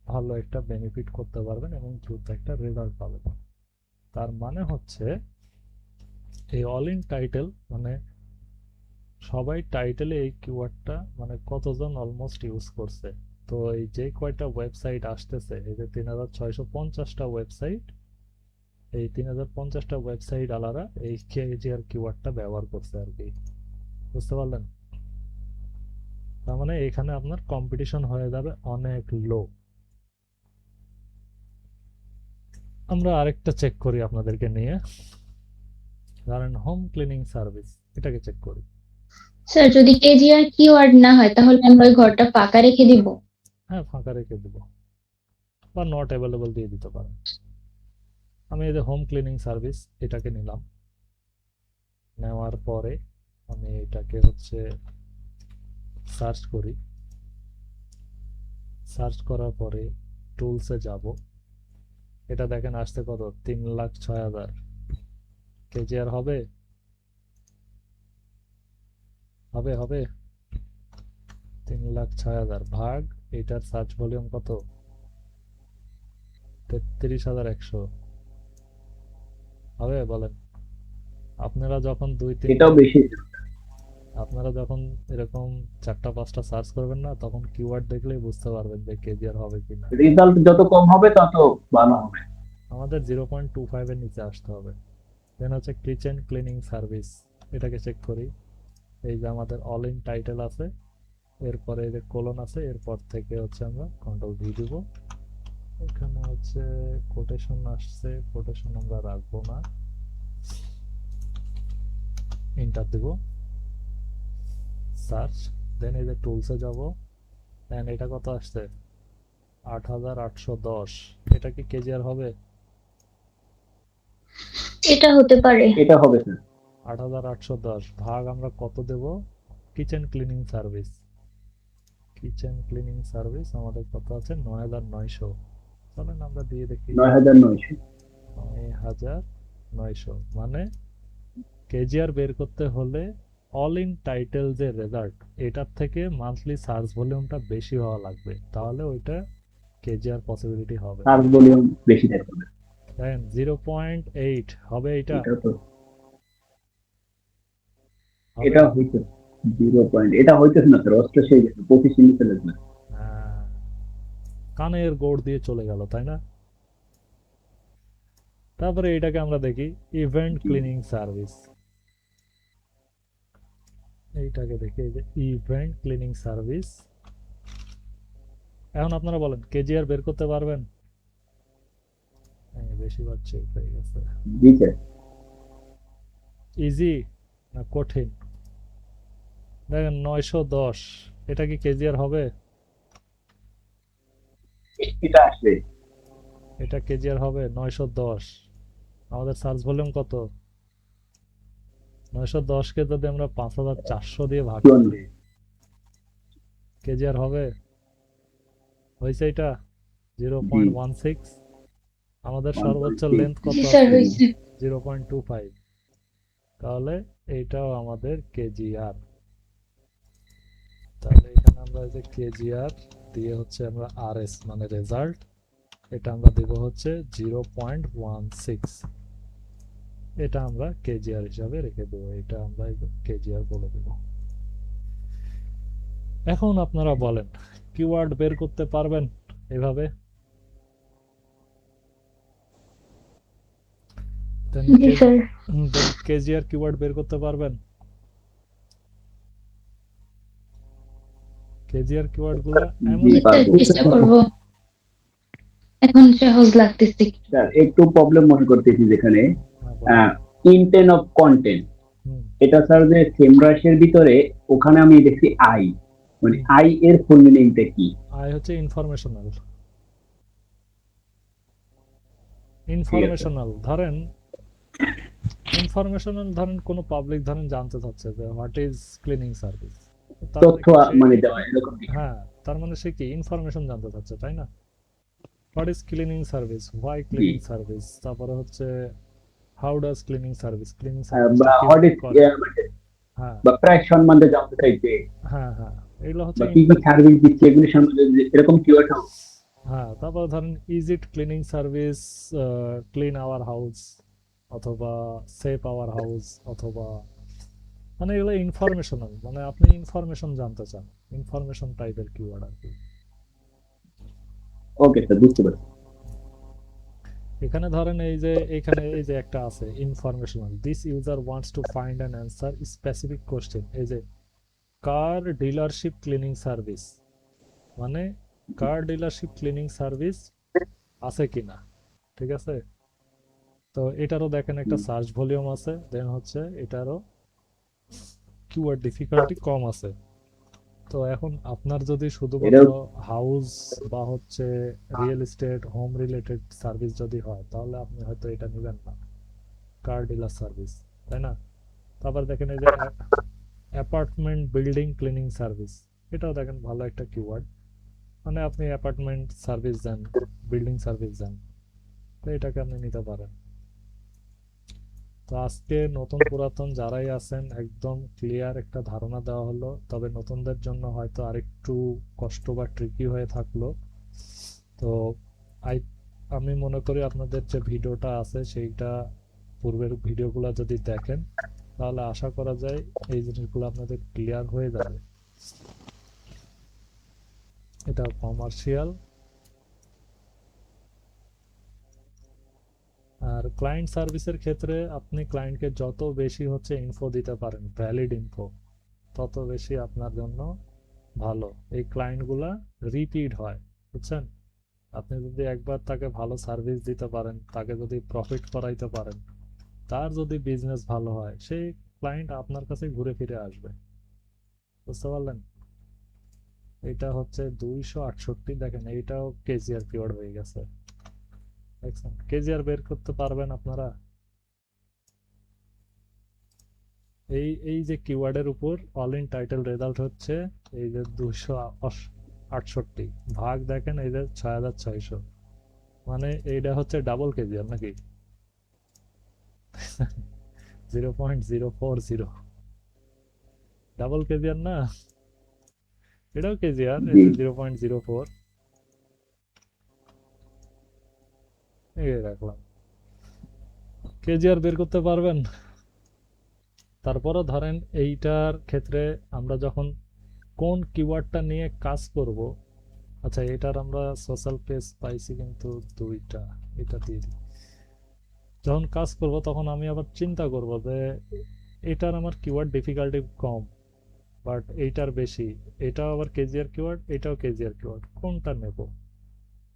ভালো একটা বেনিফিট করতে পারবেন এবং দ্রুত একটা রেজাল্ট পাবেন। তার মানে হচ্ছে এই অল ইন টাইটেল, মানে সবাই টাইটেলে এই কিওয়ার্ডটা মানে কতজন অলমোস্ট ইউজ করছে। তো এই যে কয়টা ওয়েবসাইট আসতেছে, এই যে 3,650টা ওয়েবসাইট, এই 3,050টা ওয়েবসাইট আলাদা এই কেজিআর কিওয়ার্ডটা ব্যবহার করছে আর কি, বুঝতে পারলেন? তার মানে এখানে আপনার কম্পিটিশন হয়ে যাবে অনেক লো। আমরা আরেকটা চেক করি আপনাদেরকে নিয়ে, ধরেন হোম ক্লিনিং সার্ভিস, এটাকে চেক করি। স্যার যদি কেজিআর কিওয়ার্ড না হয় তাহলে আমরা ওই ঘরটা ফাঁকা রেখে দিব? হ্যাঁ, ফাঁকা রেখে দিব বা নট অ্যাভেলেবল দিয়ে দিতে পারেন। আমি এই যে হোম ক্লিনিং সার্ভিস এটাকে নিলাম, নেওয়ার পরে আমি এটাকে হচ্ছে সার্চ করি। সার্চ করার পরে টুলসে যাব, এটা দেখেন আসতে কত? 3,06,000। কেজিআর হবে? হবে হবে? 3,06,000 ভাগ এটার সার্চ ভলিউম কত? 33,100 হবে বলেন? আপনারা যখন এটাও বেশি। আপনারা যখন এরকম 4টা 5টা সার্চ করবেন না, তখন কিওয়ার্ড দেখলেই বুঝতে পারবেন যে কেজিআর হবে কিনা। রেজাল্ট যত কম হবে তত ভালো হবে। আমাদের 0.25 এর নিচে আসতে হবে। দেন হচ্ছে কিচেন ক্লিনিং সার্ভিস, এটাকে চেক করি। এই যে আমাদের অল ইন টাইটেল আছে, এরপরে এই যে কোলন আছে, এরপর থেকে হচ্ছে আমরা কন্ট্রোল ভি দিব। এখানে হচ্ছে কোটেশন আসছে, কোটেশন আমরা রাখবো না, এন্টার দিব, সার্চ। দেন এই যে টুলসে যাব, দেন এটা কত আসছে? 8,810। এটা কি কেজিআর হবে? এটা হতে পারে। এটা হবে স্যার। 8,810 ভাগ আমরা কত দেব? Kitchen cleaning service, kitchen cleaning service আমাদের কত আছে? 9,900। চলেন আমরা দিয়ে দেখি। 9,900। 9,900 মানে কেজিআর বের করতে হলে অল ইন টাইটেল যে রেজাল্ট, এটার থেকে মান্থলি সার্চ ভলিউমটা বেশি হওয়া লাগবে, তাহলে ওইটা কেজিআর পসিবিলিটি হবে। সার্চ ভলিউম বেশি থাকবে। দেখেন 0.8 হবে এটা। এটা তো হবে এটা না? হইতো 0. এটা হইতেছে না স্যার, অস্ত্র সেই গেছে 25 নিচে লাগবে। হ্যাঁ, কানের গোড় দিয়ে চলে গেল, তাই না? তারপরে এটাকে আমরা দেখি ইভেন্ট ক্লিনিং সার্ভিস, এইটাকে দেখি, এই যে ইভেন্ট ক্লিনিং সার্ভিস। এখন আপনারা বলেন কেজিআর বের করতে পারবেন? বেশিরভাগ চেক হয়ে গেছে। জি স্যার। ইজি না কঠিন? দেখেন 910, এটা কি কেজিআর হবে? এটা আসবে। এটা কেজিআর হবে 910। আমাদের সার্চ ভলিউম কত? 910 কে যদি আমরা 5,400 দিয়ে ভাগ 54 করি, কেজিআর হবে? হয়েছে এটা 0.16। আমাদের সর্বোচ্চ 1.6 লেন্থ কত জি স্যার আছে? হয়েছে। 0.25। তাহলে এইটাও আমাদের কেজিআর। তাহলে এখানে আমরা এই যে কেজিআর দিয়ে হচ্ছে আমরা আরএস মানে রেজাল্ট, এটা আমরা দেব হচ্ছে 0.16। এটা আমরা কেজিআর হিসাবে রেখে দেবো, এটা আমরা কেজিআর বলে দেব। এখন আপনারা বলেন কিওয়ার্ড বের করতে পারবেন এভাবে? জি স্যার। কেজিআর কিওয়ার্ড বের করতে পারবেন? কেজিআর কিওয়ার্ড গুলো এমন জি একটা স্যার পারবো। চেষ্টা করব। এখন সহজ লাগতেছে। স্যার একটু প্রবলেম মনে করতেছি যেখানে বলেন। ইনটেন্ট অফ কন্টেন্ট, হুম, এটা স্যার যে সেমরাশের ভিতরে ওখানে আমি দেখছি আই, মানে আই এর ফুল মিনিংটা কি? আই হচ্ছে ইনফরমেশনাল। ইনফরমেশনাল ধরেন, ইনফরমেশনাল ধরেন কোনো পাবলিক ধরেন জানতে চাচ্ছে যে হোয়াট ইজ ক্লিনিং সার্ভিস, তথ্য মানে দেওয়া এরকম কিছু। হ্যাঁ, তার মানে সে কি ইনফরমেশন জানতে চাচ্ছে, তাই না? What is cleaning service, why cleaning service, তারপরে হচ্ছে how does cleaning service, cleaning সার্ভিসটা বা হোয়াট কিভাবে ইজ করে। হ্যাঁ বা প্রায় সম্বন্ধে জানতে চাইছে, হ্যাঁ হ্যাঁ, এগুলো হচ্ছে বা কি কি সার্ভিস দিচ্ছে এগুলি সম্বন্ধে এরকম কিওয়ার্ড। হ্যাঁ, তারপরে ধরেন is it cleaning service, clean our house, অথবা সেভ আওয়ার হাউস, অথবা মানে এগুলো ইনফরমেশনাল, মানে আপনি ইনফরমেশন জানতে চান, ইনফরমেশন টাইপের কিওয়ার্ড আর কি। ওকে স্যার, বুঝতে পারছি। এখানে ধরেন এই যে এখানে এই যে একটা আছে informational, this user wants to find an answer specific question. এই যে কার ডিলারশিপ ক্লিনিং সার্ভিস, মানে কার ডিলারশিপ ক্লিনিং সার্ভিস আছে কিনা, ঠিক আছে? তো এটারও দেখেন একটা সার্চ ভলিউম আছে, দেন হচ্ছে এটারও কিওয়ার্ড ডিফিকাল্টি কম আছে। তো এখন আপনার যদি শুধুমাত্র হাউস বা হচ্ছে real estate home related service যদি হয়, তাহলে আপনি হয়তো এটা নেবেন না, কার ডিলার সার্ভিস, তাই না? তারপর দেখেন এই যে অ্যাপার্টমেন্ট বিল্ডিং ক্লিনিং সার্ভিস, এটাও দেখেন ভালো একটা কিওয়ার্ড, মানে আপনি অ্যাপার্টমেন্ট সার্ভিস দেন, বিল্ডিং সার্ভিস দেন, তো এটাকে আপনি নিতে পারেন। তো আজকে নতুন পুরাতন যারাই আছেন একদম ক্লিয়ার একটা ধারণা দেওয়া হলো, তবে নতুনদের জন্য হয়তো আরেকটু কষ্ট বা ট্রিকি হয়ে থাকলো। তো আই আমি মনে করি আপনাদের যে ভিডিওটা আছে সেইটা পূর্বের ভিডিওগুলো যদি দেখেন তাহলে আশা করা যায় এই জিনিসগুলো আপনাদের ক্লিয়ার হয়ে যাবে। এটা কমার্শিয়াল। আর ক্লায়েন্ট সার্ভিসের ক্ষেত্রে আপনি ক্লায়েন্টকে যত বেশি হচ্ছে ইনফো দিতে পারেন, ভ্যালিড ইনফো, তত বেশি আপনার জন্য ভালো। এই ক্লায়েন্টগুলা রিপিট হয়, বুঝছেন? আপনি যদি একবার তাকে ভালো সার্ভিস দিতে পারেন, তাকে যদি প্রফিট করাইতে পারেন, তার যদি বিজনেস ভালো হয়, সেই ক্লায়েন্ট আপনার কাছে ঘুরে ফিরে আসবে। বুঝতে পারলেন? এটা হচ্ছে 268। দেখেন এইটাও কেজিআর কিওয়ার্ড হয়ে গেছে, দেখছেন? কেজিআর বের করতে পারবেন আপনারা? এই যে কিওয়ার্ডের উপর অল ইন টাইটেল রেজাল্ট হচ্ছে এই যে 268 ভাগ, দেখেন এই যে 6600, মানে এইটা হচ্ছে ডাবল কেজিআর নাকি? 0.040 ডাবল কেজিআর না? এটাও কেজিআর, এই যে 0.04 এই রাখলাম। কেজিআর বের করতে পারবেন? তারপরও ধরেন এইটার ক্ষেত্রে আমরা যখন কোন কিওয়ার্ডটা নিয়ে কাজ করব, আচ্ছা এটার আমরা সোশ্যাল পেজ পাইছি কিন্তু দুইটা, এটা দিয়ে দিই। যখন কাজ করব তখন আমি আবার চিন্তা করব যে এটার আমার কিওয়ার্ড ডিফিকাল্টি কম বাট এইটার বেশি, এটাও আবার কেজিআর কিওয়ার্ড, এটাও কেজিআর কিওয়ার্ড, কোনটা নেব?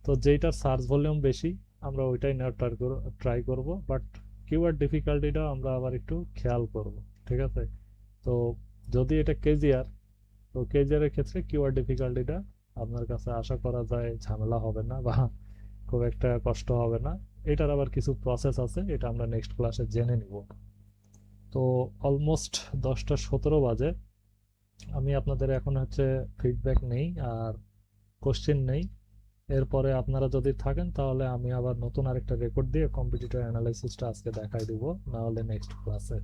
তো যেটার সার্চ ভলিউম বেশি আমরা ওইটাই নেওয়ার ট্রাই করব, বাট কিওয়ার্ড ডিফিকাল্টিটাও আমরা আবার একটু খেয়াল করব, ঠিক আছে? তো যদি এটা কেজিআর, তো কেজিআর এর ক্ষেত্রে কিওয়ার্ড ডিফিকাল্টিটা আপনার কাছে আশা করা যায় ঝামেলা হবে না বা খুব একটা কষ্ট হবে না। এটার আবার কিছু প্রসেস আছে, এটা আমরা নেক্সট ক্লাসে জেনে নিব। তো অলমোস্ট 10টা 17 বাজে। আমি আপনাদের এখন হচ্ছে ফিডব্যাক নেই আর কোশ্চেন নেই। এরপরে আপনারা যদি থাকেন তাহলে আমি আবার নতুন আরেকটা রেকর্ড দিয়ে কম্পিটিটর অ্যানালাইসিসটা আজকে দেখাই দিব, না হলে নেক্সট ক্লাসে।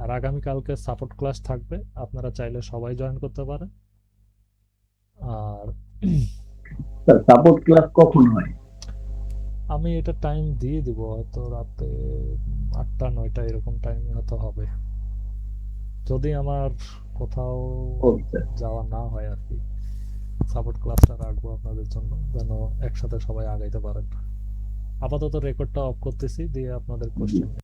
আর আগামীকালকে সাপোর্ট ক্লাস থাকবে, আপনারা চাইলে সবাই জয়েন করতে পারেন। আর সাপোর্ট ক্লাস কখন হয়? আমি এটা টাইম দিয়ে দিব, হয়তো রাতে 8টা 9টা এরকম টাইমে হয়তো হবে, যদি আমার কোথাও যাওয়া না হয় আর কি। সাপোর্ট ক্লাসটা রাখবো আপনাদের জন্য যেন একসাথে সবাই আগাইতে পারেন। আপাতত রেকর্ডটা অফ করতেছি, দিয়ে আপনাদের কোশ্চেন